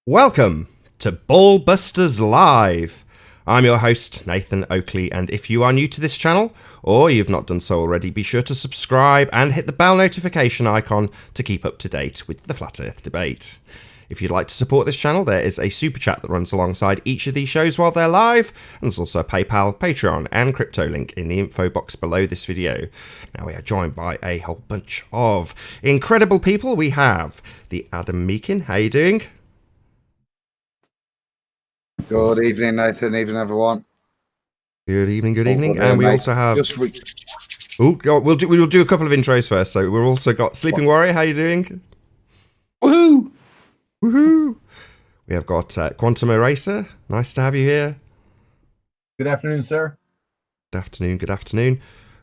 Welcome to BallBusters Live. I'm your host, Nathan Oakley, and if you are new to this channel, or you've not done so already, be sure to subscribe and hit the bell notification icon to keep up to date with the Flat Earth debate. If you'd like to support this channel, there is a Superchat that runs alongside each of these shows while they're live, and there's also a PayPal, Patreon, and crypto link in the info box below this video. Now, we are joined by a whole bunch of incredible people. We have the Adam Meakin. How you doing? Good evening, Nathan. Evening, everyone. Good evening. Good evening. And we also have. We'll do a couple of intros first. So we've also got Sleeping Warrior. How you doing? Woohoo! Woohoo! We have got Quantum Eraser. Nice to have you here. Good afternoon, sir. Good afternoon. Good afternoon.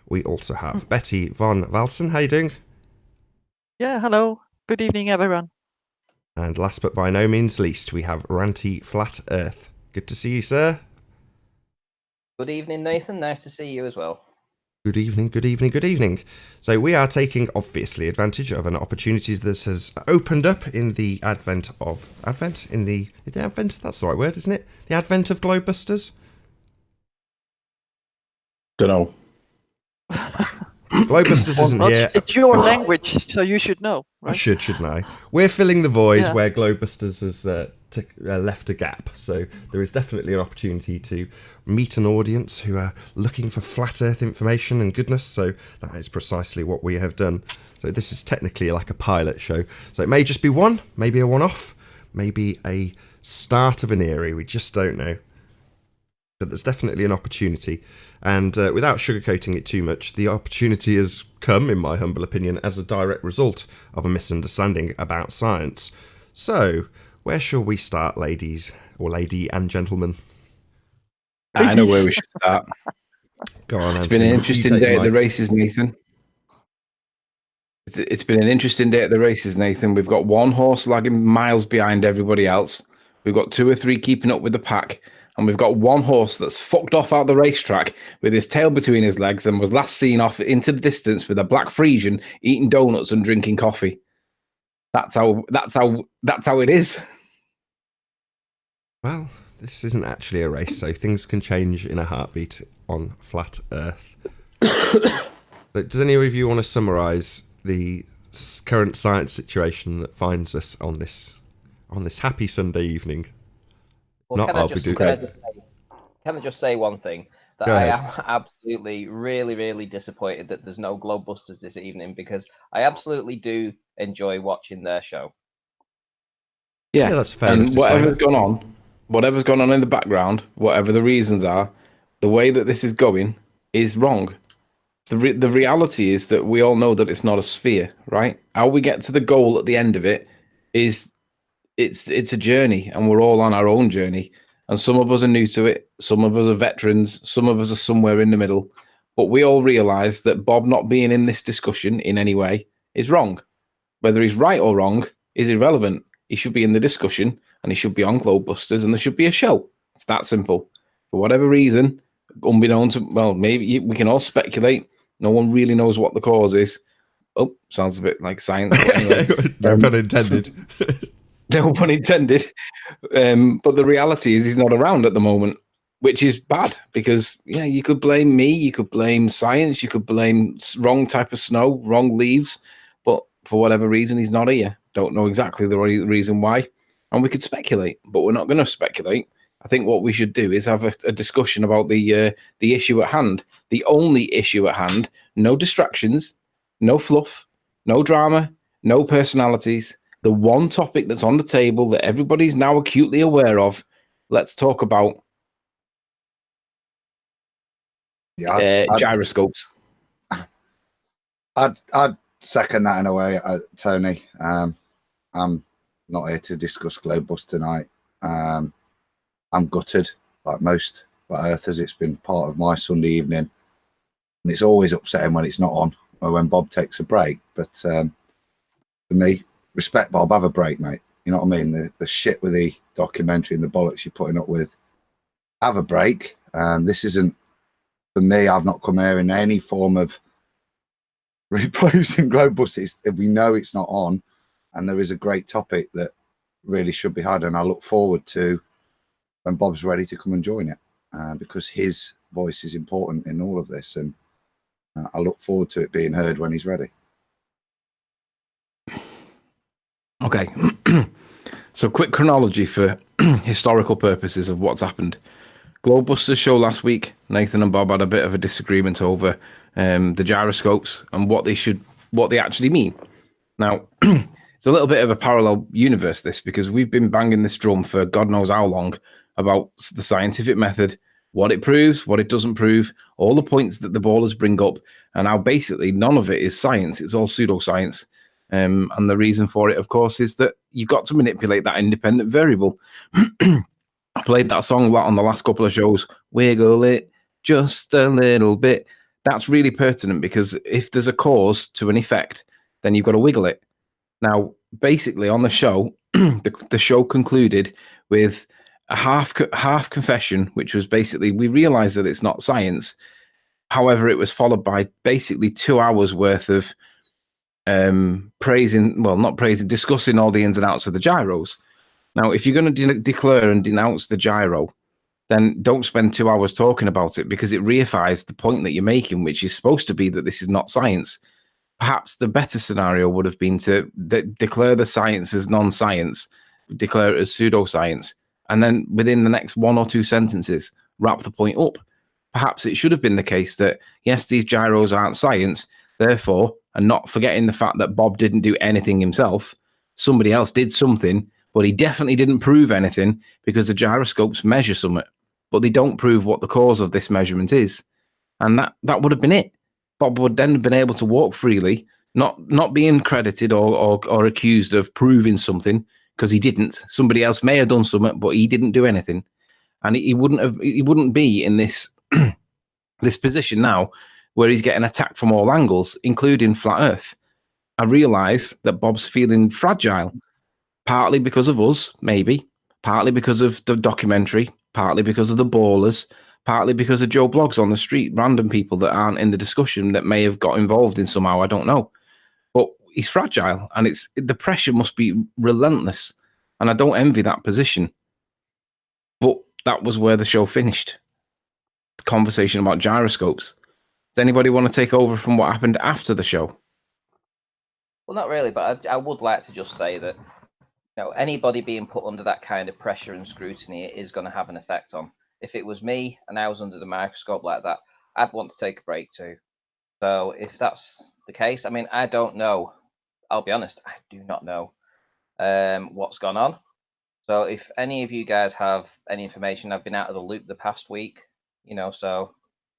We also have Betty von Valsen. How you doing? Yeah, hello. Good evening, everyone. And last but by no means least, we have Ranty Flat Earth. Good to see you, sir. Good evening, Nathan. Nice to see you as well. Good evening, good evening, good evening. So we are taking, obviously, advantage of an opportunity that has opened up in the advent of... Advent? In the advent? That's the right word, isn't it? The advent of Globebusters? Dunno. Globebusters isn't here. It's your language, so you should know, right? I should know. We're filling the void where Globebusters has left a gap. So there is definitely an opportunity to meet an audience who are looking for flat Earth information and goodness. So that is precisely what we have done. So this is technically like a pilot show. So it may just be one, maybe a one-off, maybe a start of an era. We just don't know. But there's definitely an opportunity. And without sugarcoating it too much, the opportunity has come, in my humble opinion, as a direct result of a misunderstanding about science. So, where shall we start, ladies, or lady and gentlemen? I know where we should start. Go on, It's been an interesting day at the races, Nathan. It's been an interesting day at the races, Nathan. We've got one horse lagging miles behind everybody else. We've got two or three keeping up with the pack. And we've got one horse that's fucked off out the racetrack with his tail between his legs and was last seen off into the distance with a black Frisian eating donuts and drinking coffee. That's how it is. Well, this isn't actually a race, so things can change in a heartbeat on flat Earth. But does any of you want to summarise the current science situation that finds us on this happy Sunday evening? Well, can I just say one thing? That I am absolutely, really disappointed that there's no Globebusters this evening, because I absolutely do enjoy watching their show. Yeah, that's fair. And whatever's gone on in the background, whatever the reasons are, the way that this is going is wrong. The reality is that we all know that it's not a sphere, right? How we get to the goal at the end of it is... It's a journey, and we're all on our own journey. And some of us are new to it, some of us are veterans, some of us are somewhere in the middle. But we all realise that Bob not being in this discussion in any way is wrong. Whether he's right or wrong is irrelevant. He should be in the discussion, and he should be on Globebusters, and there should be a show. It's that simple. For whatever reason, unbeknown to, well, maybe we can all speculate. No one really knows what the cause is. Oh, sounds a bit like science. But anyway, no pun intended. No pun intended. But the reality is he's not around at the moment, which is bad because, yeah, you could blame me, you could blame science, you could blame wrong type of snow, wrong leaves. But for whatever reason, he's not here. Don't know exactly the reason why. And we could speculate, but we're not going to speculate. I think what we should do is have a discussion about the issue at hand. The only issue at hand, no distractions, no fluff, no drama, no personalities. The one topic that's on the table that everybody's now acutely aware of. Let's talk about gyroscopes. I'd second that in a way, Tony. I'm not here to discuss Globebusters tonight. I'm gutted, like most Earthers. It's been part of my Sunday evening, and it's always upsetting when it's not on or when Bob takes a break. But for me, respect Bob, have a break, mate. You know what I mean? The shit with the documentary and the bollocks you're putting up with, have a break. This isn't, for me, I've not come here in any form of replacing Globebusters. We know it's not on, and there is a great topic that really should be had, and I look forward to when Bob's ready to come and join it, because his voice is important in all of this, and I look forward to it being heard when he's ready. Okay, so quick chronology for historical purposes of what's happened. Globebusters show last week, Nathan and Bob had a bit of a disagreement over the gyroscopes and what they actually mean. Now, it's a little bit of a parallel universe, this, because we've been banging this drum for God knows how long about the scientific method, what it proves, what it doesn't prove, all the points that the ballers bring up, and how basically none of it is science. It's all pseudoscience. And the reason for it, of course, is that you've got to manipulate that independent variable. I played that song a lot on the last couple of shows. Wiggle it just a little bit. That's really pertinent, because if there's a cause to an effect, then you've got to wiggle it. Now, basically, on the show, the show concluded with a half confession, which was basically, we realized that it's not science. However, it was followed by basically 2 hours worth of discussing all the ins and outs of the gyros. Now, if you're going to declare and denounce the gyro, then don't spend 2 hours talking about it, because it reifies the point that you're making, which is supposed to be that this is not science. Perhaps the better scenario would have been to declare the science as non-science, declare it as pseudoscience, and then within the next 1 or 2 sentences, wrap the point up. Perhaps it should have been the case that, yes, these gyros aren't science, therefore, and not forgetting the fact that Bob didn't do anything himself, somebody else did something, but he definitely didn't prove anything, because the gyroscopes measure something, but they don't prove what the cause of this measurement is. And that would have been it. Bob would then have been able to walk freely, not being credited or accused of proving something, because he didn't. Somebody else may have done something, but he didn't do anything. And he wouldn't be in this this position now, where he's getting attacked from all angles, including Flat Earth. I realise that Bob's feeling fragile, partly because of us, maybe, partly because of the documentary, partly because of the ballers, partly because of Joe Blogs on the street, random people that aren't in the discussion that may have got involved in somehow, I don't know. But he's fragile, and the pressure must be relentless, and I don't envy that position. But that was where the show finished. The conversation about gyroscopes. Does anybody want to take over from what happened after the show? Well, not really, but I would like to just say that, anybody being put under that kind of pressure and scrutiny is going to have an effect on. If it was me and I was under the microscope like that, I'd want to take a break too. So if that's the case, I mean, I don't know. I'll be honest, I do not know what's gone on. So if any of you guys have any information, I've been out of the loop the past week, so.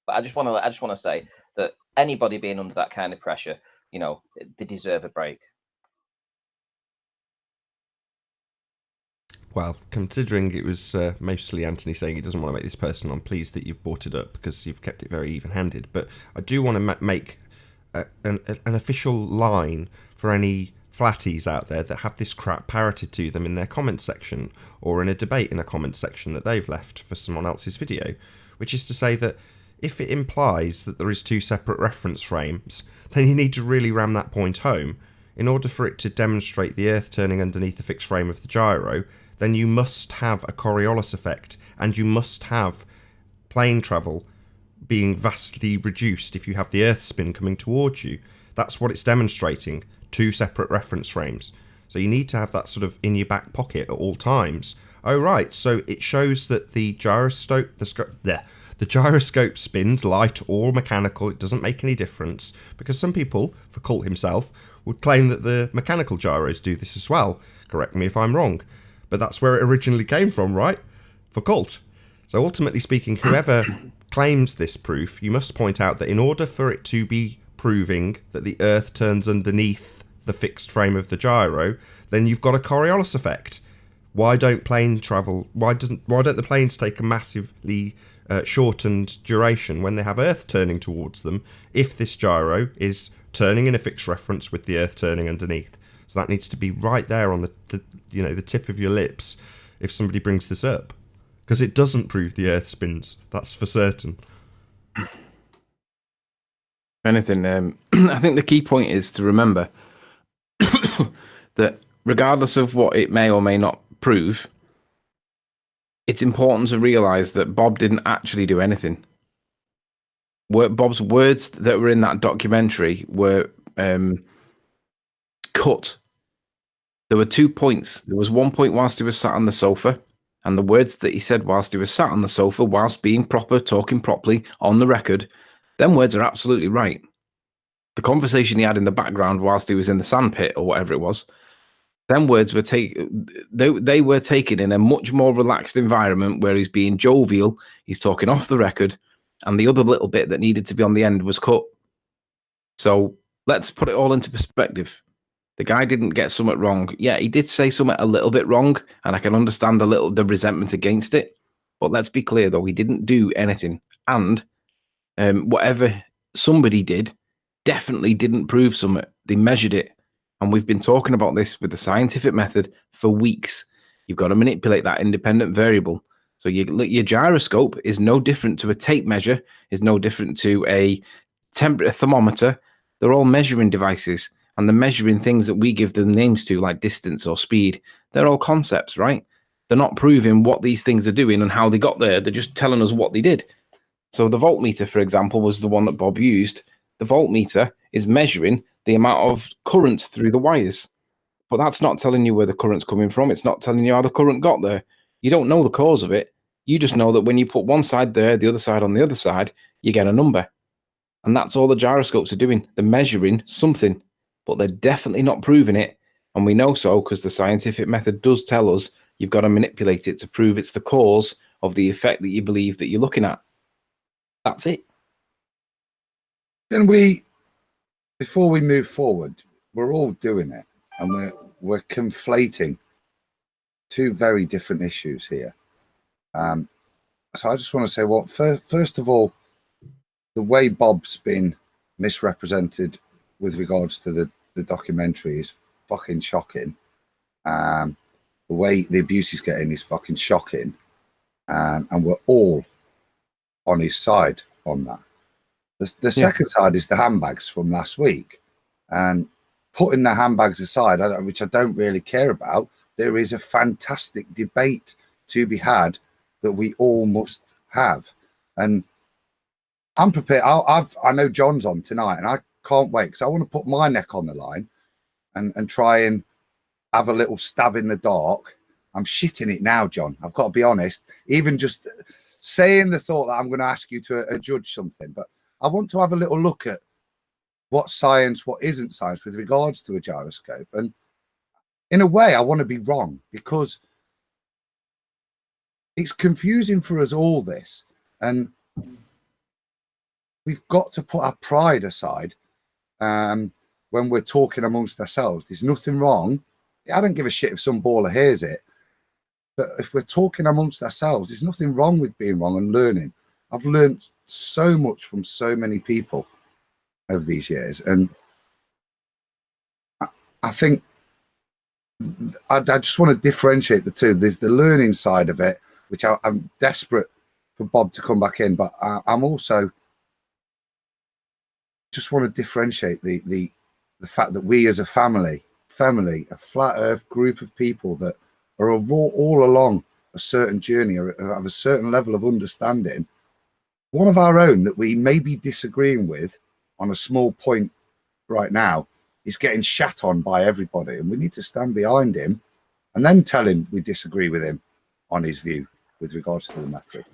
But I just want to say that anybody being under that kind of pressure, they deserve a break. Well, considering it was mostly Anthony saying he doesn't want to make this personal, I'm pleased that you've brought it up, because you've kept it very even-handed. But I do want to make an official line for any flatties out there that have this crap parroted to them in their comment section, or in a debate in a comment section that they've left for someone else's video, which is to say that if it implies that there is 2 separate reference frames, then you need to really ram that point home. In order for it to demonstrate the Earth turning underneath the fixed frame of the gyro, then you must have a Coriolis effect, and you must have plane travel being vastly reduced if you have the Earth spin coming towards you. That's what it's demonstrating, 2 separate reference frames. So you need to have that sort of in your back pocket at all times. Oh right, so it shows that the gyroscope spins light or mechanical. It doesn't make any difference, because some people, for Colt himself, would claim that the mechanical gyros do this as well. Correct me if I'm wrong. But that's where it originally came from, right? For Colt. So ultimately speaking, whoever claims this proof, you must point out that in order for it to be proving that the Earth turns underneath the fixed frame of the gyro, then you've got a Coriolis effect. Why don't the planes take a massively shortened duration when they have Earth turning towards them, if this gyro is turning in a fixed reference with the Earth turning underneath? So that needs to be right there on the tip of your lips if somebody brings this up, because it doesn't prove the Earth spins. That's for certain. If anything, I think the key point is to remember that regardless of what it may or may not prove, it's important to realise that Bob didn't actually do anything. Bob's words that were in that documentary were cut. There were 2 points. There was one point whilst he was sat on the sofa, and the words that he said whilst he was sat on the sofa, whilst being proper, talking properly on the record, them words are absolutely right. The conversation he had in the background whilst he was in the sandpit or whatever it was, them words were they were taken in a much more relaxed environment where he's being jovial, he's talking off the record, and the other little bit that needed to be on the end was cut. So let's put it all into perspective. The guy didn't get something wrong. Yeah, he did say something a little bit wrong, and I can understand the resentment against it. But let's be clear, though, he didn't do anything. And whatever somebody did definitely didn't prove something. They measured it. And we've been talking about this with the scientific method for weeks. You've got to manipulate that independent variable. So your gyroscope is no different to a tape measure, is no different to a thermometer. They're all measuring devices, and they're measuring things that we give them names to, like distance or speed. They're all concepts, right? They're not proving what these things are doing and how they got there. They're just telling us what they did. So the voltmeter, for example, was the one that Bob used. The voltmeter is measuring the amount of current through the wires. But that's not telling you where the current's coming from. It's not telling you how the current got there. You don't know the cause of it. You just know that when you put one side there, the other side on the other side, you get a number. And that's all the gyroscopes are doing. They're measuring something, but they're definitely not proving it. And we know so because the scientific method does tell us you've got to manipulate it to prove it's the cause of the effect that you believe that you're looking at. That's it. Can we, before we move forward, we're all doing it, and we're conflating two very different issues here. So I just want to say, well, first of all, the way Bob's been misrepresented with regards to the documentary is fucking shocking. The way the abuse he's getting is fucking shocking, and we're all on his side on that. The second side is the handbags from last week, and putting the handbags aside, which I don't really care about, there is a fantastic debate to be had that we all must have. And I'm prepared. I know John's on tonight, and I can't wait because I want to put my neck on the line and try and have a little stab in the dark. I'm shitting it now, John. I've got to be honest. Even just saying the thought that I'm going to ask you to judge something, but I want to have a little look at what's science, what isn't science with regards to a gyroscope. And in a way, I want to be wrong because it's confusing for us all, this. And we've got to put our pride aside when we're talking amongst ourselves. There's nothing wrong. I don't give a shit if some baller hears it. But if we're talking amongst ourselves, there's nothing wrong with being wrong and learning. I've learned so much from so many people over these years. And I think I just want to differentiate the two. There's the learning side of it, which I'm desperate for Bob to come back in, but I'm also just want to differentiate the fact that we as a family, a flat earth group of people that are all along a certain journey or have a certain level of understanding, one of our own that we may be disagreeing with on a small point right now is getting shat on by everybody, and we need to stand behind him and then tell him we disagree with him on his view with regards to the method.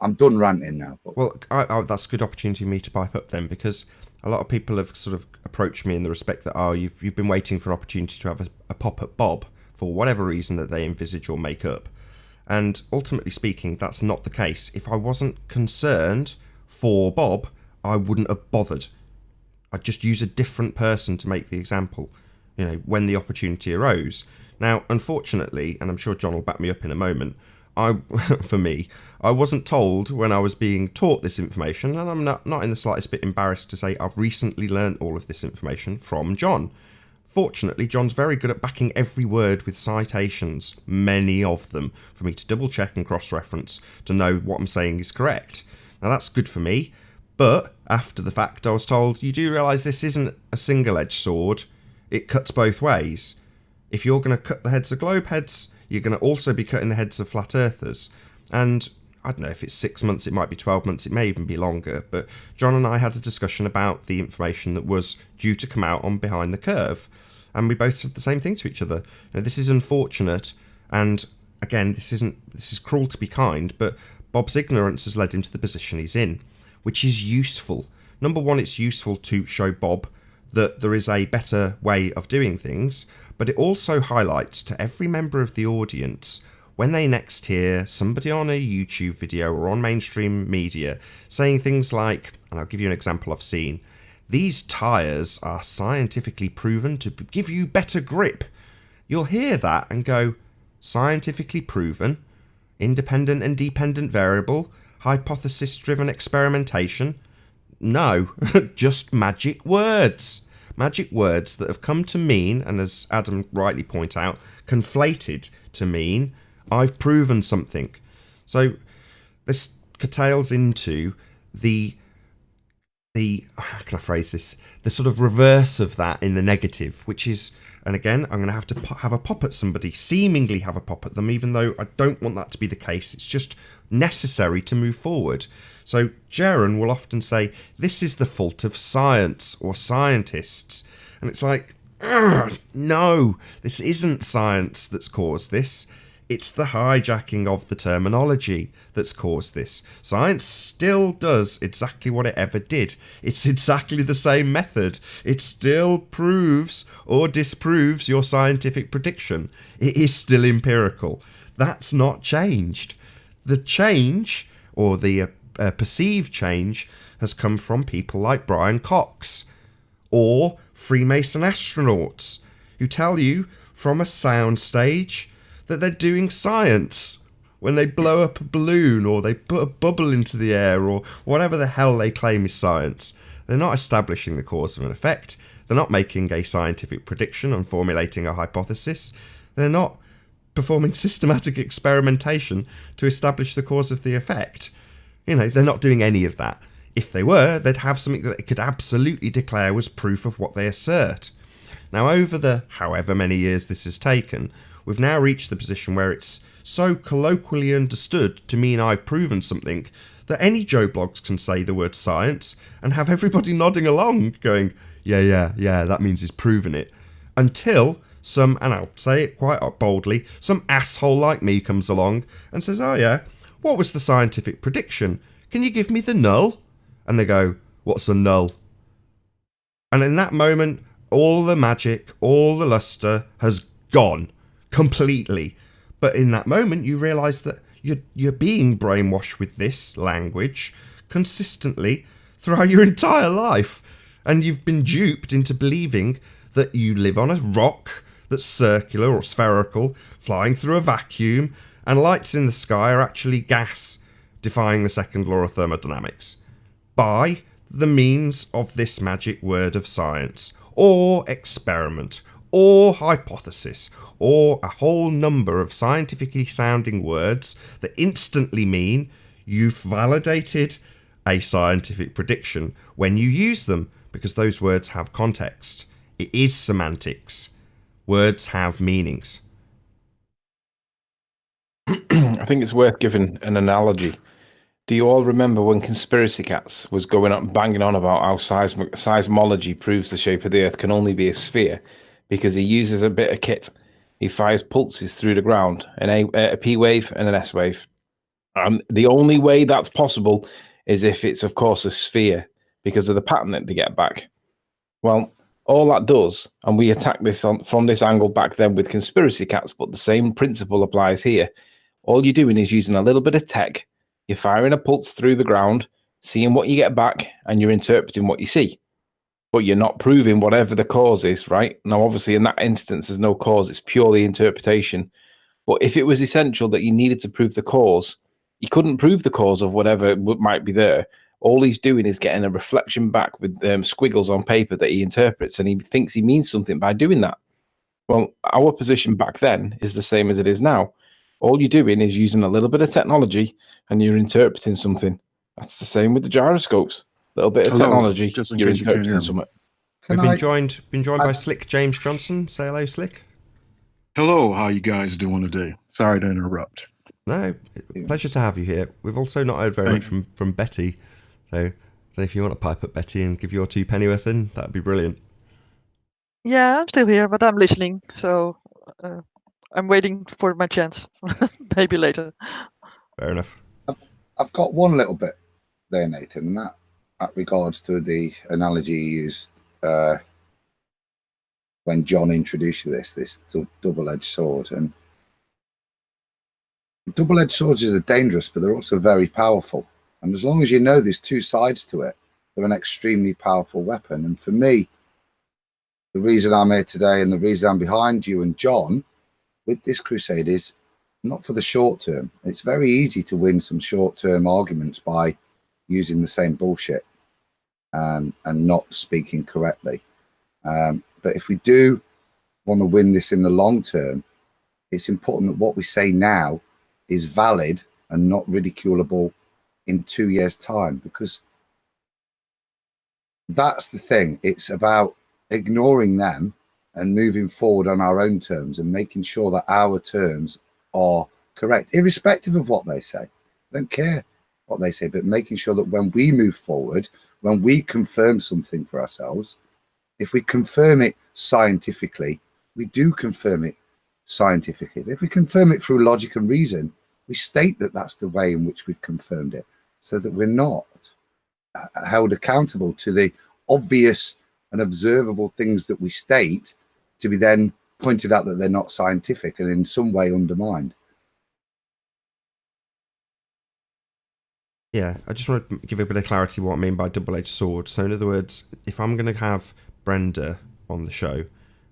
I'm done ranting now. But. Well, that's a good opportunity for me to pipe up then, because a lot of people have sort of approached me in the respect that, you've been waiting for an opportunity to have a pop at Bob for whatever reason that they envisage or make up. And ultimately speaking, that's not the case. If I wasn't concerned for Bob, I wouldn't have bothered. I'd just use a different person to make the example, when the opportunity arose. Now, unfortunately, and I'm sure John will back me up in a moment, I wasn't told when I was being taught this information, and I'm not in the slightest bit embarrassed to say I've recently learned all of this information from John. Fortunately, John's very good at backing every word with citations, many of them, for me to double check and cross-reference to know what I'm saying is correct. Now that's good for me, but after the fact I was told, you do realise this isn't a single-edged sword, it cuts both ways. If you're going to cut the heads of globe heads, you're going to also be cutting the heads of flat earthers. And I don't know if it's 6 months, it might be 12 months, it may even be longer, but John and I had a discussion about the information that was due to come out on Behind the Curve, and we both said the same thing to each other. This is unfortunate, and again, this is cruel to be kind, but Bob's ignorance has led him to the position he's in, which is useful. Number one, it's useful to show Bob that there is a better way of doing things, but it also highlights to every member of the audience when they next hear somebody on a YouTube video or on mainstream media saying things like, and I'll give you an example I've seen, these tyres are scientifically proven to give you better grip. You'll hear that and go, scientifically proven, independent and dependent variable, hypothesis-driven experimentation? No, just magic words. Magic words that have come to mean, and as Adam rightly pointed out, conflated to mean, I've proven something. So this curtails into the how can I phrase this? The sort of reverse of that in the negative, which is, and again, I'm going to have a pop at somebody, seemingly have a pop at them, even though I don't want that to be the case. It's just necessary to move forward. So Jaron will often say, this is the fault of science or scientists. And it's like, no, this isn't science that's caused this. It's the hijacking of the terminology that's caused this. Science still does exactly what it ever did. It's exactly the same method. It still proves or disproves your scientific prediction. It is still empirical. That's not changed. The change, or the perceived change, has come from people like Brian Cox or Freemason astronauts who tell you from a soundstage that they're doing science when they blow up a balloon or they put a bubble into the air or whatever the hell they claim is science. They're not establishing the cause of an effect. They're not making a scientific prediction and formulating a hypothesis. They're not performing systematic experimentation to establish the cause of the effect. They're not doing any of that. If they were, they'd have something that they could absolutely declare was proof of what they assert. Now, over the however many years this has taken, we've now reached the position where it's so colloquially understood to mean I've proven something that any Joe Blogs can say the word science and have everybody nodding along going, yeah, that means he's proven it. Until some, and I'll say it quite boldly, some asshole like me comes along and says, oh yeah, what was the scientific prediction? Can you give me the null? And they go, what's a null? And in that moment, all the magic, all the luster has gone completely. But in that moment, you realise that you're being brainwashed with this language consistently throughout your entire life. And you've been duped into believing that you live on a rock that's circular or spherical, flying through a vacuum, and lights in the sky are actually gas, defying the second law of thermodynamics. By the means of this magic word of science, or experiment, or hypothesis, or a whole number of scientifically sounding words that instantly mean you've validated a scientific prediction when you use them, because those words have context. It is semantics. Words have meanings. I think it's worth giving an analogy. Do you all remember when Conspiracy Cats was going up banging on about how seismology proves the shape of the Earth can only be a sphere because he uses a bit of kit? He fires pulses through the ground, a P wave and an S wave. The only way that's possible is if it's, of course, a sphere because of the pattern that they get back. Well, all that does, and we attack this from this angle back then with Conspiracy Cats, but the same principle applies here. All you're doing is using a little bit of tech. You're firing a pulse through the ground, seeing what you get back, and you're interpreting what you see. But you're not proving whatever the cause is, right? Now, obviously, in that instance, there's no cause. It's purely interpretation. But if it was essential that you needed to prove the cause, you couldn't prove the cause of whatever might be there all he's doing is getting a reflection back with squiggles on paper that he interprets, and he thinks he means something by doing that. Well, our position back then is the same as it is now. All you're doing is using a little bit of technology and you're interpreting something. That's the same with the gyroscopes. A little bit of technology, you're interpreting something. We've been joined by Slick James Johnson. Say hello, Slick. Hello, how you guys doing today? Sorry to interrupt. No, pleasure to have you here. We've also not heard very much from Betty. So if you want to pipe up Betty and give your 2 pennyworth in, that'd be brilliant. Yeah, I'm still here, but I'm listening. So I'm waiting for my chance. Maybe later. Fair enough. I've got one little bit there, Nathan, and that regards to the analogy you used when John introduced you this double-edged sword. And double-edged swords are dangerous, but they're also very powerful. And as long as you know there's 2 sides to it, they're an extremely powerful weapon. And for me, the reason I'm here today and the reason I'm behind you and John with this crusade is not for the short term. It's very easy to win some short-term arguments by using the same bullshit and not speaking correctly. But if we do want to win this in the long term, it's important that what we say now is valid and not ridiculable in 2 years' time, because that's the thing. It's about ignoring them and moving forward on our own terms and making sure that our terms are correct, irrespective of what they say. I don't care what they say, but making sure that when we move forward, when we confirm something for ourselves, if we confirm it scientifically, we do confirm it scientifically. If we confirm it through logic and reason, we state that that's the way in which we've confirmed it, so that we're not held accountable to the obvious and observable things that we state to be then pointed out that they're not scientific and in some way undermined. Yeah, I just want to give a bit of clarity what I mean by double-edged sword. So in other words, if I'm going to have Brenda on the show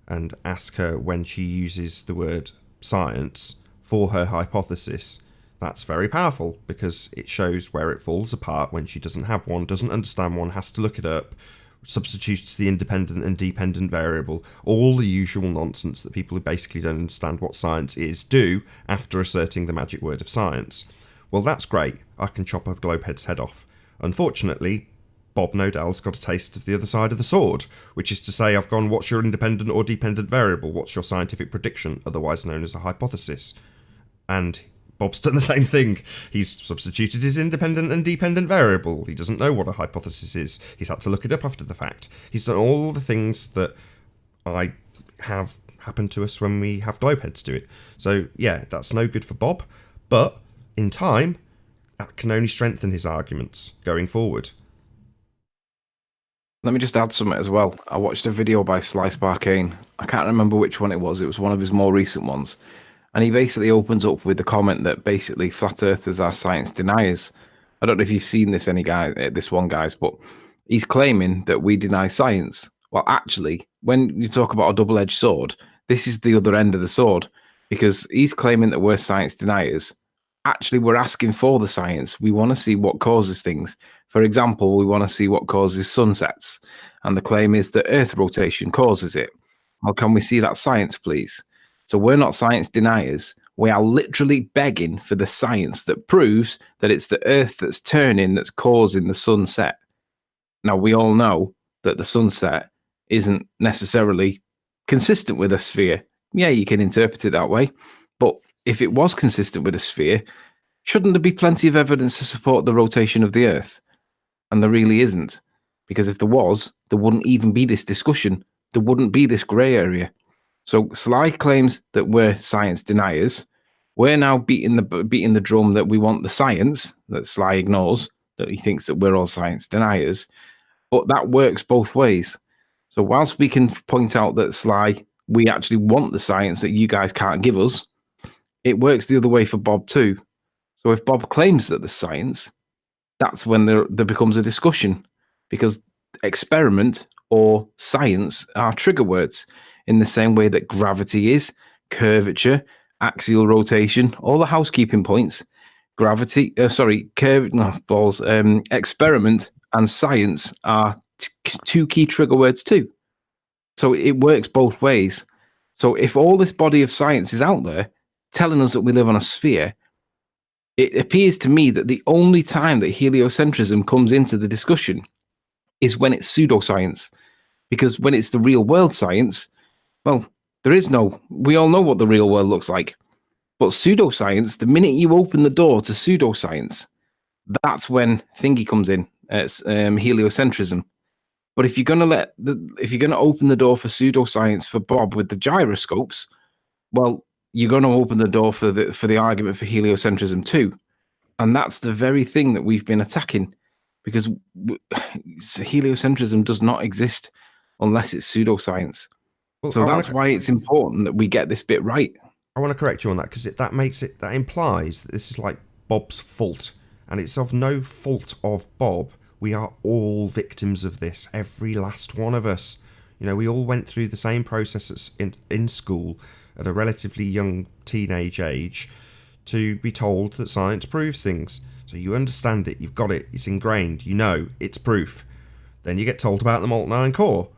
and ask her when she uses the word science for her hypothesis, that's very powerful because it shows where it falls apart when she doesn't have one, doesn't understand one, has to look it up, substitutes the independent and dependent variable, all the usual nonsense that people who basically don't understand what science is do after asserting the magic word of science. Well, that's great. I can chop a globehead's head off. Unfortunately, Bob Nodell's got a taste of the other side of the sword, which is to say I've gone, what's your independent or dependent variable? What's your scientific prediction, otherwise known as a hypothesis? And Bob's done the same thing. He's substituted his independent and dependent variable. He doesn't know what a hypothesis is. He's had to look it up after the fact. He's done all the things that I have happened to us when we have globeheads do it. So, yeah, that's no good for Bob. But in time, that can only strengthen his arguments going forward. Let me just add something as well. I watched a video by Sly Sparkane. I can't remember which one it was. It was one of his more recent ones. And he basically opens up with the comment that basically flat earthers are science deniers. I don't know if you've seen this, this one, guys, but he's claiming that we deny science. Well, actually, when you talk about a double-edged sword, this is the other end of the sword, because he's claiming that we're science deniers. Actually, we're asking for the science. We want to see what causes things. For example, we want to see what causes sunsets. And the claim is that Earth rotation causes it. Well, can we see that science, please? So we're not science deniers. We are literally begging for the science that proves that it's the Earth that's turning that's causing the sunset. Now, we all know that the sunset isn't necessarily consistent with a sphere. Yeah, you can interpret it that way. But if it was consistent with a sphere, shouldn't there be plenty of evidence to support the rotation of the Earth? And there really isn't. Because if there was, there wouldn't even be this discussion. There wouldn't be this grey area. So Sly claims that we're science deniers. We're now beating the drum that we want the science, that Sly ignores, that he thinks that we're all science deniers. But that works both ways. So whilst we can point out that Sly, we actually want the science that you guys can't give us, it works the other way for Bob too. So if Bob claims that there's science, that's when there becomes a discussion, because experiment or science are trigger words in the same way that gravity is, curvature, axial rotation, all the housekeeping points. experiment and science are two key trigger words too. So it works both ways. So if all this body of science is out there telling us that we live on a sphere, it appears to me that the only time that heliocentrism comes into the discussion is when it's pseudoscience. Because when it's the real world science, well, we all know what the real world looks like. But pseudoscience, the minute you open the door to pseudoscience, that's when thingy comes in. It's heliocentrism. But if you're gonna open the door for pseudoscience for Bob with the gyroscopes, well, you're gonna open the door for the argument for heliocentrism too, and that's the very thing that we've been attacking, because heliocentrism does not exist unless it's pseudoscience. Well, so that's why it's important that we get this bit right. I want to correct you on that, because that implies that this is like Bob's fault, and it's of no fault of Bob. We are all victims of this, every last one of us. You know, we all went through the same processes in school at a relatively young teenage age to be told that science proves things. So you understand it, you've got it, it's ingrained, you know, it's proof. Then you get told about the molten iron core.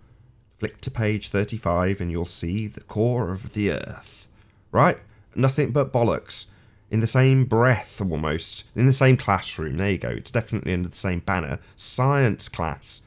Flick to page 35 and you'll see the core of the Earth. Right? Nothing but bollocks. In the same breath, almost. In the same classroom. There you go. It's definitely under the same banner. Science class.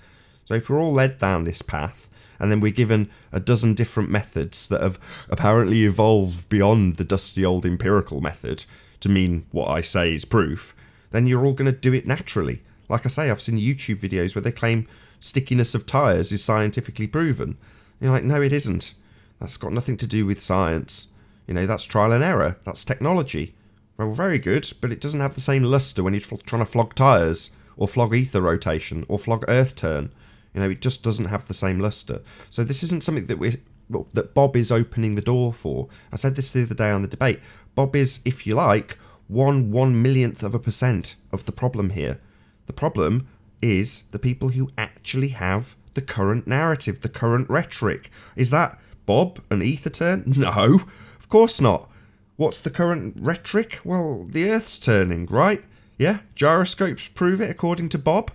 So if we're all led down this path, and then we're given a dozen different methods that have apparently evolved beyond the dusty old empirical method to mean what I say is proof, then you're all going to do it naturally. Like I say, I've seen YouTube videos where they claim stickiness of tyres is scientifically proven. And you're like, no, it isn't. That's got nothing to do with science. You know, that's trial and error. That's technology. Well, very good, but it doesn't have the same luster when you're trying to flog tyres, or flog ether rotation, or flog earth turn. You know, it just doesn't have the same luster. So this isn't something that Bob is opening the door for. I said this the other day on the debate. Bob is, if you like, 1/1,000,000% of the problem here. The problem is the people who actually have the current narrative, the current rhetoric. Is that Bob and ether turn? No, of course not. What's the current rhetoric? Well, the Earth's turning, right? Yeah, gyroscopes prove it according to Bob.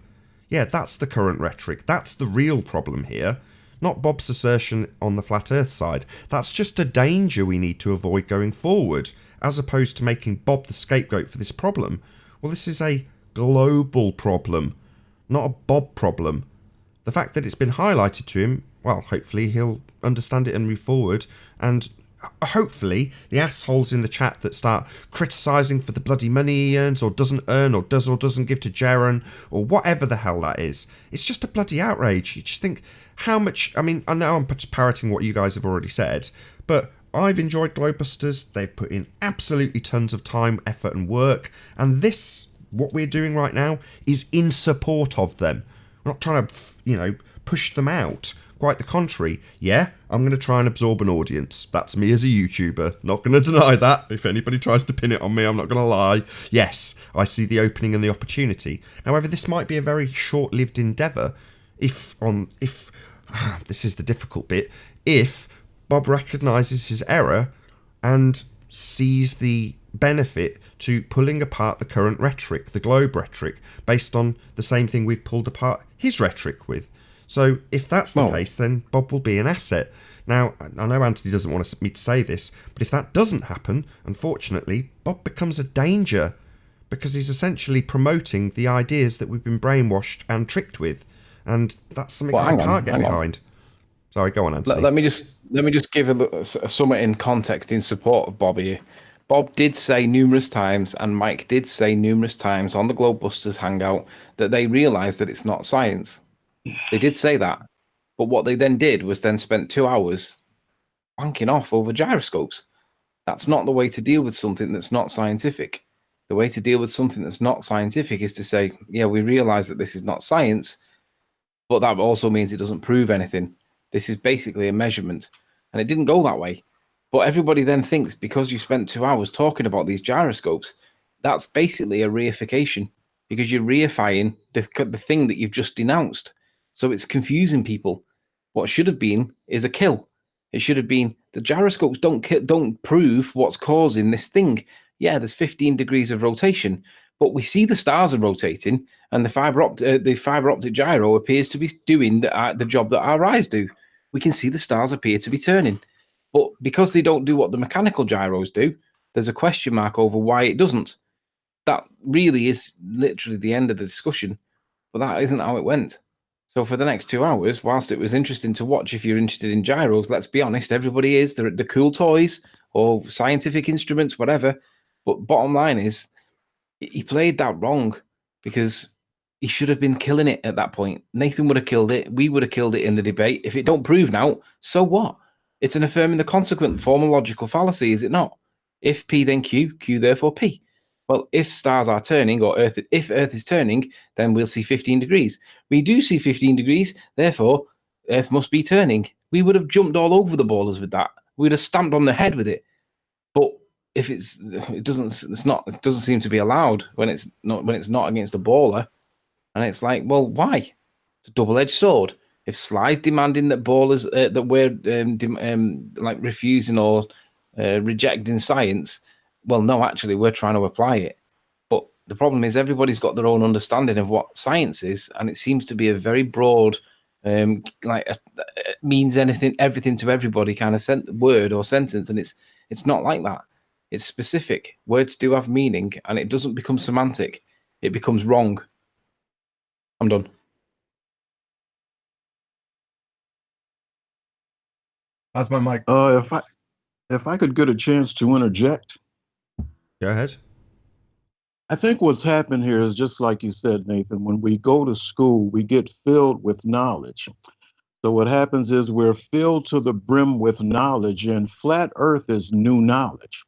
Yeah, that's the current rhetoric. That's the real problem here. Not Bob's assertion on the flat Earth side. That's just a danger we need to avoid going forward, as opposed to making Bob the scapegoat for this problem. Well, this is a global problem, not a Bob problem. The fact that it's been highlighted to him, well, hopefully he'll understand it and move forward, and hopefully the assholes in the chat that start criticising for the bloody money he earns or doesn't earn or doesn't give to Jaren or whatever the hell that is. It's just a bloody outrage. You just think how much... I mean, I know I'm parroting what you guys have already said, but I've enjoyed Globebusters. They've put in absolutely tons of time, effort and work, and this, what we're doing right now, is in support of them. We're not trying to, push them out. Quite the contrary. Yeah, I'm going to try and absorb an audience. That's me as a YouTuber. Not going to deny that. If anybody tries to pin it on me, I'm not going to lie. Yes, I see the opening and the opportunity. However, this might be a very short-lived endeavour if this is the difficult bit, if Bob recognises his error and sees the benefit to pulling apart the current rhetoric, the globe rhetoric, based on the same thing we've pulled apart his rhetoric with. So if that's the case, then Bob will be an asset. Now, I know Anthony doesn't want me to say this, but if that doesn't happen, unfortunately, Bob becomes a danger because he's essentially promoting the ideas that we've been brainwashed and tricked with. And that's something I can't get behind. Sorry, go on, Anthony. Let me just give a somewhat in context in support of Bob here. Bob did say numerous times, and Mike did say numerous times on the Globebusters hangout, that they realised that it's not science. They did say that. But what they then did was then spent 2 hours wanking off over gyroscopes. That's not the way to deal with something that's not scientific. The way to deal with something that's not scientific is to say, yeah, we realise that this is not science, but that also means it doesn't prove anything. This is basically a measurement. And it didn't go that way. But everybody then thinks because you spent 2 hours talking about these gyroscopes, that's basically a reification, because you're reifying the thing that you've just denounced. So it's confusing people. What should have been is a kill. It should have been the gyroscopes don't prove what's causing this thing. yeah, there's 15 degrees of rotation, but we see the stars are rotating, and the fiber optic gyro appears to be doing the job that our eyes do. We can see the stars appear to be turning, but because they don't do what the mechanical gyros do, there's a question mark over why it doesn't. That really is literally the end of the discussion, but that isn't how it went. So for the next 2 hours, whilst it was interesting to watch if you're interested in gyros, let's be honest, everybody is. They're the cool toys or scientific instruments, whatever. But bottom line is, he played that wrong because he should have been killing it at that point. Nathan would have killed it. We would have killed it in the debate. If it don't prove now, so what? It's an affirming the consequent form of logical fallacy, is it not? If P then Q, Q therefore P. Well, if stars are turning, or if Earth is turning, then we'll see 15 degrees. We do see 15 degrees, therefore Earth must be turning. We would have jumped all over the ballers with that. We'd have stamped on the head with it. But if it doesn't seem to be allowed when it's not against a baller, and it's like, well, why? It's a double-edged sword. If Sly's demanding that ballers that we're like refusing or rejecting science, well, no, actually, we're trying to apply it. But the problem is everybody's got their own understanding of what science is, and it seems to be a very broad, means everything to everybody kind of word or sentence, and it's not like that. It's specific. Words do have meaning, and it doesn't become semantic. It becomes wrong. I'm done. How's my mic? If I could get a chance to interject. Go ahead. I think what's happened here is just like you said, Nathan, when we go to school, we get filled with knowledge. So what happens is we're filled to the brim with knowledge, and flat earth is new knowledge.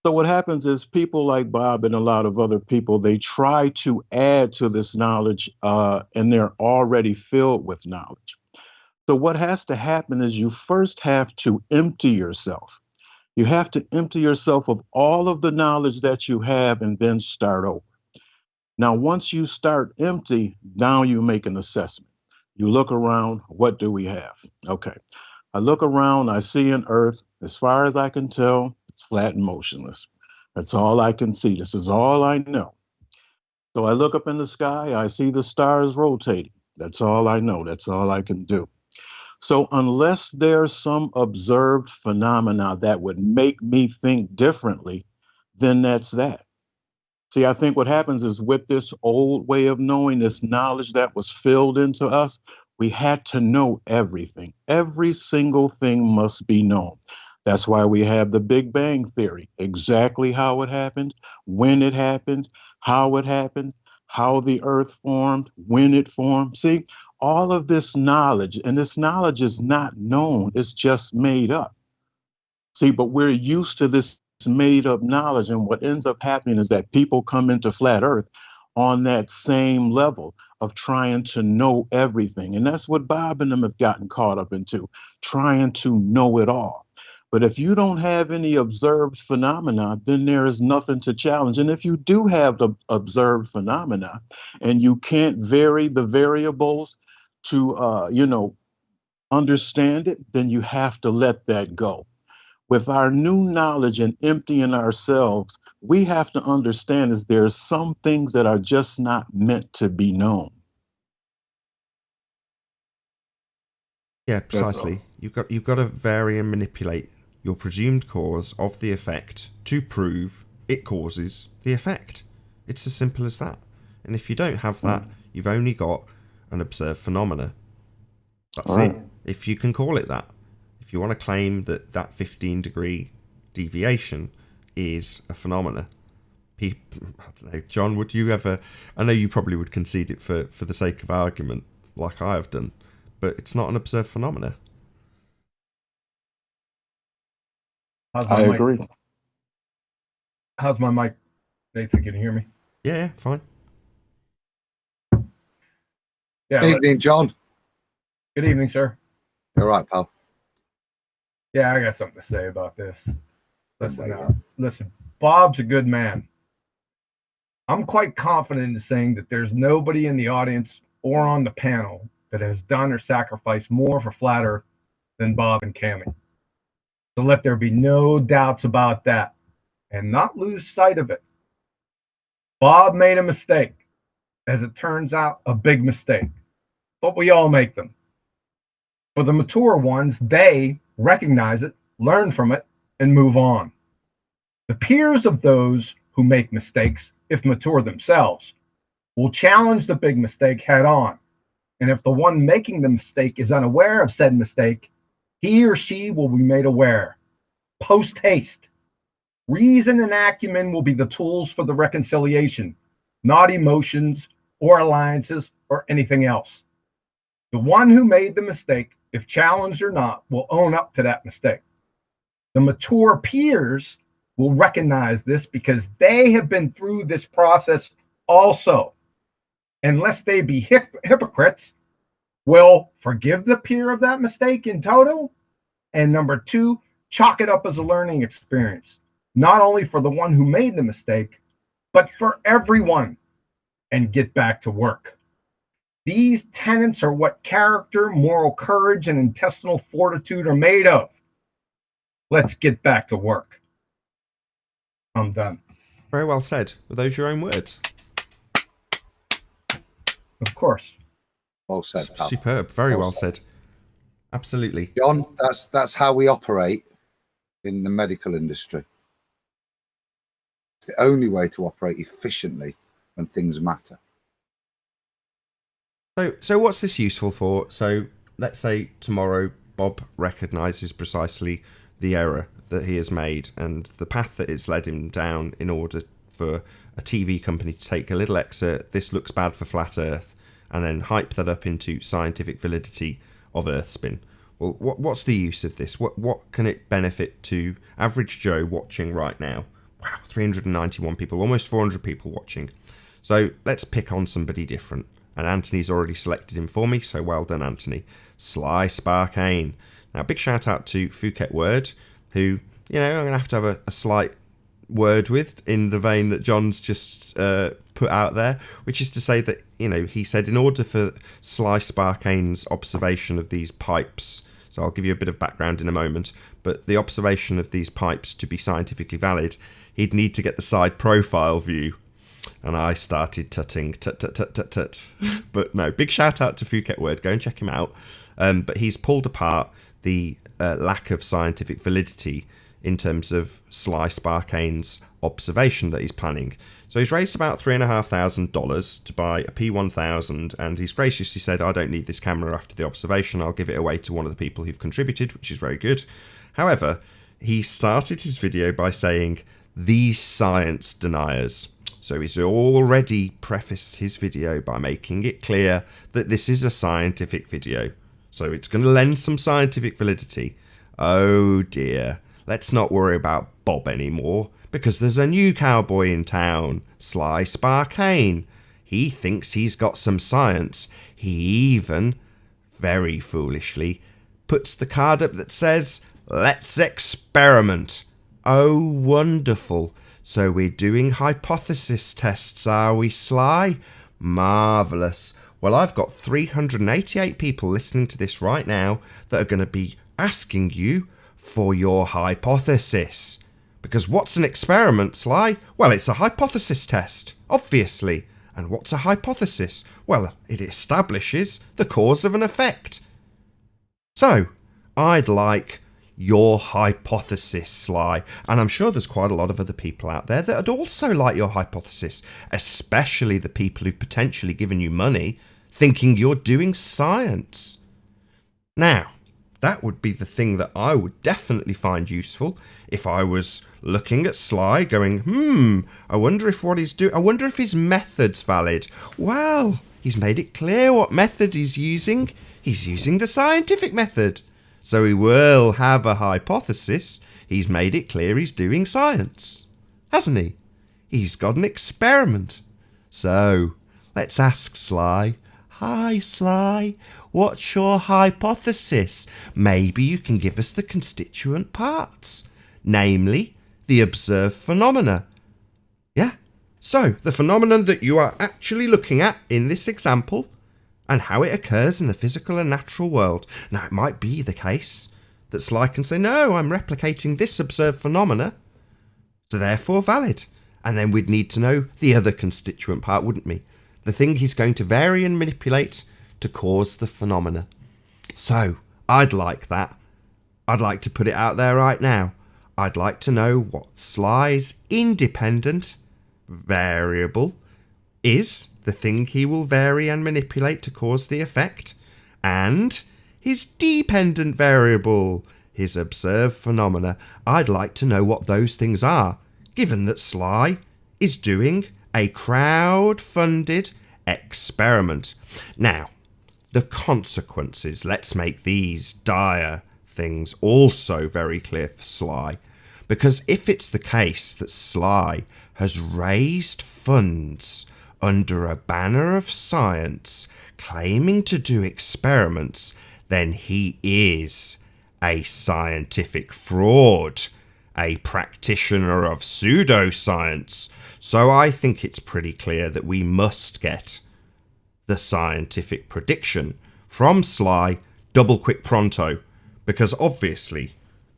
So what happens is people like Bob and a lot of other people, they try to add to this knowledge, and they're already filled with knowledge. So what has to happen is you first have to empty yourself. You have to empty yourself of all of the knowledge that you have and then start over. Now, once you start empty, now you make an assessment. You look around, what do we have? Okay, I look around, I see an Earth, as far as I can tell, it's flat and motionless. That's all I can see. This is all I know. So I look up in the sky, I see the stars rotating. That's all I know. That's all I can do. So unless there's some observed phenomena that would make me think differently, then that's that. See, I think what happens is with this old way of knowing, this knowledge that was filled into us, we had to know everything. Every single thing must be known. That's why we have the Big Bang Theory, exactly how it happened, when it happened, how the Earth formed, when it formed. See, all of this knowledge, and this knowledge is not known, it's just made up. See, but we're used to this made up knowledge, and what ends up happening is that people come into flat earth on that same level of trying to know everything. And that's what Bob and them have gotten caught up into, trying to know it all. But if you don't have any observed phenomena, then there is nothing to challenge. And if you do have the observed phenomena and you can't vary the variables to, understand it, then you have to let that go. With our new knowledge and emptying ourselves, we have to understand is there's some things that are just not meant to be known. Yeah, precisely. You've got to vary and manipulate your presumed cause of the effect to prove it causes the effect. It's as simple as that. And if you don't have that, you've only got an observed phenomena. That's it. If you can call it that. If you want to claim that 15-degree deviation is a phenomena, I don't know, John, would you ever? I know you probably would concede it for the sake of argument, like I have done, but it's not an observed phenomena. I agree. How's my mic, Nathan? Can you hear me? Yeah, fine. Yeah. Good evening, John. Good evening, sir. All right, pal. Yeah, I got something to say about this. Listen, Bob's a good man. I'm quite confident in saying that there's nobody in the audience or on the panel that has done or sacrificed more for Flat Earth than Bob and Cammie. So let there be no doubts about that. and not lose sight of it. Bob made a mistake. As it turns out, a big mistake. But we all make them. For the mature ones, they recognize it, learn from it, and move on. The peers of those who make mistakes, if mature themselves, will challenge the big mistake head on. And if the one making the mistake is unaware of said mistake, he or she will be made aware. Post haste. Reason and acumen will be the tools for the reconciliation, not emotions or alliances or anything else. The one who made the mistake, if challenged or not, will own up to that mistake. The mature peers will recognize this because they have been through this process also. Unless they be hypocrites, will forgive the peer of that mistake in total. And number two, chalk it up as a learning experience, not only for the one who made the mistake, but for everyone, and get back to work. These tenets are what character, moral courage, and intestinal fortitude are made of. Let's get back to work. I'm done. Very well said. Were those your own words? Of course. Well said, pal. Superb. Very well said. Absolutely. John, that's how we operate in the medical industry. It's the only way to operate efficiently when things matter. So what's this useful for? So let's say tomorrow Bob recognises precisely the error that he has made and the path that it's led him down in order for a TV company to take a little excerpt, this looks bad for flat Earth, and then hype that up into scientific validity of Earth spin. Well, what's the use of this? What can it benefit to average Joe watching right now? Wow, 391 people, almost 400 people watching. So let's pick on somebody different. And Anthony's already selected him for me, so well done, Anthony. Sly Sparkane. Now, big shout out to Phuket Word, who, you know, I'm going to have a slight word with in the vein that John's just put out there, which is to say that, you know, he said in order for Sly Sparkane's observation of these pipes, so I'll give you a bit of background in a moment, but the observation of these pipes to be scientifically valid, he'd need to get the side profile view. And I started tutting, tut. But no, big shout out to Phuket Word. Go and check him out. But he's pulled apart the lack of scientific validity in terms of Sly Sparkane's observation that he's planning. So he's raised about $3,500 to buy a P1000, and he's graciously said, I don't need this camera after the observation. I'll give it away to one of the people who've contributed, which is very good. However, he started his video by saying, these science deniers. So he's already prefaced his video by making it clear that this is a scientific video. So it's going to lend some scientific validity. Oh dear. Let's not worry about Bob anymore, because there's a new cowboy in town, Sly Sparkane. He thinks he's got some science. He even, very foolishly, puts the card up that says, let's experiment. Oh, wonderful. So we're doing hypothesis tests, are we, Sly? Marvellous. Well, I've got 388 people listening to this right now that are going to be asking you for your hypothesis. Because what's an experiment, Sly? Well, it's a hypothesis test, obviously. And what's a hypothesis? Well, it establishes the cause of an effect. So, I'd like your hypothesis, Sly. And I'm sure there's quite a lot of other people out there that would also like your hypothesis, especially the people who've potentially given you money thinking you're doing science. Now, that would be the thing that I would definitely find useful if I was looking at Sly going, I wonder if what he's doing, I wonder if his method's valid. Well, he's made it clear what method he's using. He's using the scientific method. So he will have a hypothesis. He's made it clear he's doing science, hasn't he? He's got an experiment. So, let's ask Sly. Hi, Sly. What's your hypothesis? Maybe you can give us the constituent parts, namely the observed phenomena. Yeah? So, the phenomenon that you are actually looking at in this example, and how it occurs in the physical and natural world. Now, it might be the case that Sly can say, no, I'm replicating this observed phenomena so therefore valid. And then we'd need to know the other constituent part, wouldn't we? The thing he's going to vary and manipulate to cause the phenomena. So, I'd like that. I'd like to put it out there right now. I'd like to know what Sly's independent variable is, the thing he will vary and manipulate to cause the effect, and his dependent variable, his observed phenomena. I'd like to know what those things are, given that Sly is doing a crowd-funded experiment. Now, the consequences, let's make these dire things also very clear for Sly. Because if it's the case that Sly has raised funds under a banner of science, claiming to do experiments, then he is a scientific fraud, a practitioner of pseudoscience. So I think it's pretty clear that we must get the scientific prediction from Sly double quick pronto, because obviously,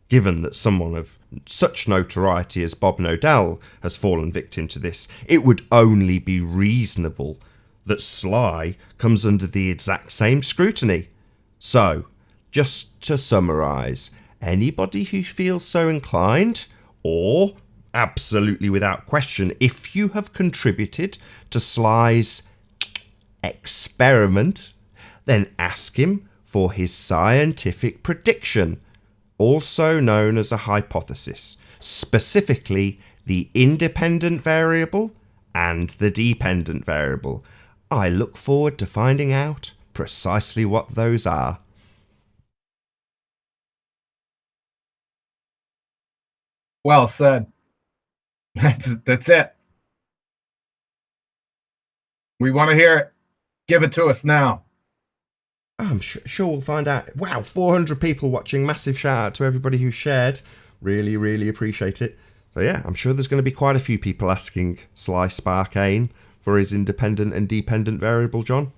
given that someone of such notoriety as Bob Nodell has fallen victim to this, it would only be reasonable that Sly comes under the exact same scrutiny. So, just to summarise, anybody who feels so inclined, or absolutely without question, if you have contributed to Sly's experiment, then ask him for his scientific prediction, also known as a hypothesis, specifically the independent variable and the dependent variable. I look forward to finding out precisely what those are. Well said. That's it. We want to hear it. Give it to us now. I'm sure we'll find out. Wow, 400 people watching. Massive shout out to everybody who shared. Really, really appreciate it. So yeah, I'm sure there's going to be quite a few people asking Sly Sparkane for his independent and dependent variable, John.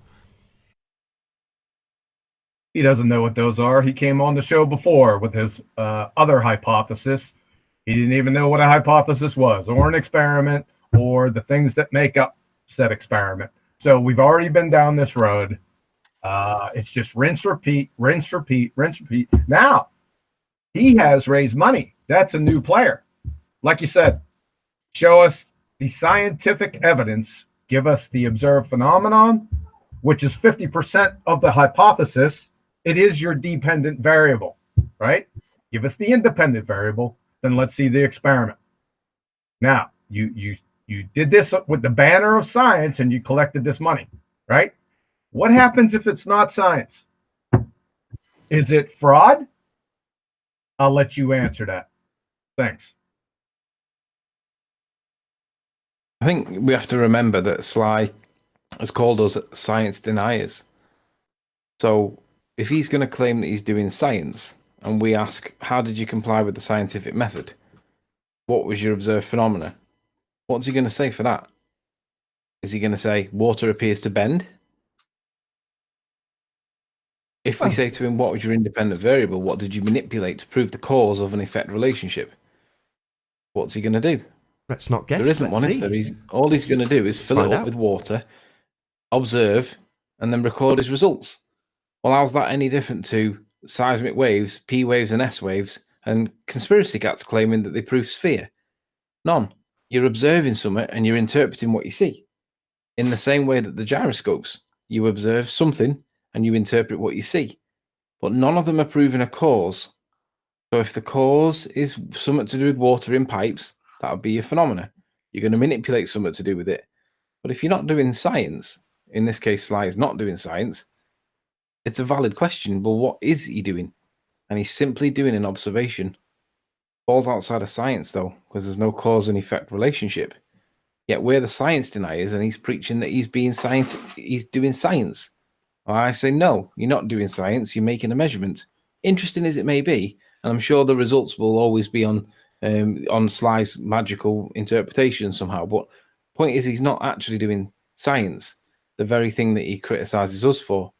He doesn't know what those are. He came on the show before with his other hypothesis. He didn't even know what a hypothesis was, or an experiment, or the things that make up said experiment. So we've already been down this road. It's just rinse, repeat, rinse, repeat, rinse, repeat. Now, he has raised money. That's a new player. Like you said, show us the scientific evidence, give us the observed phenomenon, which is 50% of the hypothesis. It is your dependent variable, right? Give us the independent variable, then let's see the experiment. Now, you did this with the banner of science and you collected this money, right? What happens if it's not science? Is it fraud? I'll let you answer that. Thanks. I think we have to remember that Sly has called us science deniers. So if he's going to claim that he's doing science, and we ask, how did you comply with the scientific method? What was your observed phenomena? What's he going to say for that? Is he going to say, water appears to bend? If we say to him, what was your independent variable? What did you manipulate to prove the cause of an effect relationship? What's he going to do? Let's not guess. There isn't one, is there? All he's going to do is fill it up with water, observe, and then record his results. Well, how's that any different to seismic waves, P waves and S waves, and conspiracy cats claiming that they prove sphere? None. You're observing something and you're interpreting what you see. In the same way that the gyroscopes, you observe something and you interpret what you see. But none of them are proving a cause. So if the cause is something to do with water in pipes, that would be a phenomena. You're going to manipulate something to do with it. But if you're not doing science, in this case, Sly is not doing science, it's a valid question. Well, what is he doing? And he's simply doing an observation. Falls outside of science, though, because there's no cause and effect relationship. Yet we're the science deniers, and he's preaching that he's doing science. Well, I say, no, you're not doing science. You're making a measurement. Interesting as it may be, and I'm sure the results will always be on Sly's magical interpretation somehow. But point is, he's not actually doing science, the very thing that he criticizes us for.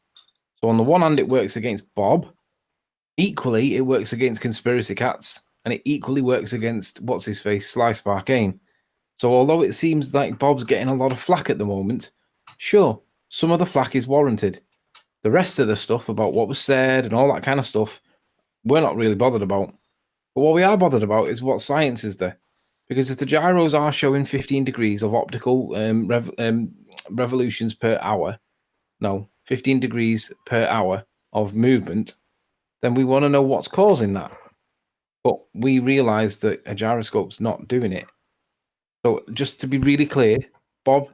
So on the one hand, it works against Bob. Equally, it works against conspiracy cats and it equally works against what's his face, Slice Barkane. So although it seems like Bob's getting a lot of flack at the moment, sure, some of the flack is warranted. The rest of the stuff about what was said and all that kind of stuff, we're not really bothered about. But what we are bothered about is what science is there. Because if the gyros are showing 15 degrees of optical revolutions per hour, 15 degrees per hour of movement, then we want to know what's causing that. But we realize that a gyroscope's not doing it. So just to be really clear, Bob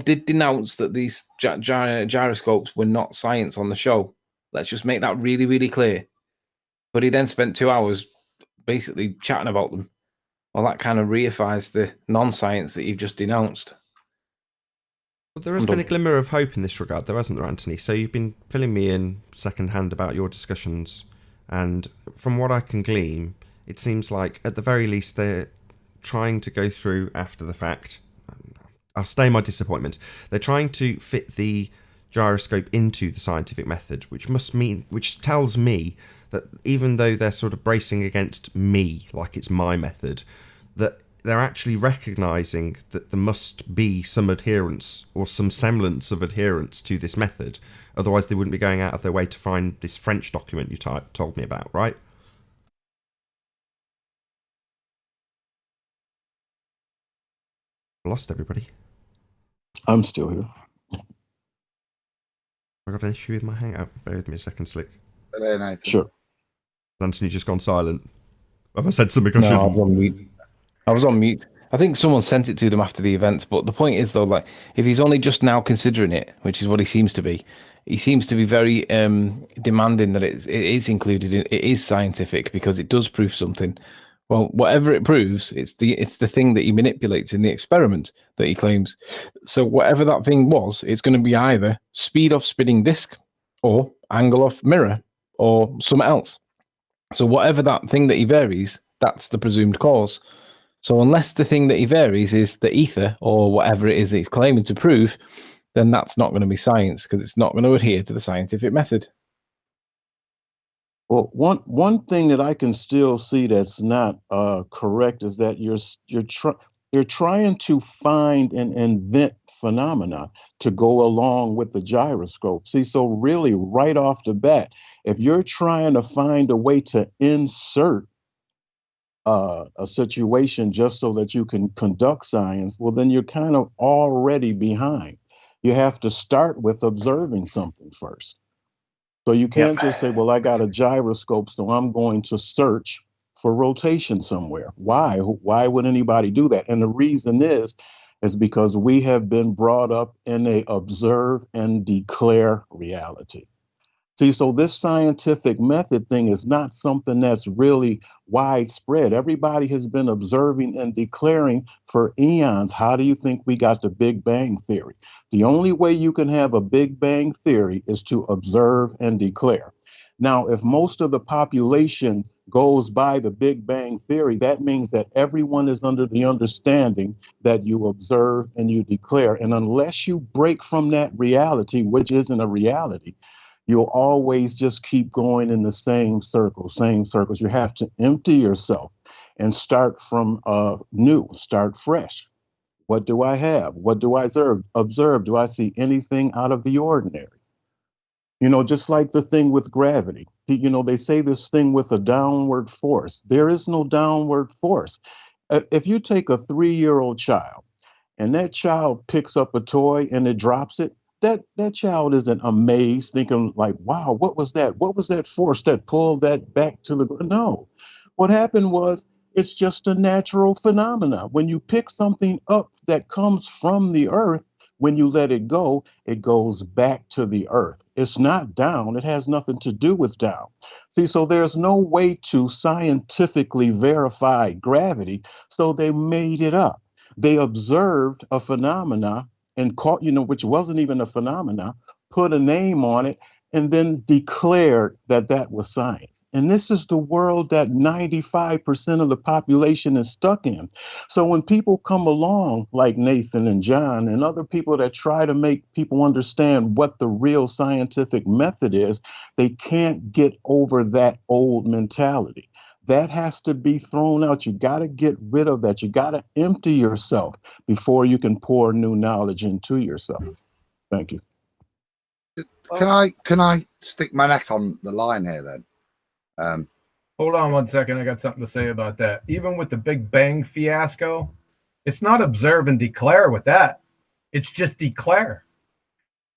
did denounce that these gyroscopes were not science on the show. Let's just make that really, really clear. But he then spent 2 hours basically chatting about them. Well, that kind of reifies the non-science that you've just denounced. Well, there has been a glimmer of hope in this regard, though, hasn't there, Anthony? So you've been filling me in secondhand about your discussions, and from what I can glean, it seems like, at the very least, they're trying to go through after the fact. I'll stay my disappointment. They're trying to fit the gyroscope into the scientific method, which tells me that even though they're sort of bracing against me, like it's my method, that they're actually recognising that there must be some adherence or some semblance of adherence to this method. Otherwise, they wouldn't be going out of their way to find this French document you told me about, right? I lost everybody. I'm still here. I got an issue with my hangout. Bear with me a second, Slick. Hello, Nathan. Sure. Anthony just gone silent. Have I said something I shouldn't? I was on mute. I was on mute. I think someone sent it to them after the event, but the point is, though, like, if he's only just now considering it, which is what he seems to be very demanding that it is included in, it is scientific because it does prove something. Well, whatever it proves, it's the thing that he manipulates in the experiment that he claims. So whatever that thing was, it's going to be either speed of spinning disk or angle of mirror or something else. So whatever that thing that he varies, that's the presumed cause. So unless the thing that he varies is the ether or whatever it is that he's claiming to prove, then that's not going to be science because it's not going to adhere to the scientific method. Well, one thing that I can still see that's not correct is that you're trying to find and invent phenomena to go along with the gyroscope. See, so really right off the bat, if you're trying to find a way to insert a situation just so that you can conduct science, well, then you're kind of already behind. You have to start with observing something first. So you can't just say, well, I got a gyroscope, so I'm going to search for rotation somewhere. Why? Why would anybody do that? And the reason is because we have been brought up in a observe and declare reality. See, so this scientific method thing is not something that's really widespread. Everybody has been observing and declaring for eons. How do you think we got the Big Bang Theory? The only way you can have a Big Bang Theory is to observe and declare. Now, if most of the population goes by the Big Bang Theory, that means that everyone is under the understanding that you observe and you declare. And unless you break from that reality, which isn't a reality, you'll always just keep going in the same circles. You have to empty yourself and start from new, start fresh. What do I have? What do I observe? Do I see anything out of the ordinary? You know, just like the thing with gravity. You know, they say this thing with a downward force. There is no downward force. If you take a 3-year-old child and that child picks up a toy and it drops it, that child isn't amazed, thinking like, wow, what was that? What was that force that pulled that back to the ground? No. What happened was it's just a natural phenomena. When you pick something up that comes from the earth, when you let it go, it goes back to the earth. It's not down. It has nothing to do with down. See, so there's no way to scientifically verify gravity, so they made it up. They observed a phenomena and caught, which wasn't even a phenomena, put a name on it, and then declared that that was science. And this is the world that 95% of the population is stuck in. So when people come along like Nathan and John and other people that try to make people understand what the real scientific method is, they can't get over that old mentality. that has to be thrown out. You got to get rid of that. You got to empty yourself before you can pour new knowledge into yourself. Thank you. Can I stick my neck on the line here then? Hold on 1 second. I got something to say about that. Even with the Big Bang fiasco, it's not observe and declare with that. It's just declare.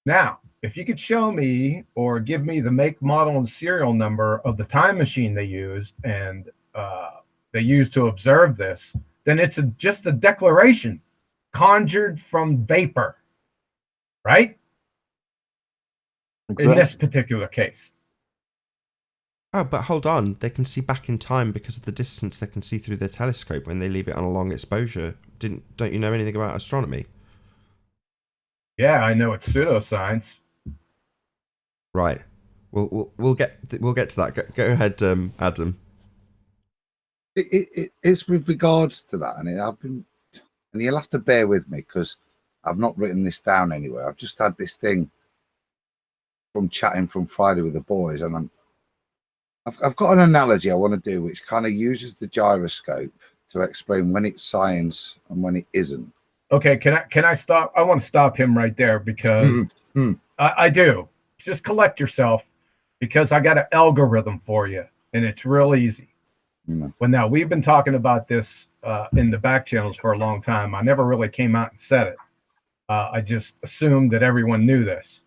Now, if you could show me or give me the make, model, and serial number of the time machine they used and they used to observe this, then it's just a declaration conjured from vapor, right? Exactly. In this particular case. Oh, but hold on. They can see back in time because of the distance they can see through their telescope when they leave it on a long exposure. Don't you know anything about astronomy? Yeah, I know it's pseudoscience. Right. We'll get to that. Go ahead, Adam. It's with regards to that, and and you'll have to bear with me because I've not written this down anywhere. I've just had this thing from chatting from Friday with the boys, and I've got an analogy I want to do, which kind of uses the gyroscope to explain when it's science and when it isn't. Okay, can I stop? I want to stop him right there because I do. Just collect yourself because I got an algorithm for you, and it's real easy. Well, now we've been talking about this in the back channels for a long time. I never really came out and said it. I just assumed that everyone knew this.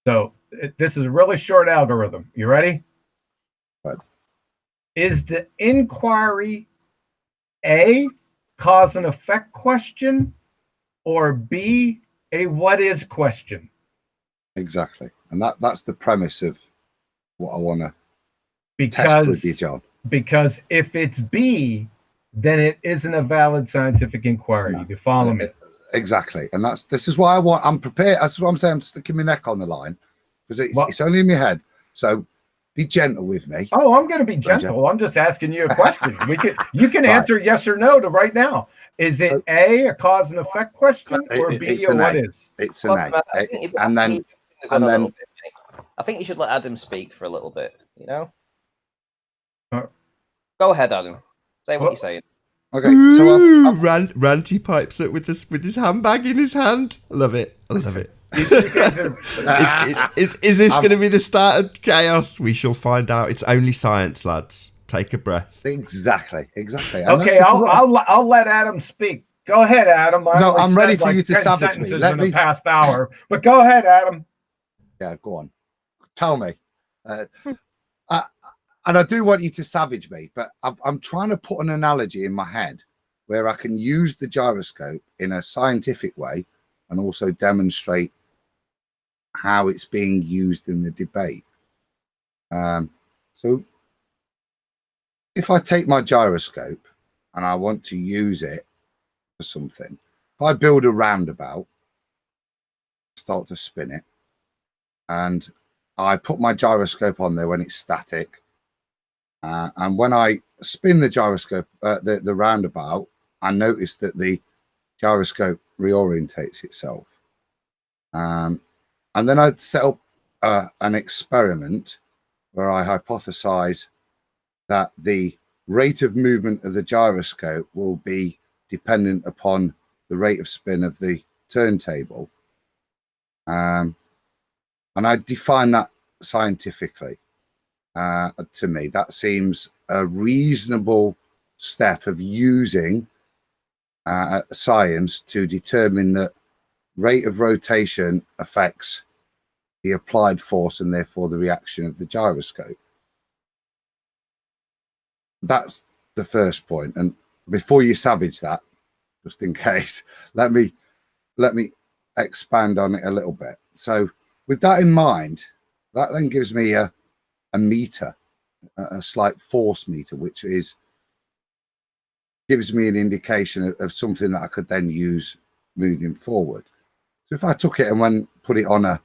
So this is a really short algorithm. You ready? Right. Is the inquiry A, cause and effect question, or B, a what is question? Exactly. And that's the premise of what I want to test with you, John. Because if it's B, then it isn't a valid scientific inquiry. No. You follow me? Exactly. And this is why I'm prepared. That's what I'm saying. I'm sticking my neck on the line because it's only in my head. So be gentle with me. Oh, I'm going to be gentle. I'm just asking you a question. You can answer yes or no to right now. Is it A, a cause and effect question, or B, a what is? It's an A. And then I think you should let Adam speak for a little bit. You know. Go ahead, Adam. Say what you're saying. Okay, so Ranty pipes it with his handbag in his hand. I love it. Is this going to be the start of chaos? We shall find out. It's only science, lads. Take a breath. Exactly. Okay, I'll let Adam speak. Go ahead, Adam. No, I'm ready for you to savage me. Let me. The past hour, but go ahead, Adam. Yeah, go on. Tell me. And I do want you to savage me, but I'm trying to put an analogy in my head where I can use the gyroscope in a scientific way and also demonstrate how it's being used in the debate. So if I take my gyroscope and I want to use it for something, if I build a roundabout, start to spin it, and I put my gyroscope on there when it's static, and when I spin the gyroscope, the roundabout, I notice that the gyroscope reorientates itself. And then I'd set up an experiment where I hypothesize that the rate of movement of the gyroscope will be dependent upon the rate of spin of the turntable. And I define that scientifically. To me, that seems a reasonable step of using science to determine that rate of rotation affects the applied force and therefore the reaction of the gyroscope. That's the first point. And before you savage that, just in case, let me expand on it a little bit. So with that in mind, that then gives me a meter, a slight force meter, which gives me an indication of something that I could then use moving forward. So if I took it and put it on a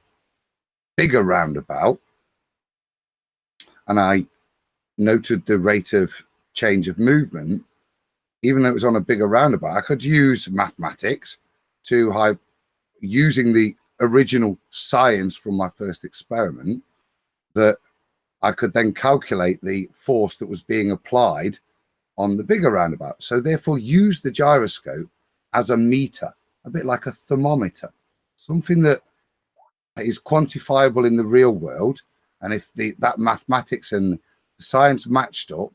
bigger roundabout and I noted the rate of change of movement, even though it was on a bigger roundabout, I could use mathematics to using the original science from my first experiment, that I could then calculate the force that was being applied on the bigger roundabout. So therefore use the gyroscope as a meter, a bit like a thermometer, something that is quantifiable in the real world. And if that mathematics and science matched up,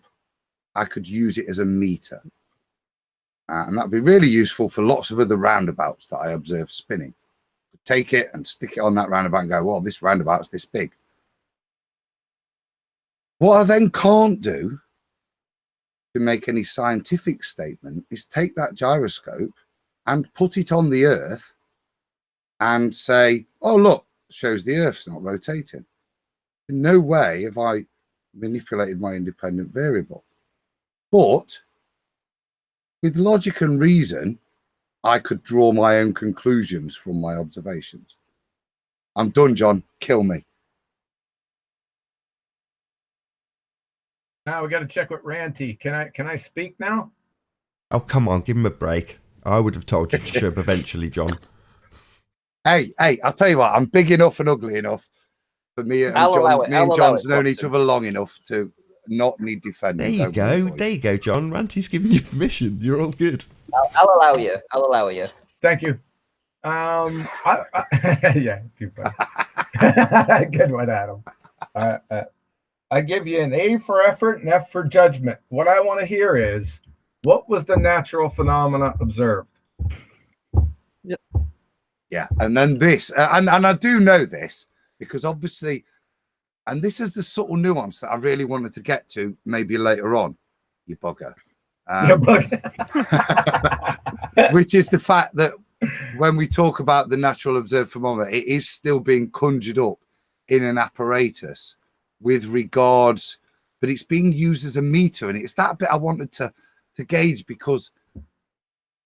I could use it as a meter. And that'd be really useful for lots of other roundabouts that I observe spinning. Take it and stick it on that roundabout and go, well, this roundabout's this big. What I then can't do to make any scientific statement is take that gyroscope and put it on the Earth and say, oh, look, shows the Earth's not rotating. In no way have I manipulated my independent variable. But with logic and reason, I could draw my own conclusions from my observations. I'm done, John. Kill me. Now we got to check with Ranty. Can I speak now? Oh, come on, give him a break. I would have told you to shut up eventually, John. Hey, I'll tell you what, I'm big enough and ugly enough for me and John. Me and John's known each other long enough to not need defending. There you go, John. Ranty's giving you permission. You're all good. I'll allow you. I'll allow you. Thank you. Yeah, good one, Adam. I give you an A for effort and F for judgment. What I want to hear is, what was the natural phenomena observed? Yep. Yeah, and then this, and I do know this because obviously, and this is the subtle nuance that I really wanted to get to maybe later on, you bugger. Which is the fact that when we talk about the natural observed phenomena, it is still being conjured up in an apparatus with regards, but it's being used as a meter, and it's that bit I wanted to gauge, because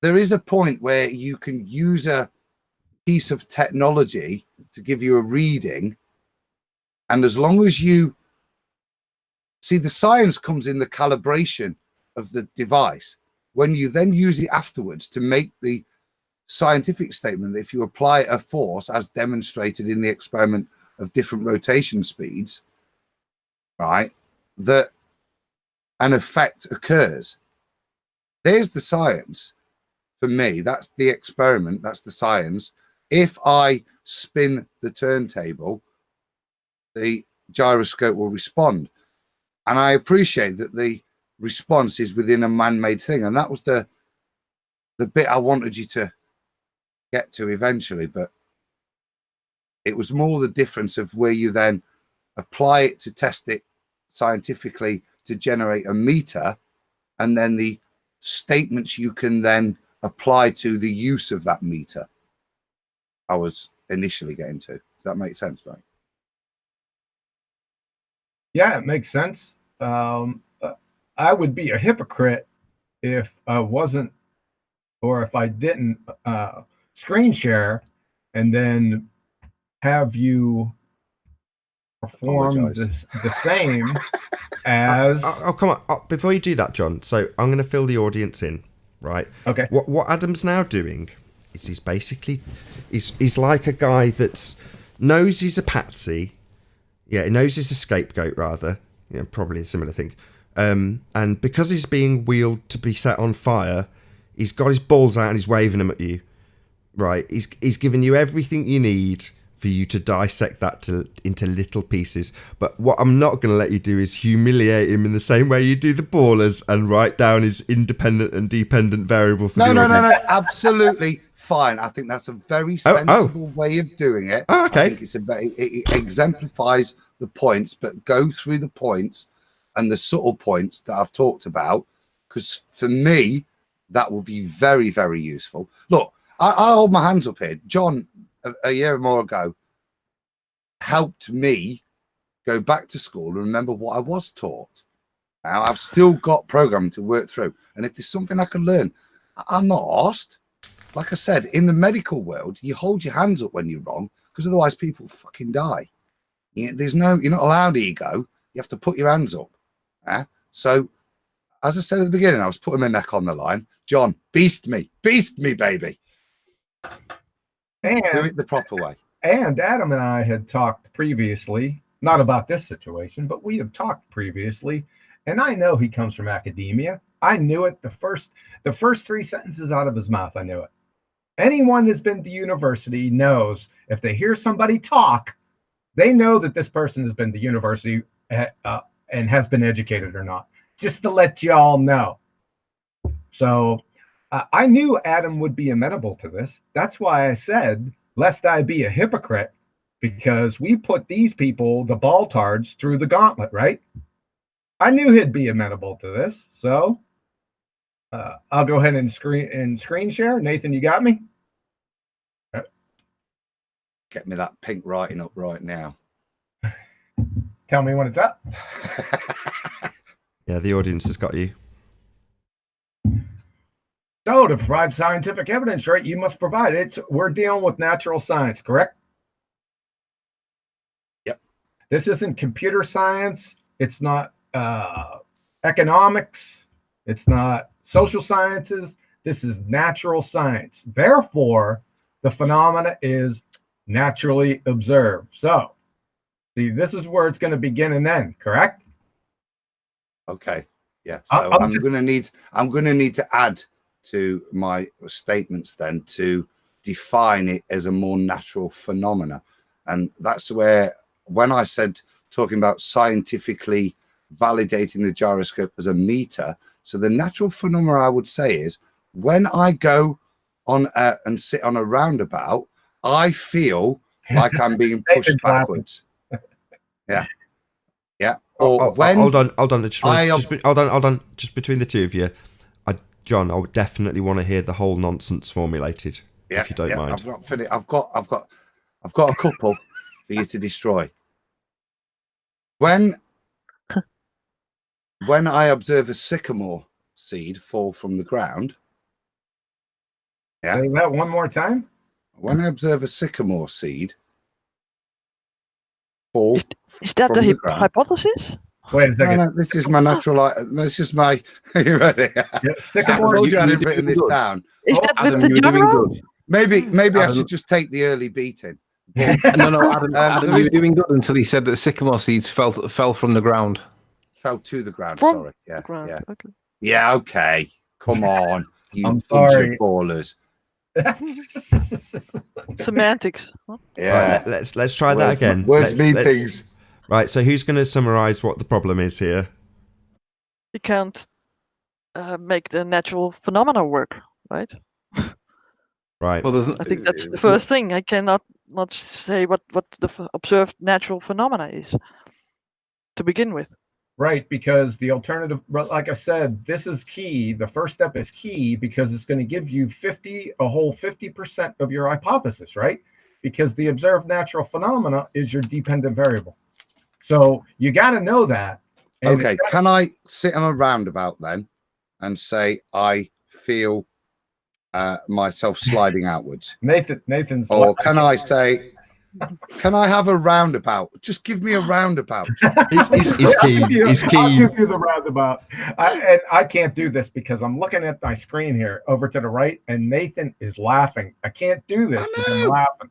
there is a point where you can use a piece of technology to give you a reading, and as long as you see, the science comes in the calibration of the device. When you then use it afterwards to make the scientific statement that if you apply a force as demonstrated in the experiment of different rotation speeds, right, that an effect occurs. There's the science for me. That's the experiment. That's the science. If I spin the turntable, the gyroscope will respond. And I appreciate that the response is within a man-made thing. And that was the bit I wanted you to get to eventually. But it was more the difference of where you then apply it to test it scientifically to generate a meter, and then the statements you can then apply to the use of that meter. I was initially getting to. Does that make sense, right? Yeah, it makes sense. I would be a hypocrite if I wasn't, or if I didn't screen share and then have you perform the same as. Oh, come on! Oh, before you do that, John. So I'm going to fill the audience in, right? Okay. What Adam's now doing is he's basically he's like a guy that knows he's a patsy. Yeah, he knows he's a scapegoat, rather. You know, probably a similar thing. And because he's being wheeled to be set on fire, he's got his balls out and he's waving them at you. Right? He's giving you everything you need for you to dissect that into little pieces. But what I'm not going to let you do is humiliate him in the same way you do the ballers and write down his independent and dependent variable for the audience. No, absolutely fine. I think that's a very sensible way of doing it. Oh, okay. I think it exemplifies the points, but go through the points and the subtle points that I've talked about, because for me, that will be very, very useful. Look, I hold my hands up here. John, a year or more ago, helped me go back to school and remember what I was taught. Now I've still got programming to work through, and if there's something I can learn, I'm not asked. Like I said, in the medical world, you hold your hands up when you're wrong, because otherwise people fucking die. You're not allowed ego. You have to put your hands up. So, as I said at the beginning, I was putting my neck on the line. John, beast me, baby. And do it the proper way. And Adam and I had talked previously not about this situation, but we have talked previously, and I know he comes from academia. I knew it the first 3 sentences out of his mouth. I knew it. Anyone who's been to university knows if they hear somebody talk, they know that this person has been to university and has been educated or not. Just to let y'all know. So I knew Adam would be amenable to this. That's why I said, lest I be a hypocrite, because we put these people, the baltards, through the gauntlet, right? I knew he'd be amenable to this. So I'll go ahead and screen share. Nathan, you got me? Get me that pink writing up right now. Tell me when it's up. Yeah, the audience has got you. So to provide scientific evidence, right, you must provide it. We're dealing with natural science, correct? Yep. This isn't computer science. It's not economics. It's not social sciences. This is natural science. Therefore, the phenomena is naturally observed. So, see, this is where it's going to begin and end, correct? Okay. Yeah. So I'm going to need to add to my statements then to define it as a more natural phenomena. And that's where, when I said talking about scientifically validating the gyroscope as a meter, so the natural phenomena I would say is when I go on and sit on a roundabout, I feel like I'm being pushed backwards. Yeah. Yeah. Or when hold on. Hold on. Just between the two of you, John, I would definitely want to hear the whole nonsense formulated, if you don't mind. I've not finished. I've got a couple for you to destroy. When I observe a sycamore seed fall from the ground. Yeah. Say that one more time. When I observe a sycamore seed fall is that from the ground. Hypothesis? Wait a second. No, this is my natural. This is my. Are you ready? Yeah, sycamore. I told you I hadn't written this down. Is that Adam, with the you were doing genre? good. Maybe I Adam. should just take the early beating. No, Adam, there you is- were doing good until he said that sycamore seeds fell from the ground. Fell to the ground. From Sorry. Yeah. Ground, Yeah. okay. Yeah. Okay. Come on, you I'm bunch sorry. of ballers. Semantics. Huh? Yeah. Right, let's try that again. Words Let's- mean let's- things. Right. So who's going to summarise what the problem is here? You can't make the natural phenomena work, right? Right. Well, I think that's the first thing. I cannot not say what the observed natural phenomena is to begin with. Right, because the alternative, like I said, this is key. The first step is key because it's going to give you a whole 50% of your hypothesis, right? Because the observed natural phenomena is your dependent variable. So you got to know that. And Okay. Can I sit on a roundabout then and say I feel myself sliding outwards? Nathan's. Or can I say, can I have a roundabout? Just give me a roundabout. He's keen. He's I'll keen. give you the roundabout. And I can't do this because I'm looking at my screen here over to the right, and Nathan is laughing. I can't do this because I'm laughing.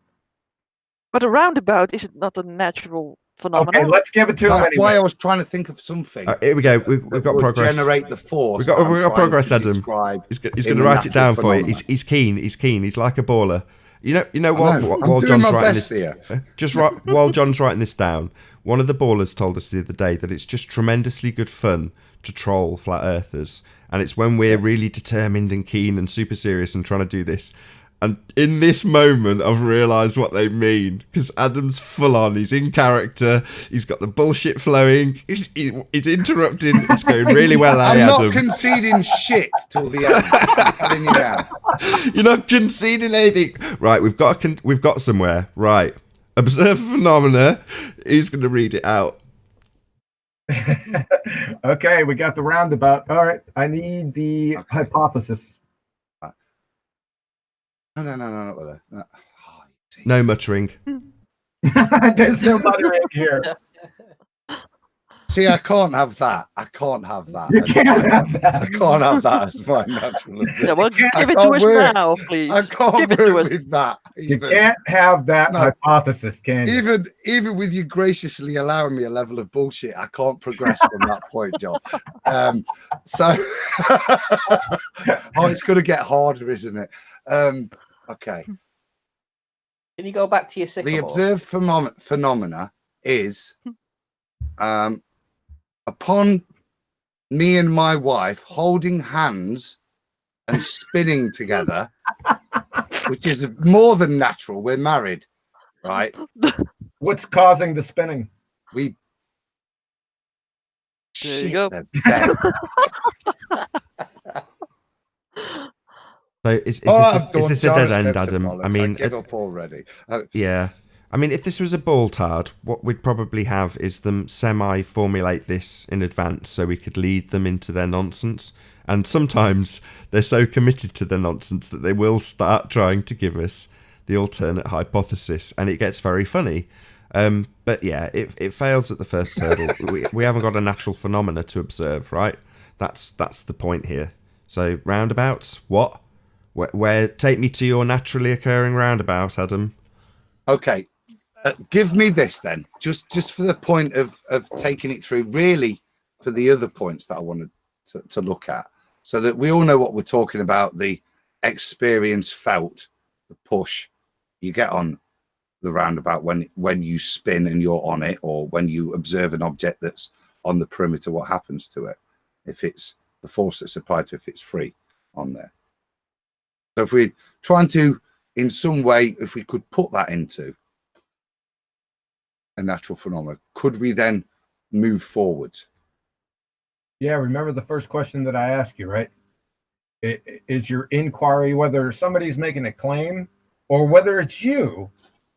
But a roundabout is not a natural phenomenon. Okay, let's give it to him That's anyway. why I was trying to think of something. Here we go. We've that got would progress. Generate the force. We've got that I'm progress, trying to Adam. describe He's in going to the write it natural down for you. phenomena. He's keen. He's keen. He's like a baller. You know I'm while doing John's my writing best this, here. while John's writing this down, one of the ballers told us the other day that it's just tremendously good fun to troll flat earthers, and it's when we're really determined and keen and super serious and trying to do this. And in this moment, I've realised what they mean, because Adam's full on. He's in character. He's got the bullshit flowing. He's interrupting. It's going really well, I'm Adam. not conceding shit till the end. I'm telling you now. You're not conceding anything. Right, we've got somewhere. Right. Observe phenomena. Who's going to read it out? Okay, we got the roundabout. All right, I need the hypothesis. No, not with that. No. Oh, No muttering. There's no muttering here. See, I can't have that. I can't have that. You can't have that. I can't have that as my natural observation. Yeah, well, I give it to can't us work- now, please. I can't Give it to work us. with that. You can't have that No. hypothesis, can you? Even with you graciously allowing me a level of bullshit, I can't progress from that point, John. So it's going to get harder, isn't it? Okay. Can you go back to your sycamore? The observed phenomena is upon me and my wife holding hands and spinning together, which is more than natural. We're married, right? What's causing the spinning? We There you go. the bed. So is I've this a done dead end, JavaScript Adam? bollocks. I mean, give up already. yeah. I mean, if this was a ball-tard, what we'd probably have is them semi-formulate this in advance so we could lead them into their nonsense. And sometimes they're so committed to their nonsense that they will start trying to give us the alternate hypothesis, and it gets very funny. But yeah, it fails at the first hurdle. we haven't got a natural phenomena to observe, right? That's the point here. So roundabouts, what? Where? Take me to your naturally occurring roundabout, Adam. Okay. Give me this then, just for the point of taking it through, really for the other points that I wanted to look at, so that we all know what we're talking about, the experience felt, the push you get on the roundabout when you spin and you're on it, or when you observe an object that's on the perimeter, what happens to it, if it's the force that's applied to it, if it's free on there. So if we're trying to, in some way, if we could put that into a natural phenomenon, could we then move forward? Yeah, remember the first question that I asked you, right? Is your inquiry whether somebody's making a claim or whether it's you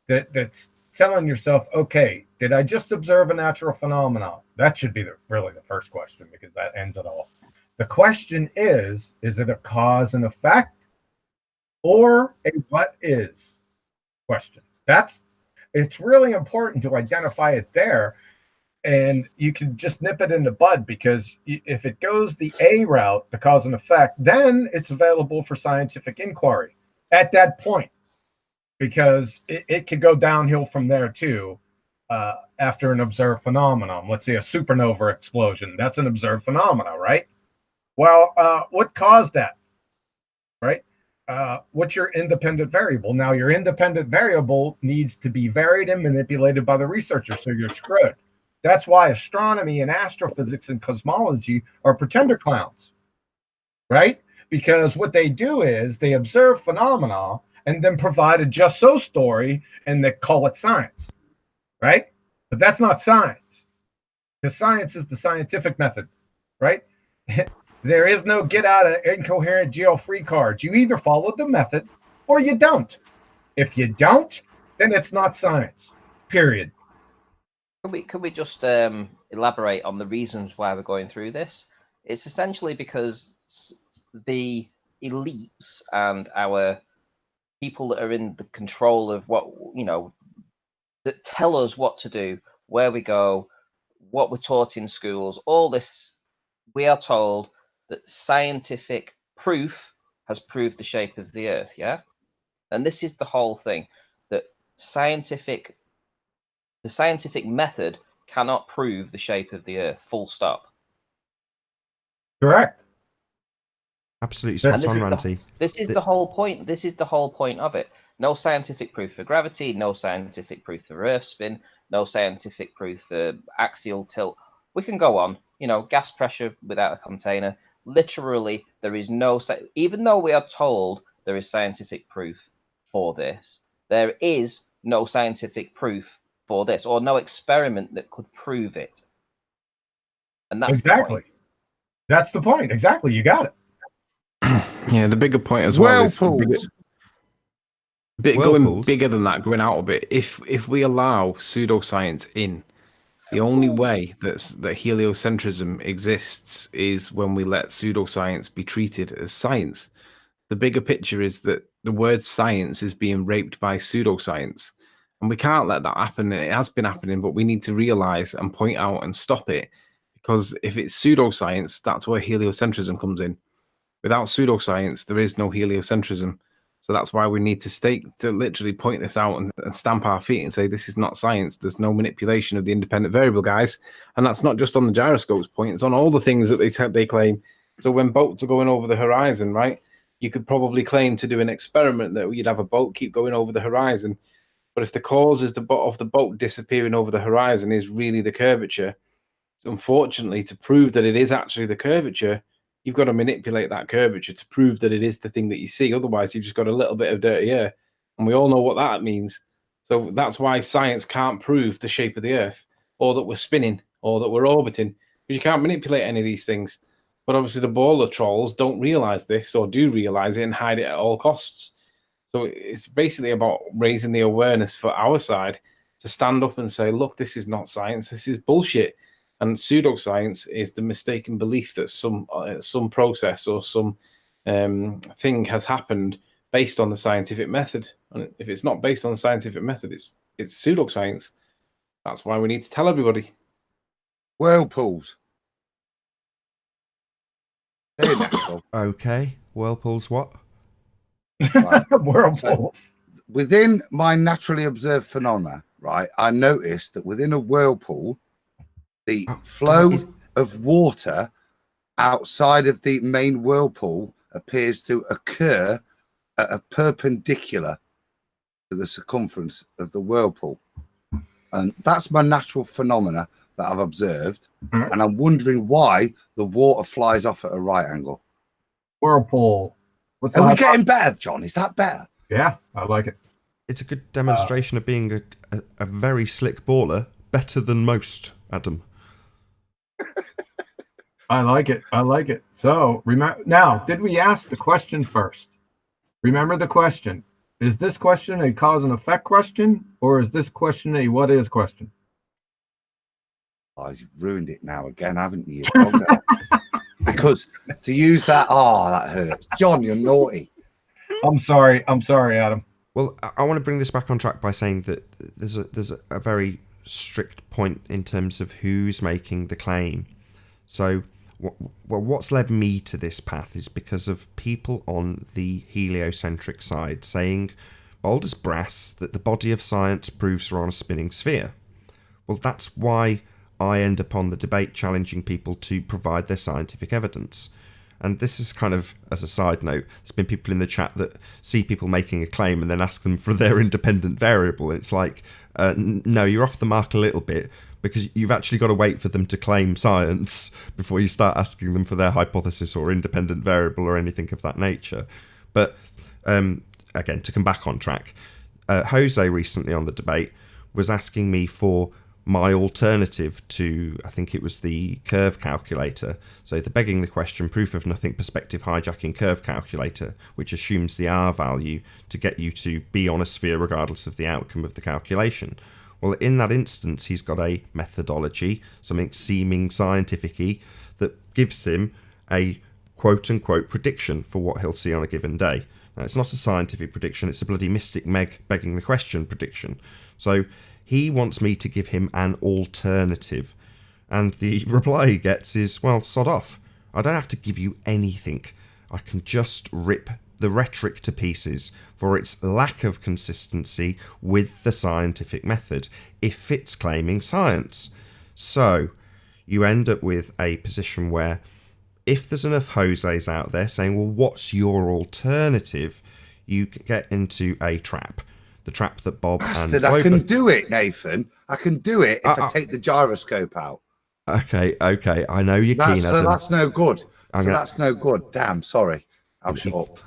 that's telling yourself, okay, did I just observe a natural phenomenon? That should be really the first question, because that ends it all. The question is it a cause and effect or a what is question? It's really important to identify it there, and you can just nip it in the bud, because if it goes the A route, the cause and effect, then it's available for scientific inquiry at that point, because it could go downhill from there too. After an observed phenomenon, let's say a supernova explosion, that's an observed phenomenon, right? Well, what caused that, right? What's your independent variable? Now, your independent variable needs to be varied and manipulated by the researcher, so you're screwed. That's why astronomy and astrophysics and cosmology are pretender clowns, right? Because what they do is they observe phenomena and then provide a just so story, and they call it science, right? But that's not science, because science is the scientific method, right? There is no get out of incoherent jail free cards. You either follow the method or you don't. If you don't, then it's not science, period. Can we just elaborate on the reasons why we're going through this? It's essentially because the elites and our people that are in the control of what, that tell us what to do, where we go, what we're taught in schools, all this, we are told that scientific proof has proved the shape of the earth, yeah? And this is the whole thing, that the scientific method cannot prove the shape of the earth, full stop. Correct. Absolutely spot on, Ranty. This is the whole point. This is the whole point of it. No scientific proof for gravity, no scientific proof for earth spin, no scientific proof for axial tilt. We can go on, gas pressure without a container. Literally, there is no, even though we are told there is scientific proof for this, there is no scientific proof for this, or no experiment that could prove it. And that's exactly the point. That's the point. Exactly. You got it. Yeah, the bigger point as well is going bigger than that, going out a bit. If we allow pseudoscience in, the only way that heliocentrism exists is when we let pseudoscience be treated as science. The bigger picture is that the word science is being raped by pseudoscience, and we can't let that happen. It has been happening, but we need to realize and point out and stop it. Because if it's pseudoscience, that's where heliocentrism comes in. Without pseudoscience, there is no heliocentrism. So that's why we need to literally point this out and stamp our feet and say, this is not science. There's no manipulation of the independent variable, guys. And that's not just on the gyroscope's point. It's on all the things that they claim. So when boats are going over the horizon, right, you could probably claim to do an experiment that you'd have a boat keep going over the horizon. But if the cause is of the boat disappearing over the horizon is really the curvature, unfortunately, to prove that it is actually the curvature, you've got to manipulate that curvature to prove that it is the thing that you see. Otherwise, you've just got a little bit of dirty air. And we all know what that means. So that's why science can't prove the shape of the Earth, or that we're spinning, or that we're orbiting, because you can't manipulate any of these things. But obviously the baller trolls don't realize this, or do realize it and hide it at all costs. So it's basically about raising the awareness for our side to stand up and say, look, this is not science, this is bullshit. And pseudoscience is the mistaken belief that some process or some thing has happened based on the scientific method. And if it's not based on the scientific method, it's pseudoscience. That's why we need to tell everybody. Whirlpools. They're natural. Okay. Whirlpools what? Right. Whirlpools. So, within my naturally observed phenomena, right, I noticed that within a whirlpool, the flow of water outside of the main whirlpool appears to occur at a perpendicular to the circumference of the whirlpool. And that's my natural phenomena that I've observed. Mm-hmm. And I'm wondering why the water flies off at a right angle. Whirlpool. Are we getting better, John? Is that better? Yeah, I like it. It's a good demonstration of being a very slick baller, better than most, Adam. I like it. I like it. So now, did we ask the question first? Remember the question. Is this question a cause and effect question, or is this question a what is question? Oh, you've ruined it now again, haven't you? Because to use that, that hurts. John, you're naughty. I'm sorry, Adam. Well, I want to bring this back on track by saying that there's a very strict point in terms of who's making the claim. So, what's led me to this path is because of people on the heliocentric side saying, bold as brass, that the body of science proves we're on a spinning sphere. Well, that's why I end up on the debate challenging people to provide their scientific evidence. And this is kind of, as a side note, there's been people in the chat that see people making a claim and then ask them for their independent variable. And it's like, no, you're off the mark a little bit, because you've actually got to wait for them to claim science before you start asking them for their hypothesis or independent variable or anything of that nature. But again, to come back on track, Jose recently on the debate was asking me for my alternative to, I think it was the curve calculator. So the begging the question, proof of nothing perspective hijacking curve calculator, which assumes the R value to get you to be on a sphere regardless of the outcome of the calculation. Well, in that instance, he's got a methodology, something seeming scientific-y, that gives him a quote-unquote prediction for what he'll see on a given day. Now, it's not a scientific prediction, it's a bloody mystic Meg begging the question prediction. So he wants me to give him an alternative. And the reply he gets is, well, sod off. I don't have to give you anything. I can just rip the rhetoric to pieces for its lack of consistency with the scientific method, if it's claiming science. So you end up with a position where if there's enough Jose's out there saying, well, what's your alternative? You get into a trap. The trap that Bob Bastard, I can do it, Nathan. I can do it if I take the gyroscope out. Okay. I know you're keen, So Adam. that's no good. That's no good. Damn, sorry. I'll shut up.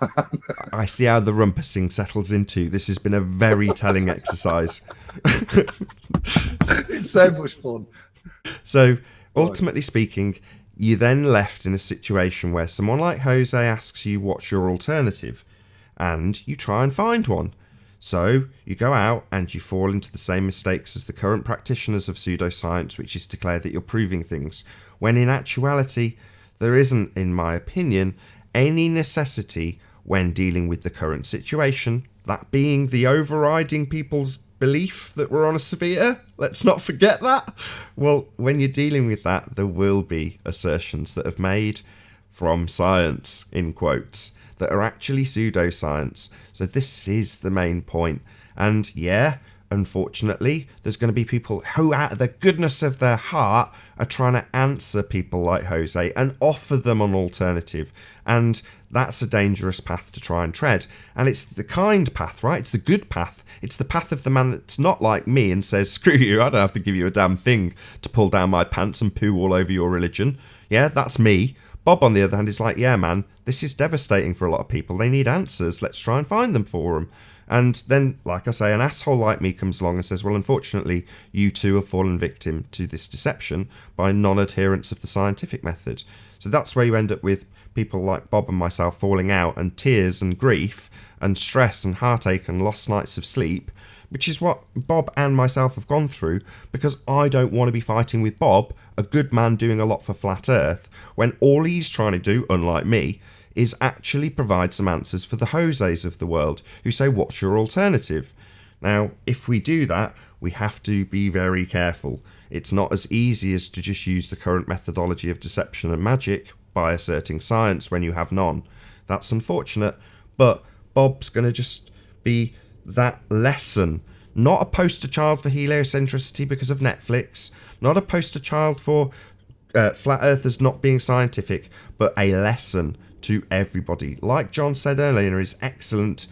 I see how the rumpusing settles into. This has been a very telling exercise. It's so much fun. So, ultimately speaking, you're then left in a situation where someone like Jose asks you what's your alternative, and you try and find one. So you go out and you fall into the same mistakes as the current practitioners of pseudoscience, which is declare that you're proving things, when in actuality there isn't, in my opinion, any necessity when dealing with the current situation, that being the overriding people's belief that we're on a sphere. Let's not forget that. Well, when you're dealing with that, there will be assertions that have made from science, in quotes, that are actually pseudoscience. So this is the main point. And yeah, unfortunately, there's going to be people who, out of the goodness of their heart, are trying to answer people like Jose and offer them an alternative. And that's a dangerous path to try and tread. And it's the kind path, right? It's the good path. It's the path of the man that's not like me and says, screw you, I don't have to give you a damn thing to pull down my pants and poo all over your religion. Yeah, that's me. Bob, on the other hand, is like, yeah, man, this is devastating for a lot of people. They need answers. Let's try and find them for them. And then, like I say, an asshole like me comes along and says, well, unfortunately, you too have fallen victim to this deception by non-adherence of the scientific method. So that's where you end up with people like Bob and myself falling out, and tears and grief and stress and heartache and lost nights of sleep, which is what Bob and myself have gone through, because I don't want to be fighting with Bob, a good man doing a lot for Flat Earth, when all he's trying to do, unlike me, is actually provide some answers for the Jose's of the world who say, what's your alternative? Now, if we do that, we have to be very careful. It's not as easy as to just use the current methodology of deception and magic by asserting science when you have none. That's unfortunate, but Bob's going to just be that lesson. Not a poster child for heliocentricity because of Netflix, not a poster child for flat earthers not being scientific, but a lesson to everybody. Like John said earlier in his excellent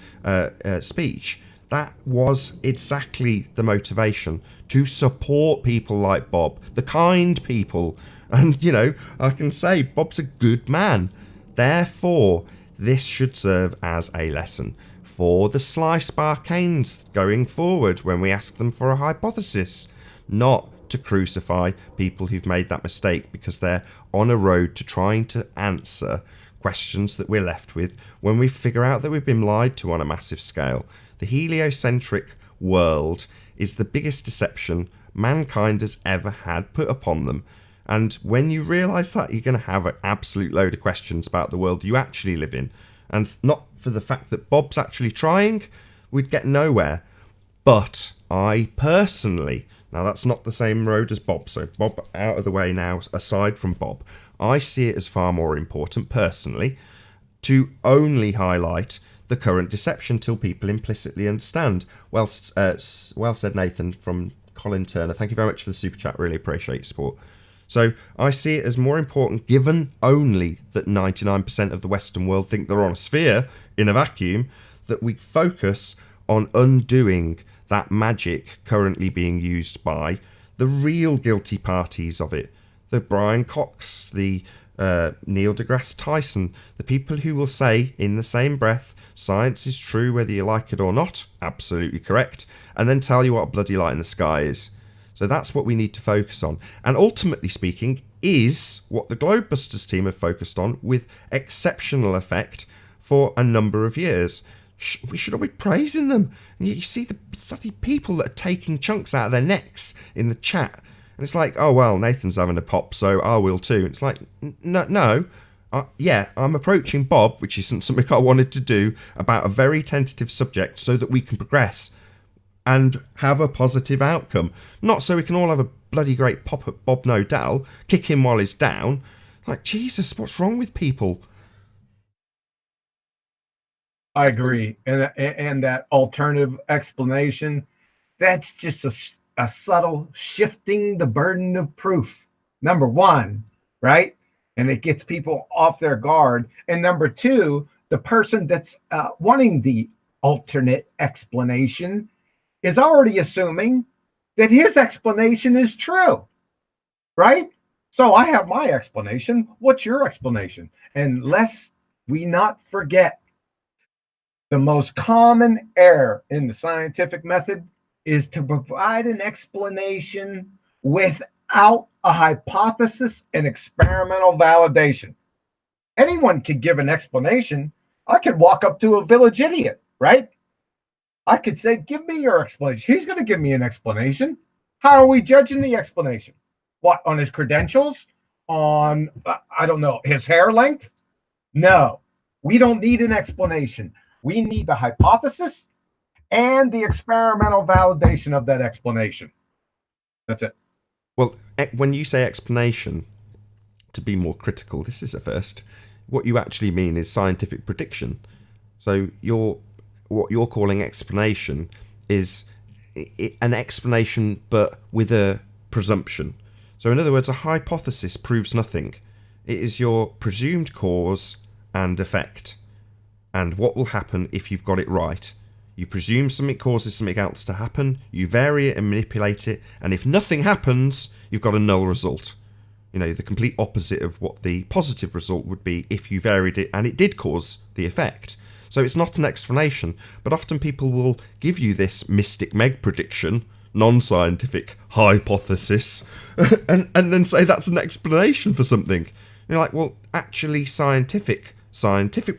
speech, that was exactly the motivation, to support people like Bob, the kind people. And, you know, I can say Bob's a good man. Therefore, this should serve as a lesson for the sly Sparkanes going forward when we ask them for a hypothesis, not to crucify people who've made that mistake because they're on a road to trying to answer questions that we're left with when we figure out that we've been lied to on a massive scale. The heliocentric world is the biggest deception mankind has ever had put upon them. And when you realise that, you're going to have an absolute load of questions about the world you actually live in. And not for the fact that Bob's actually trying, we'd get nowhere. But I personally, now that's not the same road as Bob, so Bob out of the way now, aside from Bob, I see it as far more important personally to only highlight the current deception till people implicitly understand. Well said, Nathan, from Colin Turner. Thank you very much for the super chat. Really appreciate your support. So I see it as more important, given only that 99% of the Western world think they're on a sphere in a vacuum, that we focus on undoing that magic currently being used by the real guilty parties of it. The Brian Cox, the Neil deGrasse Tyson, the people who will say in the same breath, science is true whether you like it or not, absolutely correct, and then tell you what a bloody light in the sky is. So that's what we need to focus on. And ultimately speaking, is what the Globebusters team have focused on with exceptional effect for a number of years. We should all be praising them. And you see the bloody people that are taking chunks out of their necks in the chat. And it's like, oh, well, Nathan's having a pop, so I will too. It's like, no. Yeah, I'm approaching Bob, which isn't something I wanted to do, about a very tentative subject so that we can progress and have a positive outcome. Not so we can all have a bloody great pop at Bob Nodell, kick him while he's down. Like, Jesus, what's wrong with people? I agree. And that alternative explanation, that's just a subtle shifting the burden of proof. Number one, right? And it gets people off their guard. And number two, the person that's wanting the alternate explanation is already assuming that his explanation is true, right? So I have my explanation. What's your explanation? And lest we not forget, the most common error in the scientific method is to provide an explanation without a hypothesis and experimental validation. Anyone could give an explanation. I could walk up to a village idiot, right? I could say, give me your explanation. He's going to give me an explanation. How are we judging the explanation? What, on his credentials? On, I don't know, his hair length? No, we don't need an explanation. We need the hypothesis and the experimental validation of that explanation. That's it. Well, when you say explanation, to be more critical, this is a first. What you actually mean is scientific prediction. So what you're calling explanation is an explanation but with a presumption. So in other words, a hypothesis proves nothing. It is your presumed cause and effect. And what will happen if you've got it right? You presume something causes something else to happen, you vary it and manipulate it, and if nothing happens, you've got a null result. You know, the complete opposite of what the positive result would be if you varied it and it did cause the effect. So it's not an explanation, but often people will give you this Mystic Meg prediction, non-scientific hypothesis, and then say that's an explanation for something. You're like, well, actually scientific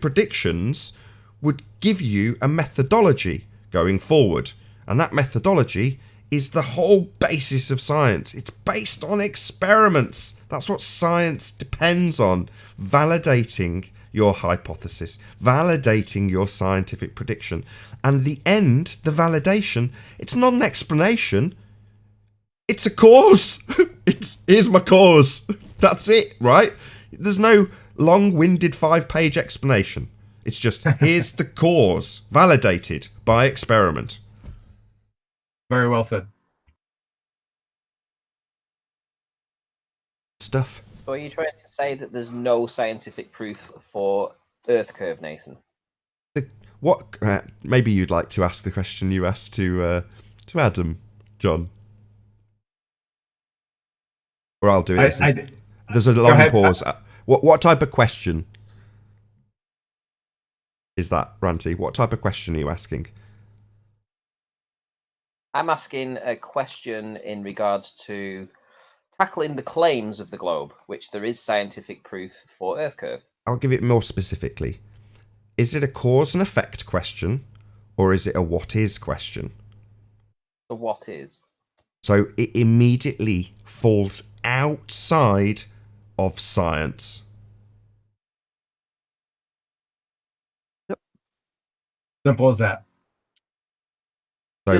predictions would give you a methodology going forward. And that methodology is the whole basis of science. It's based on experiments. That's what science depends on. Validating your hypothesis, validating your scientific prediction. And the end, the validation, it's not an explanation. It's a cause. Here's my cause. That's it, right? There's no long-winded 5-page explanation. It's just, here's the cause, validated by experiment. Very well said. Stuff. So are you trying to say that there's no scientific proof for Earth curve, Nathan? What? Maybe you'd like to ask the question you asked to Adam, John. Or I'll do it. There's a long pause. What type of question is that, Ranty? What type of question are you asking? I'm asking a question in regards to tackling the claims of the globe, which there is scientific proof for Earth curve. I'll give it more specifically. Is it a cause and effect question, or is it a what is question? The what is. So it immediately falls outside of science. Simple as that. So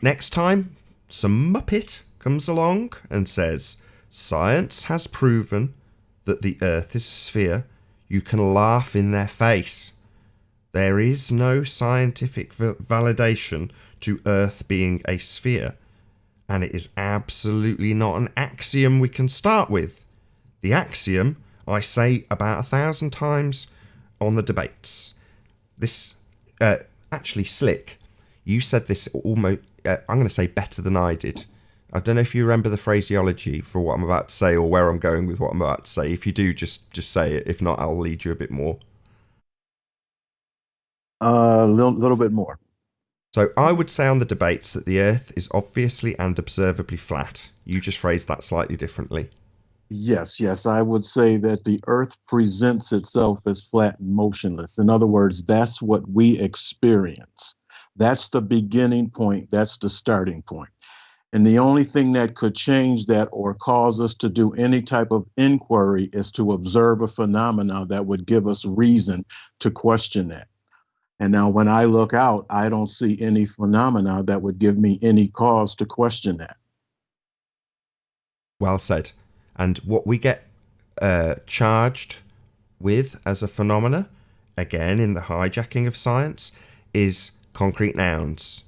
next time some muppet comes along and says science has proven that the Earth is a sphere, you can laugh in their face. There is no scientific validation to Earth being a sphere, and it is absolutely not an axiom we can start with. The axiom I say about 1,000 times on the debates. This actually, Slick, you said this almost, I'm going to say better than I did. I don't know if you remember the phraseology for what I'm about to say or where I'm going with what I'm about to say. If you do, just say it. If not, I'll lead you a bit more. A little bit more. So I would say on the debates that the Earth is obviously and observably flat. You just phrased that slightly differently. Yes, I would say that the Earth presents itself as flat and motionless. In other words, that's what we experience. That's the beginning point. That's the starting point. And the only thing that could change that or cause us to do any type of inquiry is to observe a phenomena that would give us reason to question that. And now when I look out, I don't see any phenomena that would give me any cause to question that. Well said. And what we get charged with as a phenomena, again in the hijacking of science, is concrete nouns.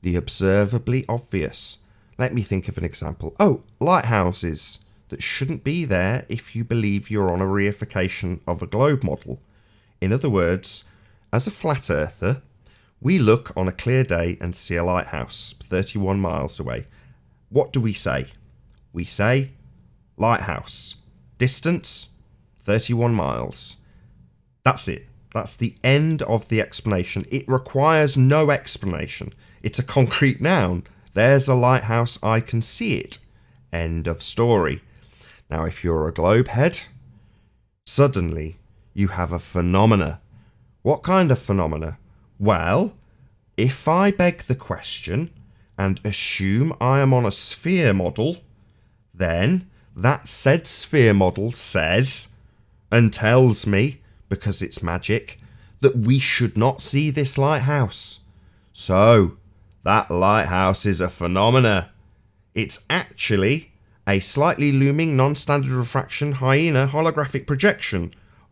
The observably obvious. Let me think of an example. Oh, lighthouses that shouldn't be there if you believe you're on a reification of a globe model. In other words, as a flat earther, we look on a clear day and see a lighthouse 31 miles away. What do we say? We say, lighthouse. Distance, 31 miles. That's it. That's the end of the explanation. It requires no explanation. It's a concrete noun. There's a lighthouse, I can see it. End of story. Now, if you're a globe head, suddenly you have a phenomena. What kind of phenomena? Well, if I beg the question and assume I am on a sphere model, then that said sphere model says and tells me, because it's magic, that we should not see this lighthouse. So, that lighthouse is a phenomena. It's actually a slightly looming non-standard refraction hyena holographic projection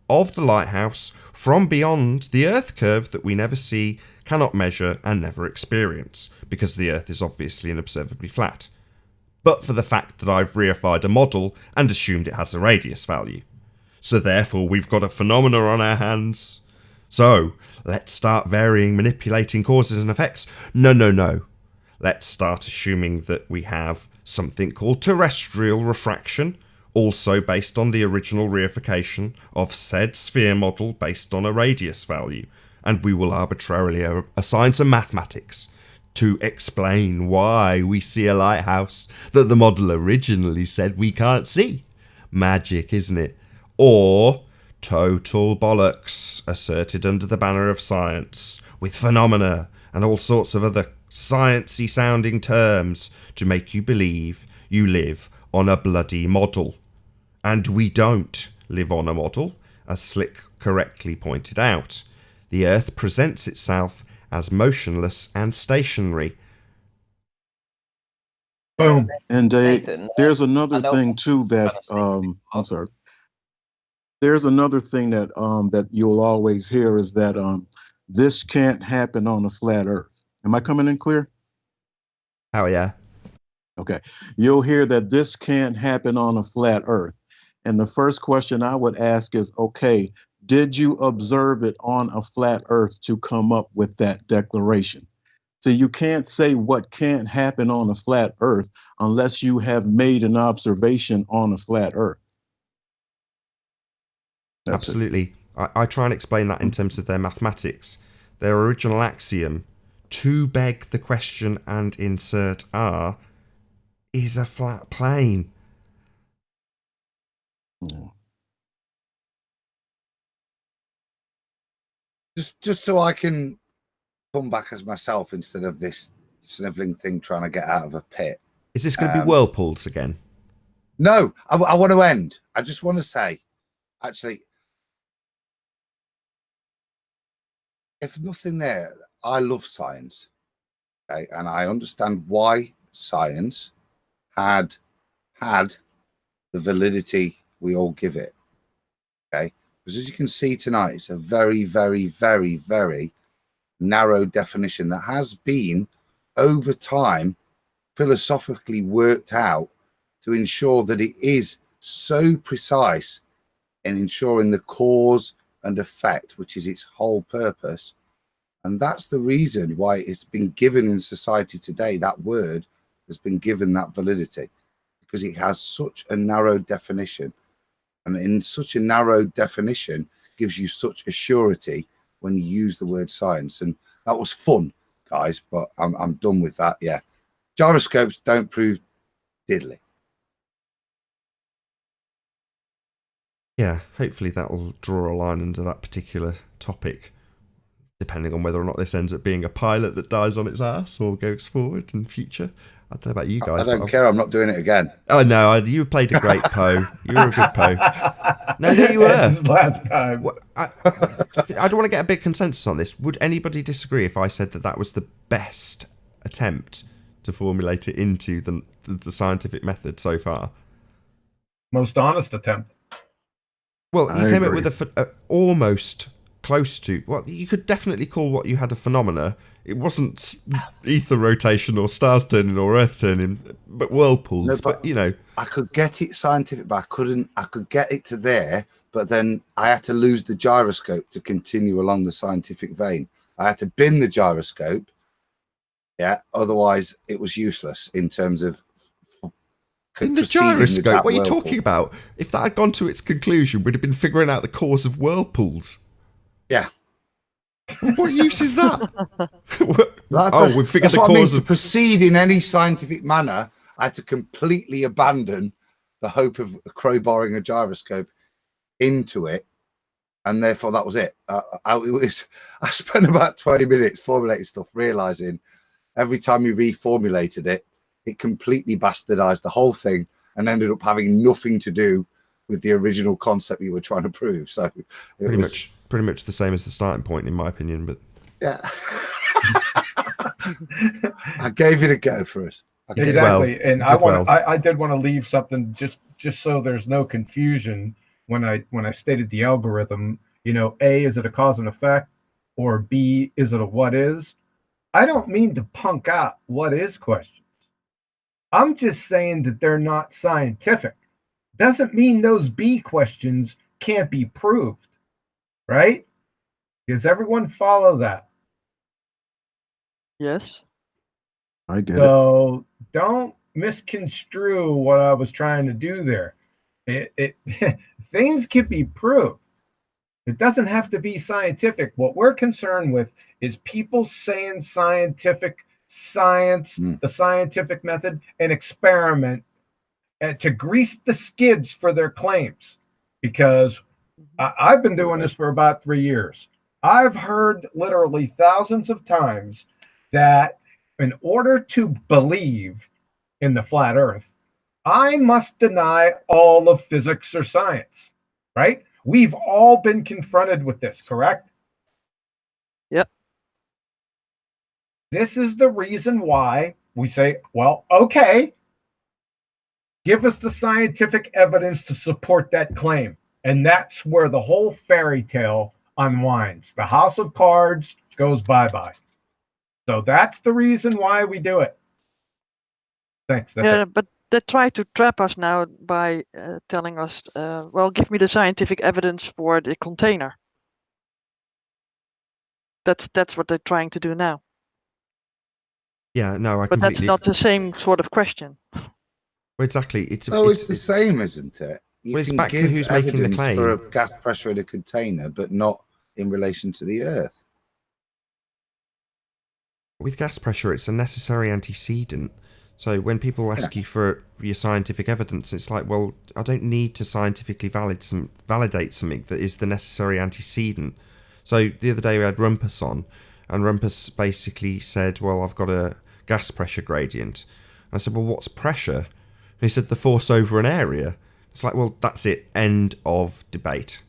of the lighthouse from beyond the Earth curve that we never see, cannot measure, and never experience, because the Earth is obviously unobservably flat. But for the fact that I've reified a model and assumed it has a radius value. So therefore we've got a phenomena on our hands. So, let's start varying, manipulating causes and effects. No. Let's start assuming that we have something called terrestrial refraction, also based on the original reification of said sphere model based on a radius value, and we will arbitrarily assign some mathematics to explain why we see a lighthouse that the model originally said we can't see. Magic, isn't it? Or total bollocks asserted under the banner of science, with phenomena and all sorts of other sciencey sounding terms to make you believe you live on a bloody model. And we don't live on a model, as Slit correctly pointed out. The Earth presents itself as motionless and stationary. Boom. And Nathan, there's another I know- thing too that I'm sorry. There's another thing that that you'll always hear is that this can't happen on a flat Earth. Am I coming in clear? Oh yeah. Okay. You'll hear that this can't happen on a flat Earth. And the first question I would ask is, okay, did you observe it on a flat Earth to come up with that declaration? So you can't say what can't happen on a flat Earth unless you have made an observation on a flat Earth. That's Absolutely. I try and explain that in terms of their mathematics. Their original axiom, to beg the question and insert R, is a flat plane. Yeah. Just so I can come back as myself instead of this sniveling thing trying to get out of a pit. Is this going to be whirlpools again? No, I want to end. I just want to say, actually, if nothing there, I love science. Okay, and I understand why science had the validity we all give it. Okay, because as you can see tonight, it's a very, very, very, very narrow definition that has been over time philosophically worked out to ensure that it is so precise in ensuring the cause and effect, which is its whole purpose. And that's the reason why it's been given in society today. That word has been given that validity because it has such a narrow definition. And in such a narrow definition gives you such a surety when you use the word science. And that was fun, guys, but I'm done with that. Yeah. Gyroscopes don't prove diddly. Yeah, hopefully that'll draw a line under that particular topic, depending on whether or not this ends up being a pilot that dies on its ass or goes forward in future. I don't know about you guys. I don't care. I'm not doing it again. Oh, no, you played a great Poe. You were a good Poe. No, you were. This is last time. I don't want to get a big consensus on this. Would anybody disagree if I said that that was the best attempt to formulate it into the scientific method so far? Most honest attempt. Well, you I came up agree. with a almost close to, well, you could definitely call what you had a phenomena. It wasn't ether rotation or stars turning or Earth turning, but whirlpools. No, but you know, I could get it scientific, but I couldn't. I could get it to there, but then I had to lose the gyroscope to continue along the scientific vein. I had to bin the gyroscope. Yeah, otherwise it was useless in terms of in the proceeding with gyroscope, that what are you whirlpool. talking about? If that had gone to its conclusion, we'd have been figuring out the cause of whirlpools. Yeah. What use is that? That's, we figured that's the what I mean. cause To of. proceed in any scientific manner, I had to completely abandon the hope of crowbarring a gyroscope into it, and therefore that was it. I spent about 20 minutes formulating stuff, realizing every time you reformulated it, it completely bastardized the whole thing and ended up having nothing to do with the original concept you were trying to prove. So it Pretty much the same as the starting point, in my opinion. But yeah. I gave it a go for us. Exactly, well. and I did want to leave something just so there's no confusion when I stated the algorithm. You know, A, is it a cause and effect, or B, is it a what is? I don't mean to punk out what is questions. I'm just saying that they're not scientific. Doesn't mean those B questions can't be proved, right? Does everyone follow that? Yes. I get it. So don't misconstrue what I was trying to do there. It things can be proved. It doesn't have to be scientific. What we're concerned with is people saying science, the scientific method, and experiment to grease the skids for their claims. Because I've been doing this for about 3 years. I've heard literally thousands of times that in order to believe in the flat earth, I must deny all of physics or science, right? We've all been confronted with this, correct? Yep. This is the reason why we say, well, okay, give us the scientific evidence to support that claim. And that's where the whole fairy tale unwinds. The house of cards goes bye-bye. So that's the reason why we do it. Thanks. Yeah, but they try to trap us now by telling us, well, give me the scientific evidence for the container. That's what they're trying to do now. Yeah, no, I But completely. that's not the same sort of question. Well, exactly. It's the same, isn't it? You it's can back to give who's making the evidence claim. for a gas pressure in a container, but not in relation to the Earth. With gas pressure, it's a necessary antecedent. So when people ask you for your scientific evidence, it's like, well, I don't need to scientifically validate something that is the necessary antecedent. So the other day we had Rumpus on, and Rumpus basically said, well, I've got a gas pressure gradient. And I said, well, what's pressure? And he said, the force over an area. It's like, well, that's it. End of debate.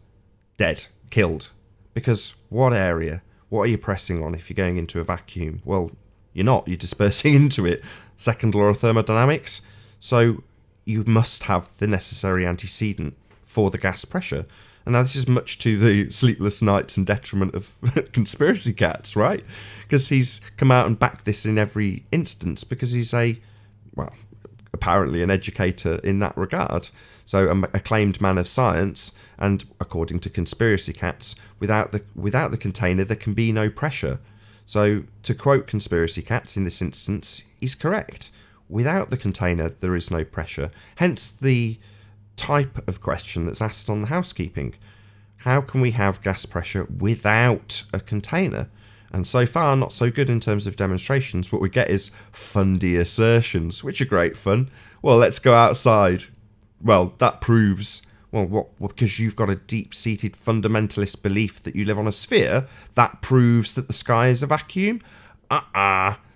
Dead. Killed. Because what area? What are you pressing on if you're going into a vacuum? Well, you're not. You're dispersing into it. Second law of thermodynamics. So you must have the necessary antecedent for the gas pressure. And now this is much to the sleepless nights and detriment of conspiracy cats, right? Because he's come out and backed this in every instance because he's apparently an educator in that regard. So an acclaimed man of science, and according to conspiracy cats, without the container there can be no pressure. So to quote conspiracy cats in this instance, he's correct. Without the container there is no pressure. Hence the type of question that's asked on the housekeeping. How can we have gas pressure without a container? And so far, not so good in terms of demonstrations. What we get is fundy assertions, which are great fun. Well, let's go outside. Well, that proves, because you've got a deep-seated fundamentalist belief that you live on a sphere, that proves that the sky is a vacuum?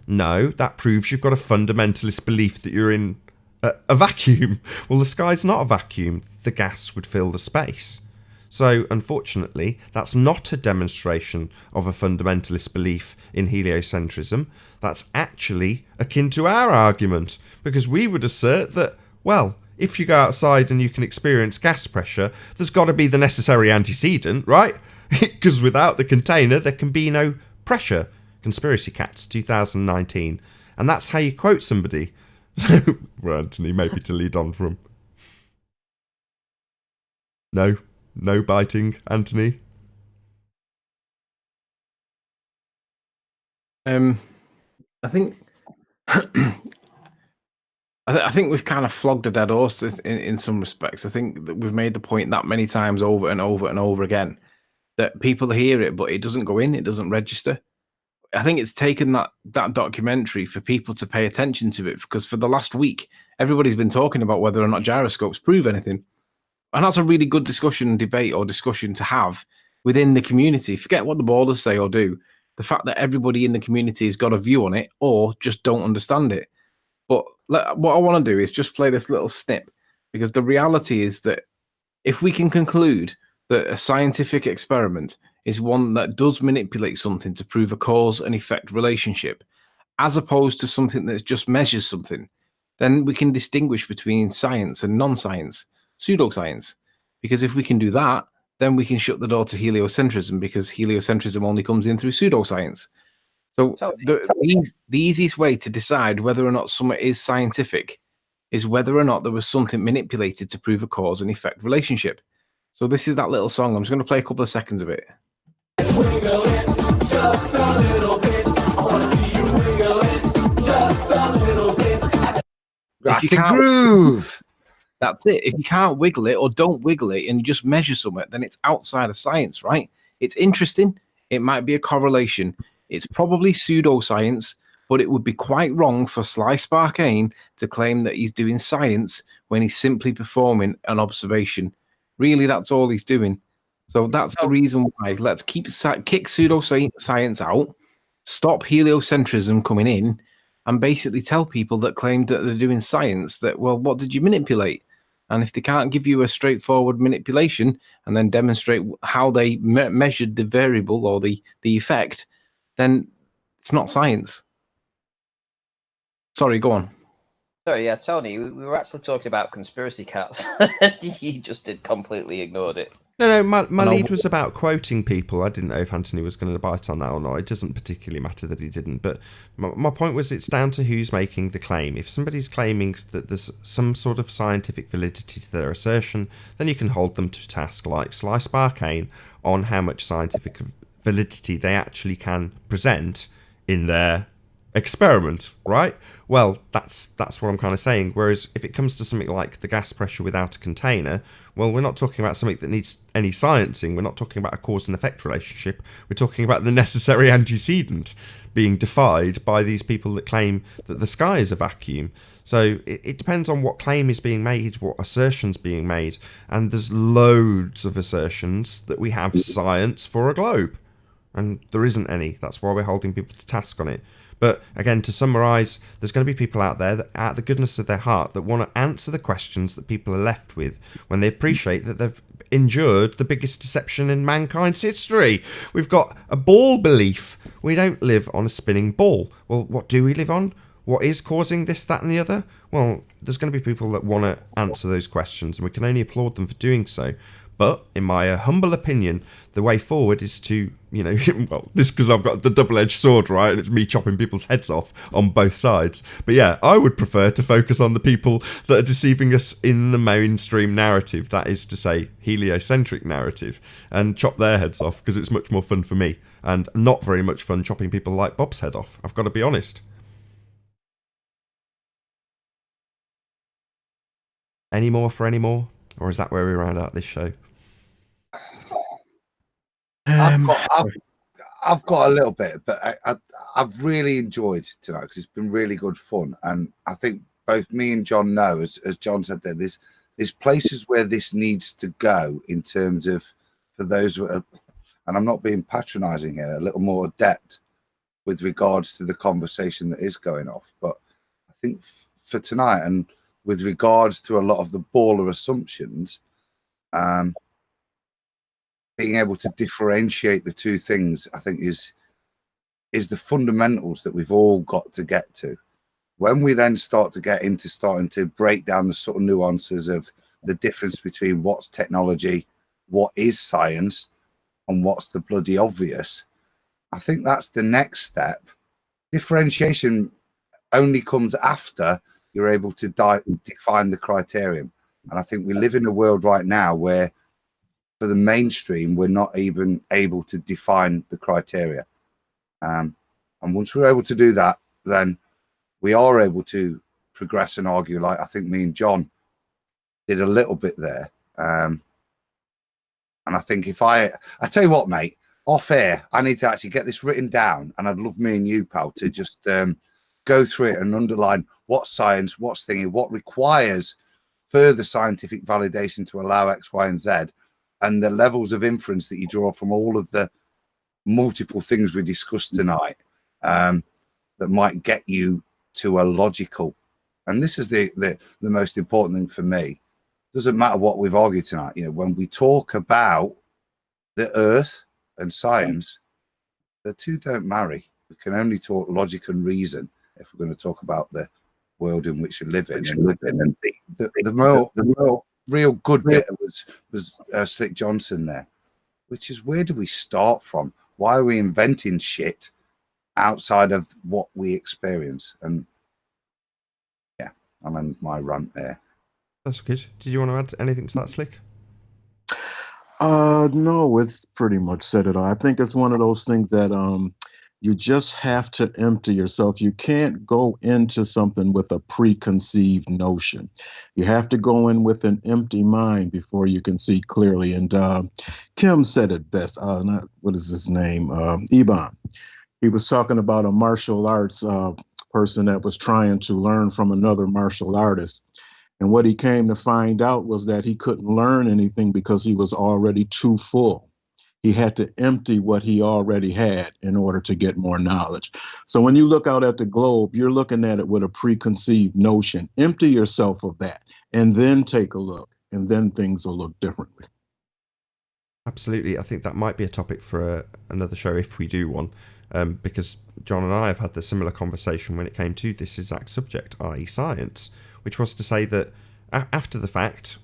No, that proves you've got a fundamentalist belief that you're in a vacuum. Well, the sky's not a vacuum. The gas would fill the space. So, unfortunately, that's not a demonstration of a fundamentalist belief in heliocentrism. That's actually akin to our argument, because we would assert that, well, if you go outside and you can experience gas pressure, there's got to be the necessary antecedent, right? Because without the container, there can be no pressure. Conspiracy Cats, 2019. And that's how you quote somebody. Well, Anthony, maybe to lead on from. No biting, Anthony. I think I think we've kind of flogged a dead horse in some respects. I think that we've made the point that many times over and over and over again that people hear it, but it doesn't go in, it doesn't register. I think it's taken that documentary for people to pay attention to it, because for the last week, everybody's been talking about whether or not gyroscopes prove anything. And that's a really good discussion to have within the community. Forget what the ballers say or do. The fact that everybody in the community has got a view on it or just don't understand it. But what I want to do is just play this little snip, because the reality is that if we can conclude that a scientific experiment is one that does manipulate something to prove a cause and effect relationship, as opposed to something that just measures something, then we can distinguish between science and non-science, pseudoscience. Because if we can do that, then we can shut the door to heliocentrism, because heliocentrism only comes in through pseudoscience. So the easiest way to decide whether or not something is scientific is whether or not there was something manipulated to prove a cause and effect relationship. So this is that little song. I'm just going to play a couple of seconds of it. Wiggle it just a little bit. I want to see you wiggle it just a little bit. That's a groove. That's it. If you can't wiggle it or don't wiggle it and you just measure something, then it's outside of science, right? It's interesting. It might be a correlation. It's probably pseudoscience, but it would be quite wrong for Sly Sparkane to claim that he's doing science when he's simply performing an observation. Really, that's all he's doing. So that's the reason why. Let's kick pseudoscience out, stop heliocentrism coming in, and basically tell people that claim that they're doing science that, well, what did you manipulate? And if they can't give you a straightforward manipulation and then demonstrate how they measured the variable or the effect, then it's not science. Sorry, go on. Sorry, yeah, Tony, we were actually talking about conspiracy cats. You just did completely ignored it. No, my lead was about quoting people. I didn't know if Anthony was going to bite on that or not. It doesn't particularly matter that he didn't. But my point was, it's down to who's making the claim. If somebody's claiming that there's some sort of scientific validity to their assertion, then you can hold them to task, like Sly Sparkane, on how much scientific validity they actually can present in their experiment, right? Well, that's what I'm kind of saying. Whereas if it comes to something like the gas pressure without a container, well, we're not talking about something that needs any sciencing. We're not talking about a cause and effect relationship. We're talking about the necessary antecedent being defied by these people that claim that the sky is a vacuum. So it depends on what claim is being made, what assertions being made, and there's loads of assertions that we have science for a globe, and there isn't any. That's why we're holding people to task on it. But again, to summarise, there's going to be people out there that, out of the goodness of their heart, that want to answer the questions that people are left with when they appreciate that they've endured the biggest deception in mankind's history. We've got a ball belief. We don't live on a spinning ball. Well, what do we live on? What is causing this, that, and the other? Well, there's going to be people that want to answer those questions, and we can only applaud them for doing so. But, in my humble opinion, the way forward is to, well, this because I've got the double-edged sword, right? And it's me chopping people's heads off on both sides. But yeah, I would prefer to focus on the people that are deceiving us in the mainstream narrative, that is to say, heliocentric narrative, and chop their heads off, because it's much more fun for me, and not very much fun chopping people like Bob's head off. I've got to be honest. Any more for any more? Or is that where we round out this show? I've got a little bit, but I've really enjoyed tonight because it's been really good fun. And I think both me and John know, as John said there, there's places where this needs to go in terms of, for those who are, and I'm not being patronising here, a little more adept with regards to the conversation that is going off. But I think for tonight, and with regards to a lot of the baller assumptions, being able to differentiate the two things, I think, is the fundamentals that we've all got to get to. When we then start to get into starting to break down the sort of nuances of the difference between what's technology, what is science, and what's the bloody obvious, I think that's the next step. Differentiation only comes after you're able to define the criterion. And I think we live in a world right now where, for the mainstream, we're not even able to define the criteria. And once we're able to do that, then we are able to progress and argue, like I think me and John did a little bit there. And I think if I tell you what, mate, off air, I need to actually get this written down, and I'd love me and you, pal, to just go through it and underline what's science, what's thinking, what requires further scientific validation to allow X, Y, and Z, and the levels of inference that you draw from all of the multiple things we discussed tonight that might get you to a logical. And this is the most important thing for me. Doesn't matter what we've argued tonight. When we talk about the earth and science, the two don't marry. We can only talk logic and reason if we're going to talk about the world in which we live in. And the real good bit was Slick Johnson there, which is, where do we start from? Why are we inventing shit outside of what we experience? And yeah, I'm on my rant there. That's good. Did you want to add anything to that, Slick? No, it's pretty much said it all. I think it's one of those things that you just have to empty yourself. You can't go into something with a preconceived notion. You have to go in with an empty mind before you can see clearly. And Kim said it best. What is his name? Eban. He was talking about a martial arts person that was trying to learn from another martial artist. And what he came to find out was that he couldn't learn anything because he was already too full. He had to empty what he already had in order to get more knowledge. So when you look out at the globe, you're looking at it with a preconceived notion. Empty yourself of that and then take a look, and then things will look differently. Absolutely. I think that might be a topic for another show if we do one, because John and I have had the similar conversation when it came to this exact subject, i.e. science, which was to say that after the fact,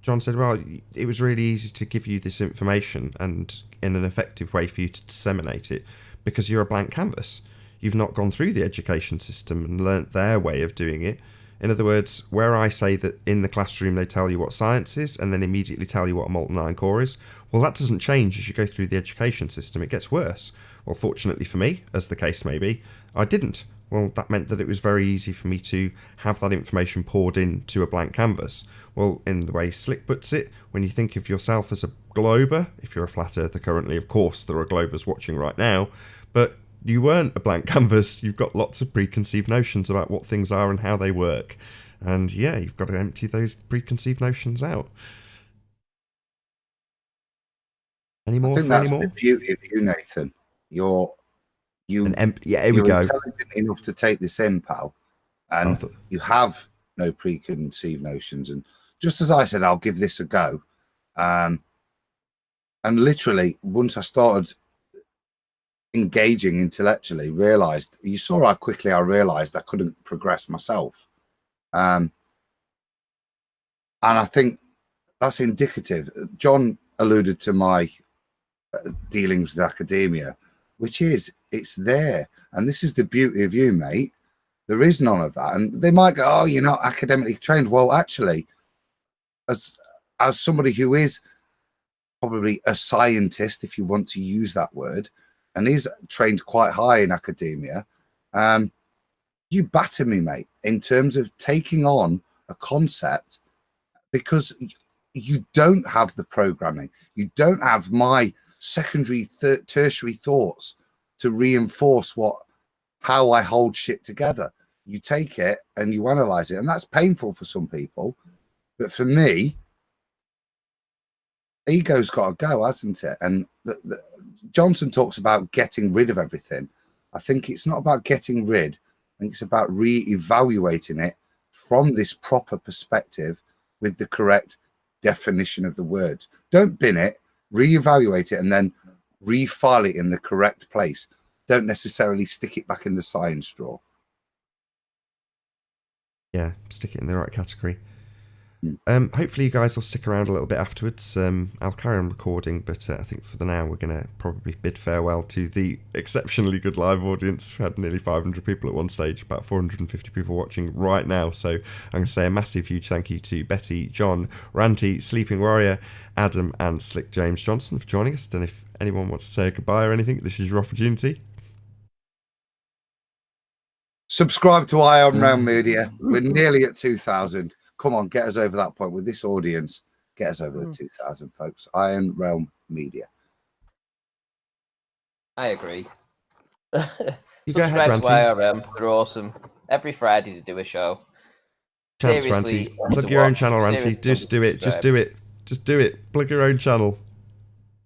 John said, well, it was really easy to give you this information and in an effective way for you to disseminate it because you're a blank canvas. You've not gone through the education system and learnt their way of doing it. In other words, where I say that in the classroom they tell you what science is and then immediately tell you what a molten iron core is, well, that doesn't change as you go through the education system. It gets worse. Well, fortunately for me, as the case may be, I didn't. Well, that meant that it was very easy for me to have that information poured into a blank canvas. Well, in the way Slick puts it, when you think of yourself as a glober, if you're a flat earther currently, of course, there are globers watching right now, but you weren't a blank canvas. You've got lots of preconceived notions about what things are and how they work. And yeah, you've got to empty those preconceived notions out. Any more? I think that's the beauty of you, Nathan. You're intelligent enough to take this in, pal, and you have no preconceived notions. And just as I said, I'll give this a go. And literally, once I started engaging intellectually, you saw how quickly I realized I couldn't progress myself. And I think that's indicative. John alluded to my dealings with academia, which is, it's there. And this is the beauty of you, mate. There is none of that. And they might go, oh, you're not academically trained. Well, actually, as somebody who is probably a scientist, if you want to use that word, and is trained quite high in academia, you batter me, mate, in terms of taking on a concept, because you don't have the programming. You don't have my secondary, tertiary thoughts to reinforce how I hold shit together. You take it and you analyze it, and that's painful for some people. But for me, ego's got to go, hasn't it? And Johnson talks about getting rid of everything. I think it's not about getting rid. I think it's about re-evaluating it from this proper perspective with the correct definition of the words. Don't bin it, re-evaluate it, and then refile it in the correct place. Don't necessarily stick it back in the science drawer. Yeah, stick it in the right category. Hopefully you guys will stick around a little bit afterwards. I'll carry on recording, but I think for the now we're going to probably bid farewell to the exceptionally good live audience. We had nearly 500 people at one stage, about 450 people watching right now. So I'm going to say a massive huge thank you to Betty, John, Ranty, Sleeping Warrior, Adam and Slick James Johnson for joining us. And if anyone wants to say goodbye or anything, this is your opportunity. Subscribe to Ion Realm Media. We're nearly at 2,000. Come on, get us over that point with this audience. Get us over the 2,000, folks. Iron Realm Media. I agree. You go ahead, Subscribe to Ranty. IRM. They're awesome. Every Friday they do a show. Chance, Seriously, Ranty. Plug your own channel, Ranty. Seriously, Just do it. Just do it. Just do it. Plug your own channel.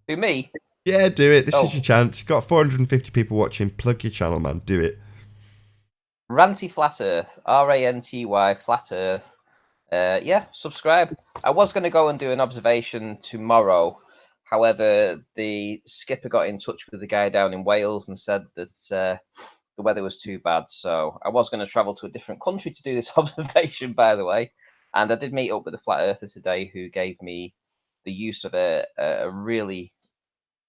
Who, me? Yeah, do it. This is your chance. You've got 450 people watching. Plug your channel, man. Do it. Ranty Flat Earth. Ranty Flat Earth. Yeah, subscribe. I was going to go and do an observation tomorrow. However, the skipper got in touch with the guy down in Wales and said that the weather was too bad. So I was going to travel to a different country to do this observation, by the way. And I did meet up with a flat earther today who gave me the use of a really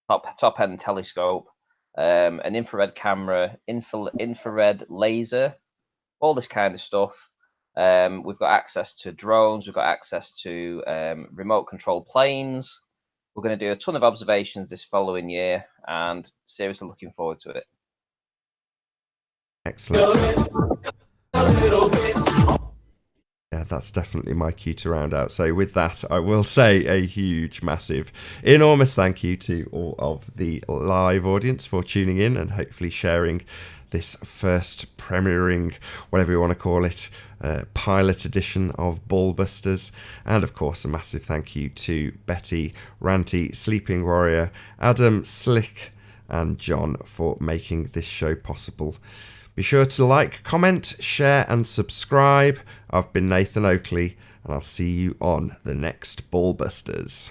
top end telescope, an infrared camera, infrared laser, all this kind of stuff. We've got access to drones. We've got access to remote controlled planes. We're going to do a ton of observations this following year, and seriously looking forward to it. Excellent. Yeah, that's definitely my cue to round out. So with that, I will say a huge, massive, enormous thank you to all of the live audience for tuning in and hopefully sharing this first premiering, whatever you want to call it, pilot edition of BallBusters. And of course, a massive thank you to Betty, Ranty, Sleeping Warrior, Adam, Slick, and John for making this show possible. Be sure to like, comment, share, and subscribe. I've been Nathan Oakley, and I'll see you on the next BallBusters.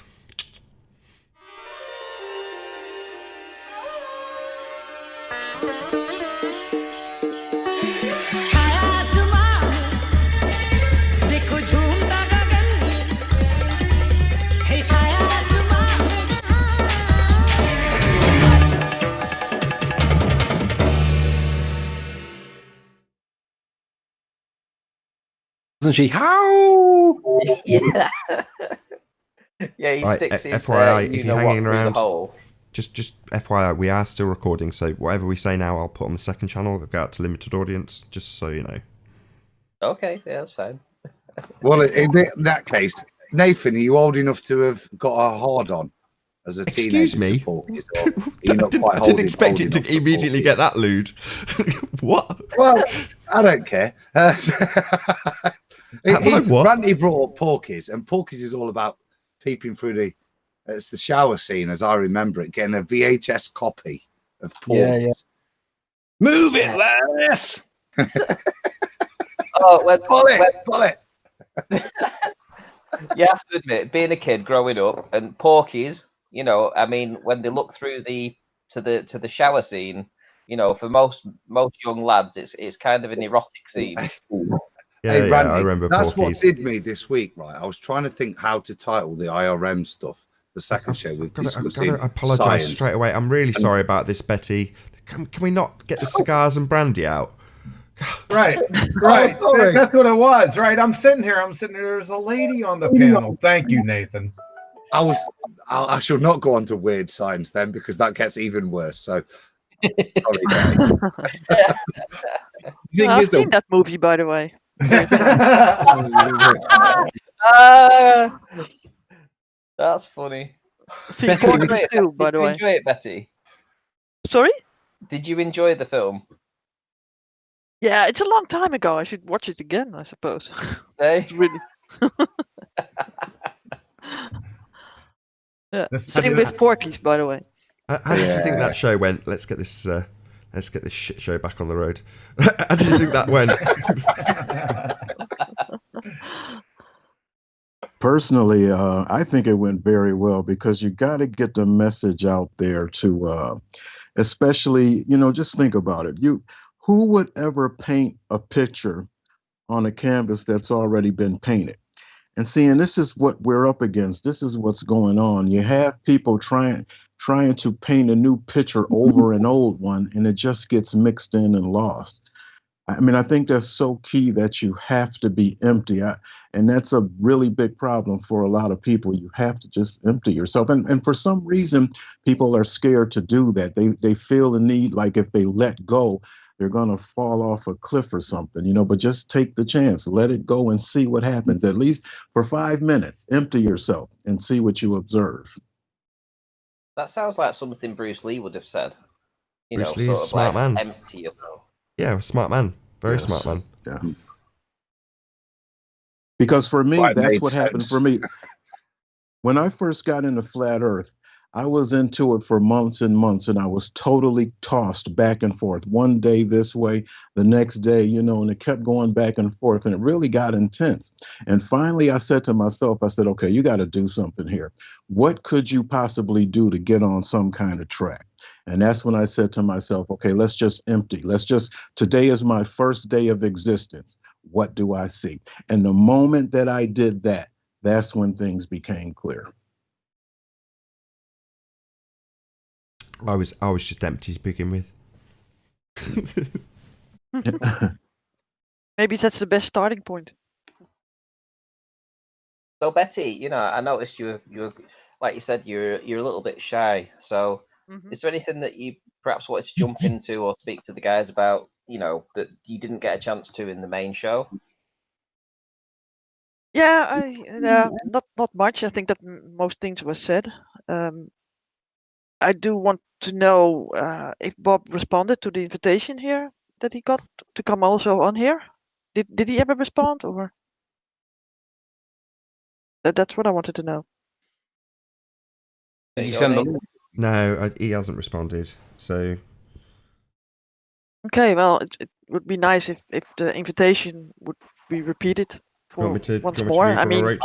Doesn't she? How? Yeah. Yeah, he Right, sticks his, FYI, you if know you're what, hanging through the around, hole. just FYI, we are still recording, so whatever we say now, I'll put on the second channel. They'll go out to limited audience, just so you know. Okay, yeah, that's fine. Well, in that case, Nathan, are you old enough to have got a hard on as a teenager? Excuse me? I didn't expect it to immediately get that lewd. What? Well, I don't care. What? Randy brought up Porky's, and Porky's is all about peeping through it's the shower scene, as I remember it, getting a VHS copy of Porky's. Yeah. Move it, Les! Oh, pull it. You have to admit, being a kid growing up, and Porky's, you know, I mean, when they look through to the shower scene, you know, for most young lads, it's kind of an erotic scene. Yeah, Hey, Randy, I remember that's Porky's. what did me this week, right? I was trying to think how to title the IRM stuff. The second show we've I've discussed. got to apologise straight away. I'm really sorry about this, Betty. Can we not get the cigars and brandy out? Right. Sorry. That's what it was. Right. I'm sitting here. There's a lady on the panel. Thank you, Nathan. I should not go on to weird science then, because that gets even worse. So sorry, guys. I've seen that movie, by the way. That's funny. Seen Porky too, by the way. Did you enjoy it, Betty? Sorry? Did you enjoy the film? Yeah, it's a long time ago. I should watch it again, I suppose. Hey? It's really. Yeah. This- Same with Porky's, by the way. How did you think that show went? Let's get this shit show back on the road. How did you think that went? Personally, I think it went very well, because you got to get the message out there to, especially, just think about it. Who would ever paint a picture on a canvas that's already been painted? And seeing this is what we're up against. This is what's going on. You have people trying to paint a new picture over an old one, and it just gets mixed in and lost. I mean, I think that's so key, that you have to be empty. And that's a really big problem for a lot of people. You have to just empty yourself. And for some reason, people are scared to do that. They feel the need, like if they let go, they're going to fall off a cliff or something, but just take the chance, let it go and see what happens. At least for 5 minutes, empty yourself and see what you observe. That sounds like something Bruce Lee would have said. Bruce Lee is a smart man. Empty yourself. Yeah, smart man. Very Yes. smart man. Yeah. Because for me, Well, it that's made what happened sense. for me. When I first got into flat Earth, I was into it for months and months, and I was totally tossed back and forth. One day this way, the next day, you know, and it kept going back and forth, and it really got intense. And finally, I said to myself, I said, okay, you got to do something here. What could you possibly do to get on some kind of track? And that's when I said to myself, okay, let's just empty. Today is my first day of existence. What do I see? And the moment that I did that, that's when things became clear. I was just empty to begin with. Maybe that's the best starting point. So Betty, you know, I noticed you're like you said, you're a little bit shy. So is there anything that you perhaps wanted to jump into or speak to the guys about, you know, that you didn't get a chance to in the main show? Yeah, not much. I think that most things were said. I do want to know if Bob responded to the invitation here that he got to come also on here. Did he ever respond, or that's what I wanted to know. Did you send the link? No, he hasn't responded. So okay, well, it would be nice if the invitation would be repeated for once more. I mean,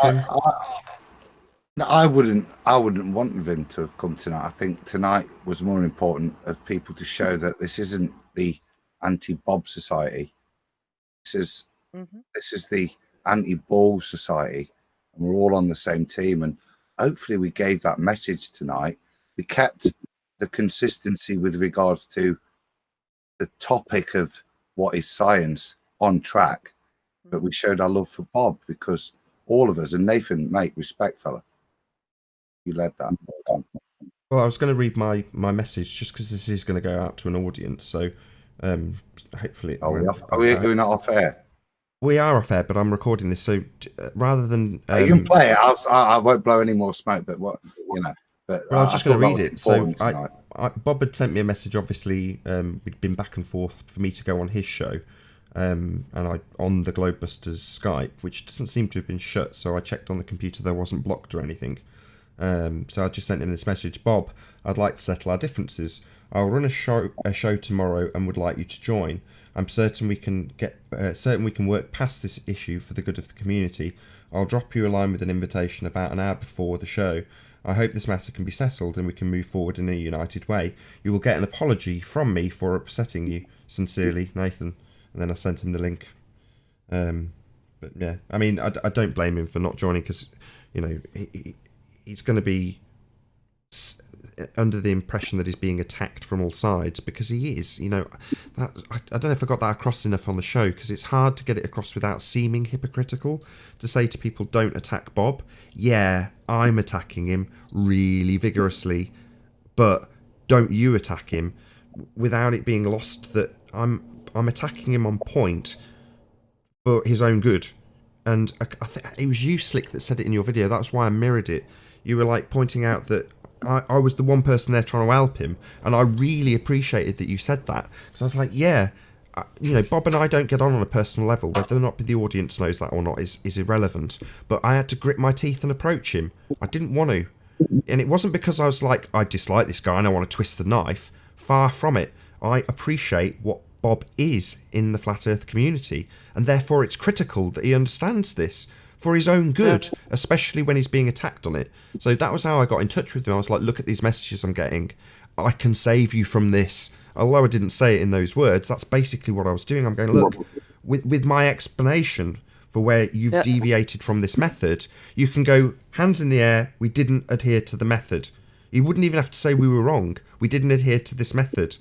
no, I wouldn't want him to come tonight. I think tonight was more important of people to show that this isn't the anti-Bob society. This is the anti-Ball society, and we're all on the same team. And hopefully, we gave that message tonight. We kept the consistency with regards to the topic of what is science on track, but we showed our love for Bob because all of us, and Nathan, mate, respect, fella. You led that. Well, I was going to read my message just because this is going to go out to an audience. So hopefully... Are we not off air? We are off air, but I'm recording this. So rather than... you can play it. I won't blow any more smoke, but what, you know... But, well, I was just going to read it. So Bob had sent me a message. Obviously, we'd been back and forth for me to go on his show. And I on the Globebusters Skype, which doesn't seem to have been shut. So I checked on the computer. There wasn't blocked or anything. So I just sent him this message. Bob, I'd like to settle our differences. I'll run a show tomorrow and would like you to join. I'm certain we can work past this issue for the good of the community. I'll drop you a line with an invitation about an hour before the show. I hope this matter can be settled and we can move forward in a united way. You will get an apology from me for upsetting you. Sincerely, Nathan. And then I sent him the link. But yeah, I mean, I don't blame him for not joining because, you know, he's going to be under the impression that he's being attacked from all sides because he is. You know, I don't know if I got that across enough on the show because it's hard to get it across without seeming hypocritical to say to people, don't attack Bob. Yeah, I'm attacking him really vigorously, but don't you attack him without it being lost that I'm attacking him on point for his own good. And I think it was you, Slick, that said it in your video. That's why I mirrored it. You were like pointing out that I was the one person there trying to help him, and I really appreciated that you said that because I was like, yeah, you know, Bob and I don't get on a personal level. Whether or not the audience knows that or not is irrelevant. But I had to grit my teeth and approach him. I didn't want to, and it wasn't because I was like, I dislike this guy and I want to twist the knife. Far from it. I appreciate what Bob is in the flat earth community, and therefore it's critical that he understands this for his own good, especially when he's being attacked on it. So that was how I got in touch with him. I was like, look at these messages I'm getting. I can save you from this. Although I didn't say it in those words, that's basically what I was doing. I'm going, look, with my explanation for where you've deviated from this method, you can go, hands in the air, we didn't adhere to the method. You wouldn't even have to say we were wrong. We didn't adhere to this method.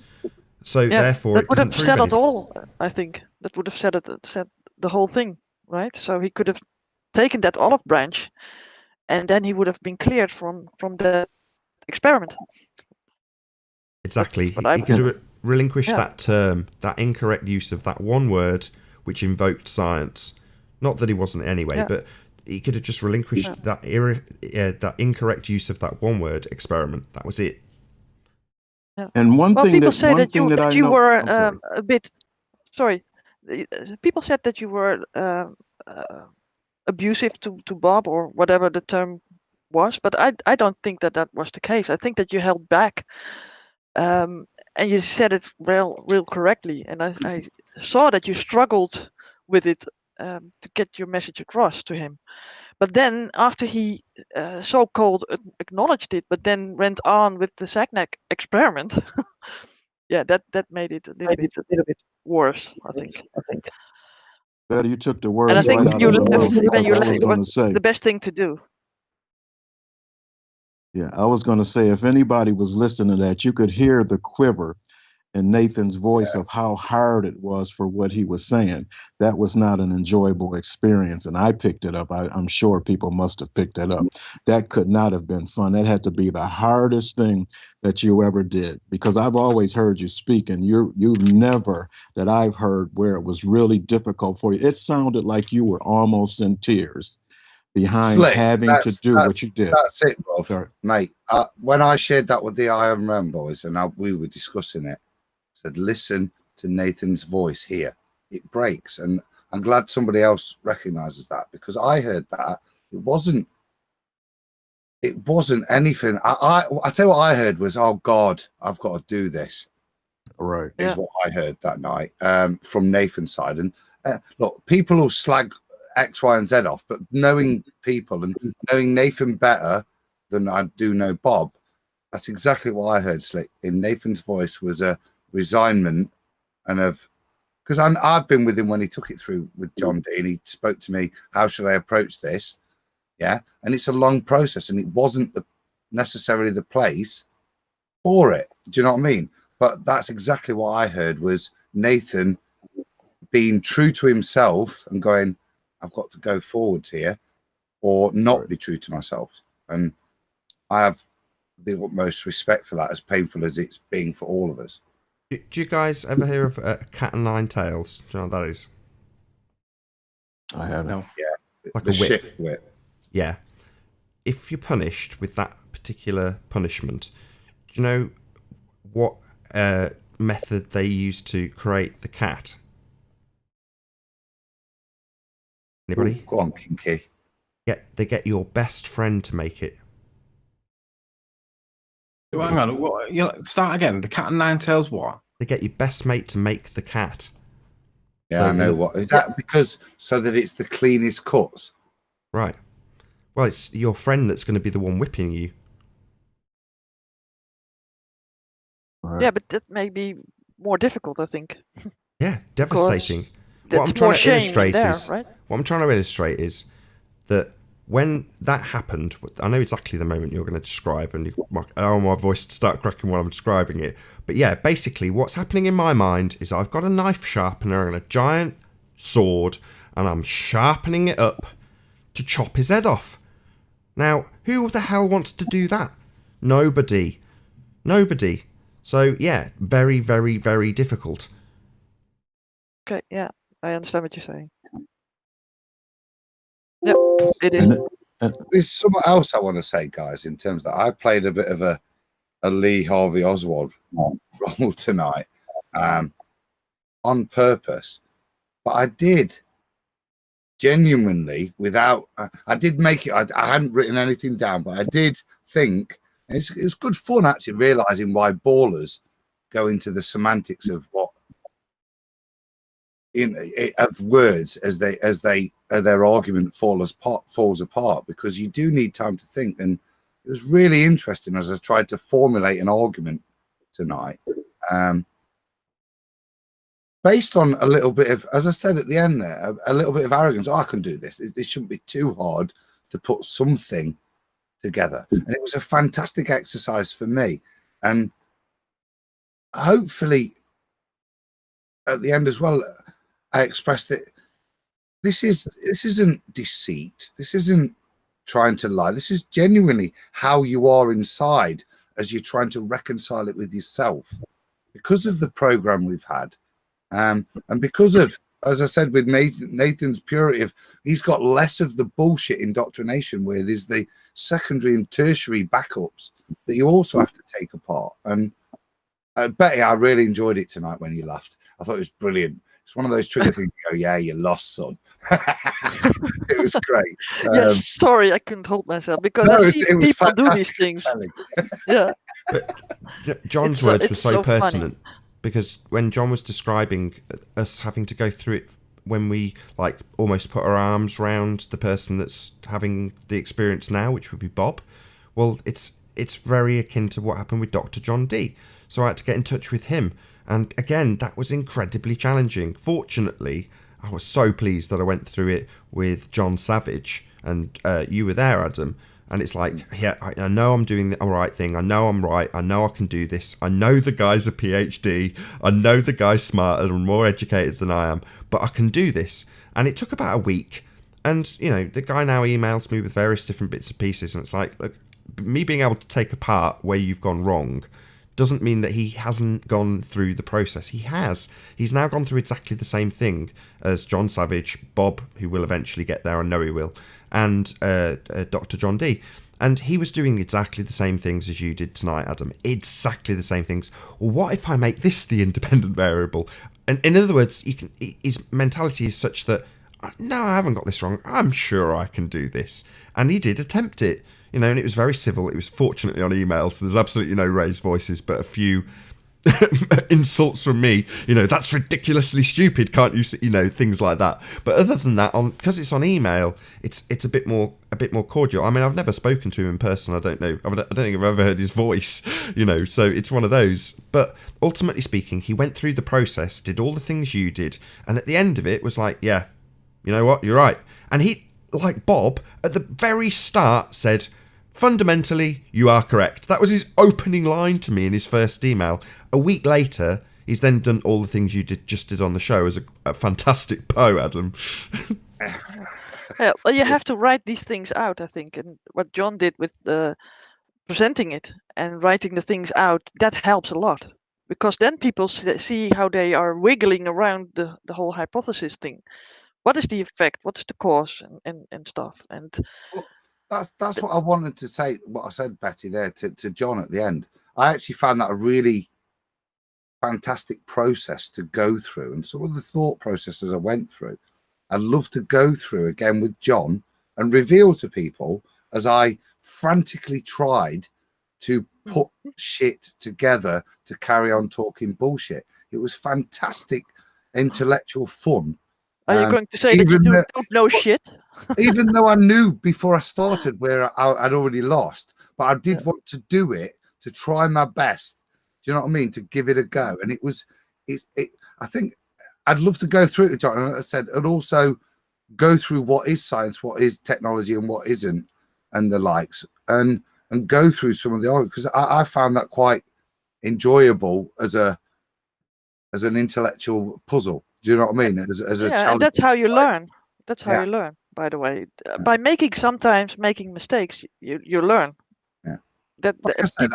So therefore, that would have said it all. I think that would have said the whole thing, right? So he could have taken that olive branch, and then he would have been cleared from the experiment. Exactly. He could have relinquished that term, that incorrect use of that one word, which invoked science. Not that he wasn't anyway, but he could have just relinquished that incorrect use of that one word, experiment. That was it. And one thing people that say that you were a bit. Sorry, people said that you were abusive to Bob or whatever the term was, but I don't think that was the case. I think that you held back, and you said it real correctly. And I saw that you struggled with it to get your message across to him. But then after he so-called acknowledged it, but then went on with the Sagnac experiment, yeah, that made it a little bit worse, I think. Betty, you took the And words I think right out you of my mouth, left, when because you I left, was it going to was say, the best thing to do. yeah, I was going to say, if anybody was listening to that, you could hear the quiver in Nathan's voice of how hard it was for what he was saying. That was not an enjoyable experience, and I picked it up. I'm sure people must have picked it up. That could not have been fun. That had to be the hardest thing that you ever did, because I've always heard you speak, and you've never that I've heard where it was really difficult for you. It sounded like you were almost in tears behind Slit, having to do what you did. That's it, bro. Sorry. Mate, when I shared that with the IRM boys and we were discussing it, I said, listen to Nathan's voice here. It breaks. And I'm glad somebody else recognizes that, because I heard that. It wasn't anything. I tell you what I heard was, oh God, I've got to do this. Right. Is what I heard that night from Nathan's side. And look, people will slag X, Y, and Z off, but knowing people and knowing Nathan better than I do know Bob, that's exactly what I heard. Slick in Nathan's voice was a resignment, and because I've been with him when he took it through with John D, and he spoke to me, how should I approach this? Yeah, and it's a long process, and it wasn't necessarily the place for it. Do you know what I mean? But that's exactly what I heard, was Nathan being true to himself and going, I've got to go forwards here, or not be true to myself. And I have the utmost respect for that, as painful as it's being for all of us. Do you guys ever hear of cat and nine tails? Do you know what that is? I haven't. No. Yeah, Like the a whip. shit whip. Yeah. If you're punished with that particular punishment, do you know what method they use to create the cat? Anybody? Go on, Kinky. They get your best friend to make it. Hang on, what, start again. The cat and nine tails, what? They get your best mate to make the cat. Yeah, I know what. Is that because so that it's the cleanest cuts? Right. Well, it's your friend that's going to be the one whipping you. Right. Yeah, but that may be more difficult, I think. Yeah, devastating. What I'm trying to illustrate right? What I'm trying to illustrate is that when that happened, I know exactly the moment you're going to describe, and I don't want my voice to start cracking while I'm describing it. But yeah, basically what's happening in my mind is I've got a knife sharpener and a giant sword, and I'm sharpening it up to chop his head off. Now, who the hell wants to do that? Nobody. So yeah, very, very, very difficult. Okay, yeah, I understand what you're saying. Yep, it is. There's something else I want to say, guys, in terms of that. I played a bit of a Lee Harvey Oswald role tonight on purpose. But I did genuinely, without, I did make it, I hadn't written anything down, but I did think, and it was good fun actually realizing why ballers go into the semantics of what, of words as their argument falls apart, because you do need time to think. And it was really interesting as I tried to formulate an argument tonight, based on a little bit of, as I said at the end there, a little bit of arrogance. Oh, I can do this. This shouldn't be too hard to put something together. And it was a fantastic exercise for me. And hopefully at the end as well, I expressed that this isn't deceit. This isn't trying to lie. This is genuinely how you are inside as you're trying to reconcile it with yourself, because of the program we've had, and because of, as I said, with Nathan's purity of, he's got less of the bullshit indoctrination where there's the secondary and tertiary backups that you also have to take apart. And Betty, I really enjoyed it tonight when you laughed. I thought it was brilliant. It's one of those trigger things. You go, yeah, you lost, son. It was great. Yes, sorry, I couldn't hold myself because No, I it was- see it was people do these fantastic things. telling. Yeah, But John's It's words were it's so so funny. pertinent because when John was describing us having to go through it when we like almost put our arms round the person that's having the experience now, which would be Bob. Well, it's very akin to what happened with Dr. John D. So I had to get in touch with him. And again, that was incredibly challenging. Fortunately, I was so pleased that I went through it with John Savage, and you were there, Adam. And it's like, yeah, I know I'm doing the right thing. I know I'm right. I know I can do this. I know the guy's a PhD. I know the guy's smarter and more educated than I am, but I can do this. And it took about a week. And, you know, the guy now emails me with various different bits and pieces. And it's like, look, me being able to take apart where you've gone wrong doesn't mean that he hasn't gone through the process. He has. He's now gone through exactly the same thing as John Savage, Bob, who will eventually get there, I know he will, and Dr. John D. And he was doing exactly the same things as you did tonight, Adam. Exactly the same things. Well, what if I make this the independent variable? And in other words, his mentality is such that, no, I haven't got this wrong. I'm sure I can do this. And he did attempt it. You know, and it was very civil. It was fortunately on email, so there's absolutely no raised voices, but a few insults from me. You know, that's ridiculously stupid. Can't you see? You know, things like that. But other than that, because it's on email, it's a bit more cordial. I mean, I've never spoken to him in person. I don't know. I don't think I've ever heard his voice. You know, so it's one of those. But ultimately speaking, he went through the process, did all the things you did, and at the end of it was like, yeah, you know what, you're right. And he, like Bob, at the very start said, fundamentally, you are correct. That was his opening line to me in his first email. A week later, he's then done all the things you just did on the show as a fantastic Poe, Adam. Yeah, well, you have to write these things out, I think, and what John did with presenting it and writing the things out, that helps a lot, because then people see how they are wiggling around the whole hypothesis thing. What is the effect? What's the cause and stuff? And that's what I wanted to say. What I said, Betty, there to John at the end. I actually found that a really fantastic process to go through, and some of the thought processes I went through, I'd love to go through again with John and reveal to people as I frantically tried to put shit together to carry on talking bullshit. It was fantastic intellectual fun. Are you going to say that you don't know shit? Even though I knew before I started where I'd already lost, but I did want to do it, to try my best. Do you know what I mean? To give it a go. And it was, I think I'd love to go through it, John. And I said, and also go through what is science, what is technology, and what isn't, and the likes, and go through some of the arguments, because I found that quite enjoyable as an intellectual puzzle. Do you know what I mean? As a challenge. And that's how you learn. That's how you learn, by the way. By sometimes making mistakes, you learn. Yeah. Like I said,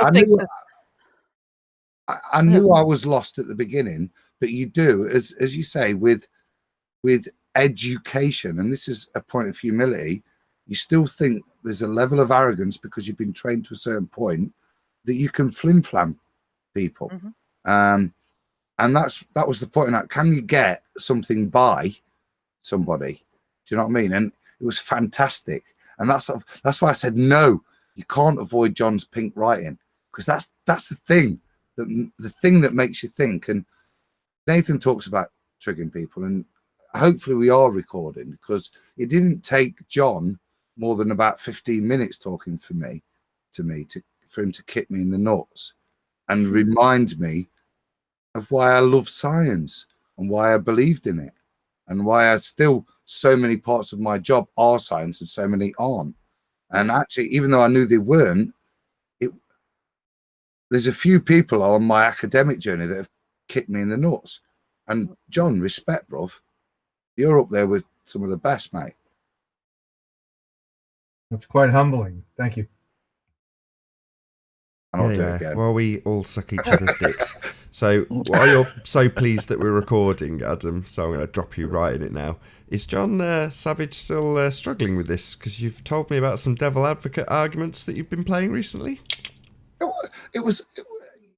I knew I was lost at the beginning, but you do, as you say, with education, and this is a point of humility, you still think there's a level of arrogance because you've been trained to a certain point that you can flim-flam people. And that was the point. Can you get something by somebody? Do you know what I mean? And it was fantastic. And that's why I said, no, you can't avoid John's pink writing, because that's the thing that makes you think. And Nathan talks about triggering people, and hopefully we are recording, because it didn't take John more than about 15 minutes talking for him to kick me in the nuts and remind me of why I love science and why I believed in it, and why so many parts of my job are science and so many aren't. And actually, even though I knew they weren't, there's a few people on my academic journey that have kicked me in the nuts. And John, respect, bruv. You're up there with some of the best, mate. That's quite humbling. Thank you. And I'll do it again. Well, we all suck each other's dicks. So while you're so pleased that we're recording, Adam, so I'm going to drop you right in it now. Is John Savage still struggling with this? Because you've told me about some devil advocate arguments that you've been playing recently.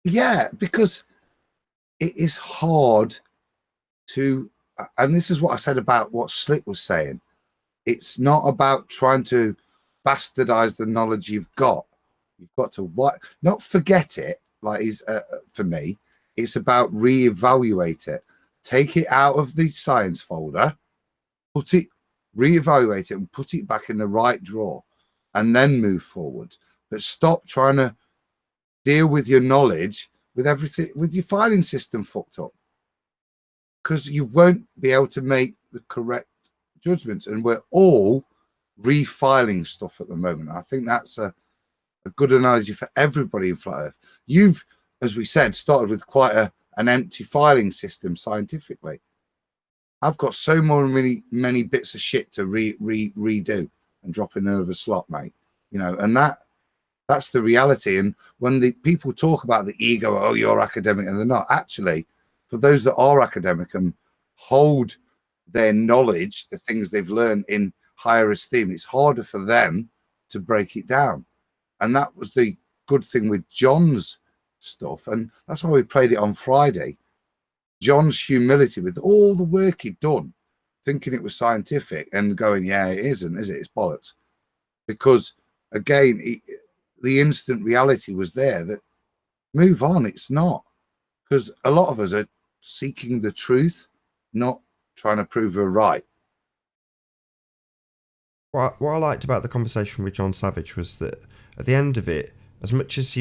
Yeah, because it is hard to and this is what I said about what Slit was saying. It's not about trying to bastardize the knowledge you've got. You've got to not forget it, like is for me. It's about reevaluate it. Take it out of the science folder, reevaluate it and put it back in the right drawer, and then move forward. But stop trying to deal with your knowledge with everything, with your filing system fucked up, because you won't be able to make the correct judgments. And we're all refiling stuff at the moment. I think that's a good analogy for everybody in Flat Earth. You've, as we said, started with quite an empty filing system scientifically. I've got so many bits of shit to redo and drop in another slot, mate. You know, and that's the reality. And when the people talk about the ego, oh, you're academic, and they're not. Actually, for those that are academic and hold their knowledge, the things they've learned in higher esteem, it's harder for them to break it down. And that was the good thing with John's stuff. And that's why we played it on Friday. John's humility with all the work he'd done, thinking it was scientific and going, yeah, it isn't, is it? It's bollocks. Because, again, the instant reality was there that move on, it's not. Because a lot of us are seeking the truth, not trying to prove we're right. What I liked about the conversation with John Savage was that at the end of it, as much as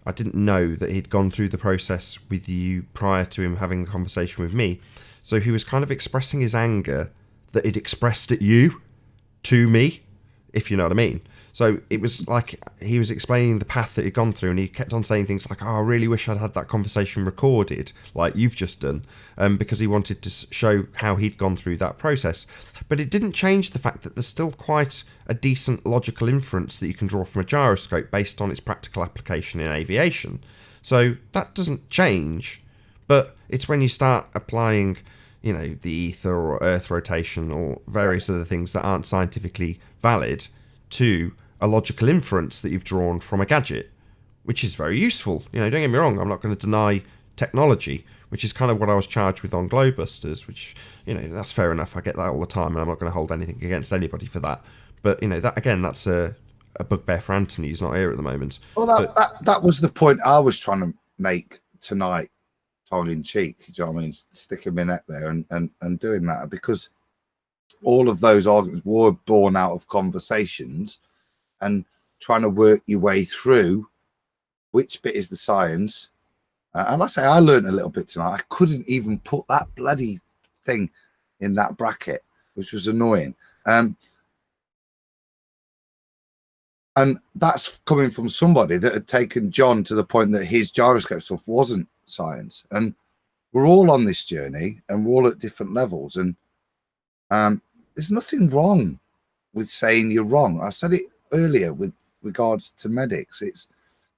I didn't know that he'd gone through the process with you prior to him having the conversation with me. So he was kind of expressing his anger that he'd expressed at you to me, if you know what I mean. So it was like he was explaining the path that he'd gone through, and he kept on saying things like, oh, I really wish I'd had that conversation recorded, like you've just done, because he wanted to show how he'd gone through that process. But it didn't change the fact that there's still quite a decent logical inference that you can draw from a gyroscope based on its practical application in aviation. So that doesn't change, but it's when you start applying, you know, the ether or earth rotation or various other things that aren't scientifically valid to a logical inference that you've drawn from a gadget, which is very useful. You know, don't get me wrong, I'm not going to deny technology, which is kind of what I was charged with on Globebusters, which, you know, that's fair enough. I get that all the time, and I'm not going to hold anything against anybody for that. But, you know, that again, that's a bugbear for Anthony. He's not here at the moment. Well, that was the point I was trying to make tonight, tongue in cheek. Do you know what I mean? Sticking my neck there and doing that, because all of those arguments were born out of conversations and trying to work your way through which bit is the science. And like I say, I learned a little bit tonight. I couldn't even put that bloody thing in that bracket, which was annoying. And that's coming from somebody that had taken John to the point that his gyroscope stuff wasn't science. And we're all on this journey, and we're all at different levels. And there's nothing wrong with saying you're wrong. I said it earlier with regards to medics.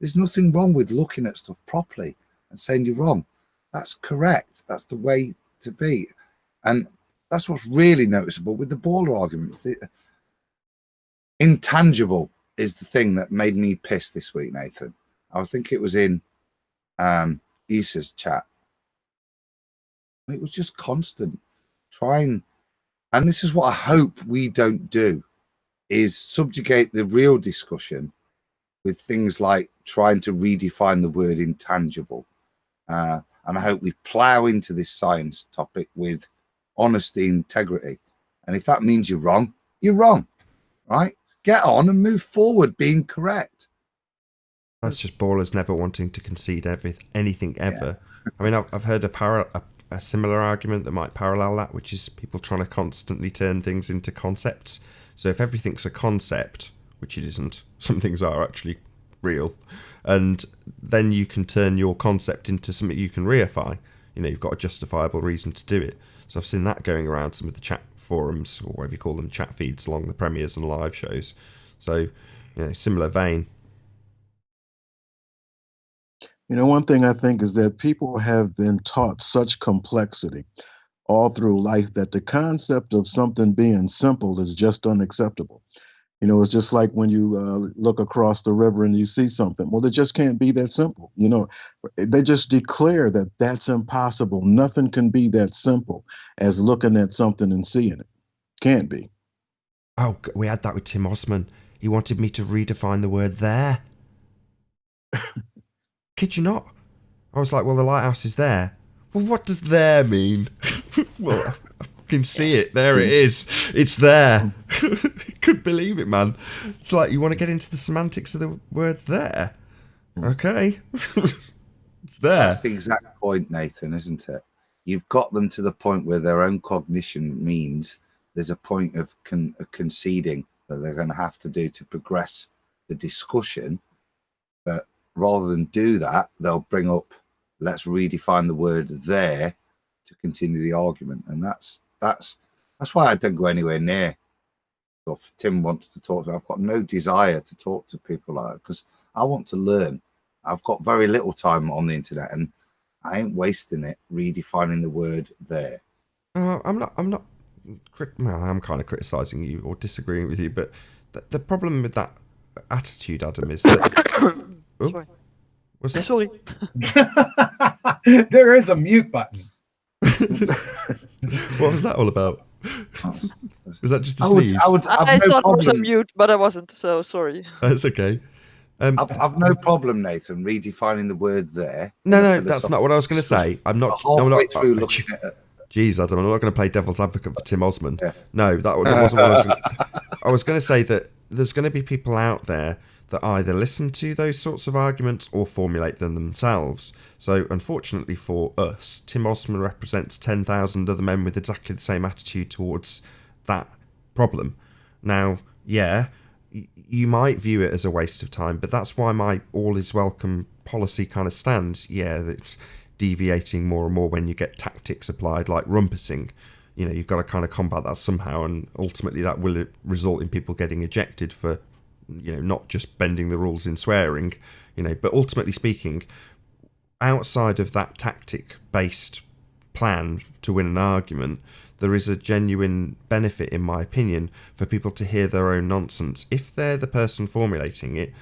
There's nothing wrong with looking at stuff properly and saying you're wrong. That's correct. That's the way to be. And that's what's really noticeable with the baller arguments. The intangible is the thing that made me piss this week, Nathan. I think it was in Issa's chat. It was just constant trying. And this is what I hope we don't do, is subjugate the real discussion with things like trying to redefine the word intangible. And I hope we plow into this science topic with honesty, integrity. And if that means you're wrong, right? Get on and move forward being correct. That's just ballers never wanting to concede anything ever. Yeah. I mean, I've heard a similar argument that might parallel that, which is people trying to constantly turn things into concepts. So if everything's a concept, which it isn't, some things are actually real, and then you can turn your concept into something you can reify. You know, you've got a justifiable reason to do it. So I've seen that going around some of the chat forums, or whatever you call them, chat feeds along the premieres and live shows. So, you know, similar vein. You know, one thing I think is that people have been taught such complexity all through life that the concept of something being simple is just unacceptable. You know, it's just like when you look across the river and you see something. Well, it just can't be that simple. You know, they just declare that that's impossible. Nothing can be that simple as looking at something and seeing it. Can't be. Oh, we had that with Tim Osman. He wanted me to redefine the word there. Kid you not? I was like, well, the lighthouse is there. Well, what does there mean? Well, I can see it. There it is. It's there. Couldn't believe it, man. It's like, you want to get into the semantics of the word there? Okay. It's there. That's the exact point, Nathan, isn't it? You've got them to the point where their own cognition means there's a point of conceding that they're going to have to do to progress the discussion. But rather than do that, they'll bring up, let's redefine the word there to continue the argument. And that's why I don't go anywhere near. If Tim wants to talk to me, I've got no desire to talk to people like that because I want to learn. I've got very little time on the internet and I ain't wasting it redefining the word there. I'm not. Well, I'm kind of criticising you or disagreeing with you, but the problem with that attitude, Adam, is that. Oh, Sorry. Was that? Sorry. There is a mute button. What was that all about? Was that just a I would, sneeze? I would, I I've no thought it was a problem. mute, but I wasn't, so sorry. That's okay. I've no problem, Nathan, redefining the word there. No, that's not what I was going to say. I'm not. Halfway through looking at it. Jeez, Adam, I'm not going to play devil's advocate for Tim Osman. Yeah. No, that wasn't what I was going to... I was going to say that there's going to be people out there that either listen to those sorts of arguments or formulate them themselves. So, unfortunately for us, Tim Osman represents 10,000 other men with exactly the same attitude towards that problem. Now, yeah, you might view it as a waste of time, but that's why my all is welcome policy kind of stands. Yeah, it's deviating more and more when you get tactics applied like rumpusing. You know, you've got to kind of combat that somehow, and ultimately that will result in people getting ejected for, you know, not just bending the rules in swearing, you know, but ultimately speaking, outside of that tactic-based plan to win an argument, there is a genuine benefit, in my opinion, for people to hear their own nonsense. If they're the person formulating it,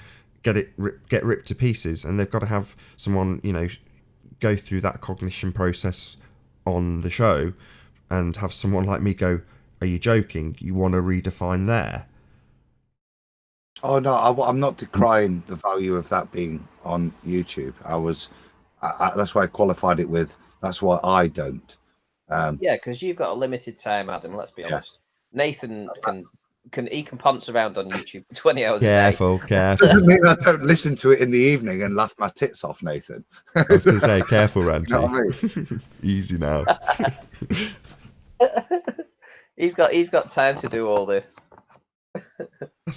get ripped to pieces, and they've got to have someone, you know, go through that cognition process on the show and have someone like me go, are you joking? You want to redefine there? Oh no, I'm not decrying the value of that being on YouTube. That's why I qualified it with. That's why I don't. Yeah, because you've got a limited time, Adam. Let's be honest. Nathan can ponce around on YouTube 20 hours a day. Careful. Doesn't mean I don't listen to it in the evening and laugh my tits off, Nathan. I was going to say, careful, Ranty. You know what I mean? Easy now. He's got time to do all this.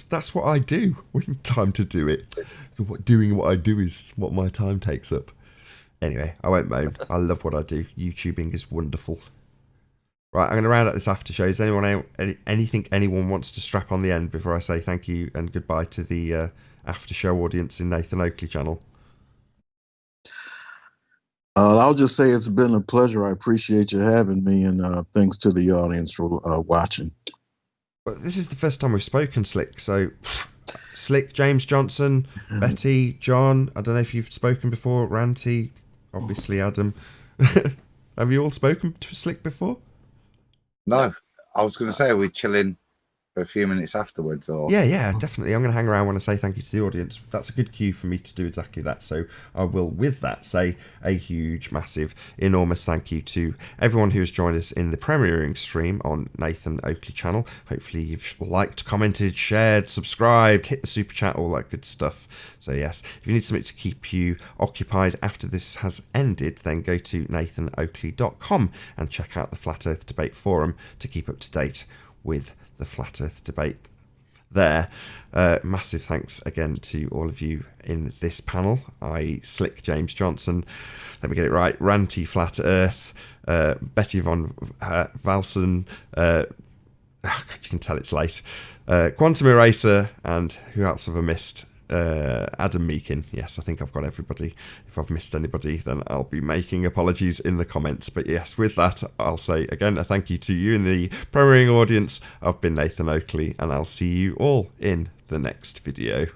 That's what I do. When time to do it. So doing what I do is what my time takes up. Anyway, I won't moan. I love what I do. YouTubing is wonderful. Right, I'm going to round up this after show. Is anything anyone wants to strap on the end before I say thank you and goodbye to the after show audience in Nathan Oakley channel? I'll just say it's been a pleasure. I appreciate you having me, and thanks to the audience for watching. Well, this is the first time we've spoken, Slick. So, Slick, James Johnson, Betty, John. I don't know if you've spoken before. Ranty, obviously Adam. Have you all spoken to Slick before? No, I was going to say, are we chilling for a few minutes afterwards? Or Yeah, definitely. I'm going to hang around when I say thank you to the audience. That's a good cue for me to do exactly that. So I will, with that, say a huge, massive, enormous thank you to everyone who has joined us in the premiering stream on Nathan Oakley channel. Hopefully you've liked, commented, shared, subscribed, hit the super chat, all that good stuff. So yes, if you need something to keep you occupied after this has ended, then go to nathanoakley.com and check out the Flat Earth Debate Forum to keep up to date with the Flat Earth Debate there. Massive thanks again to all of you in this panel. Slick, James Johnson, let me get it right, Ranty Flat Earth, Betty von Valsen, God, you can tell it's late, Quantum Eraser, and who else have I missed? Adam Meakin. Yes, I think I've got everybody. If I've missed anybody, then I'll be making apologies in the comments. But yes, with that, I'll say again a thank you to you in the premiering audience. I've been Nathan Oakley, and I'll see you all in the next video.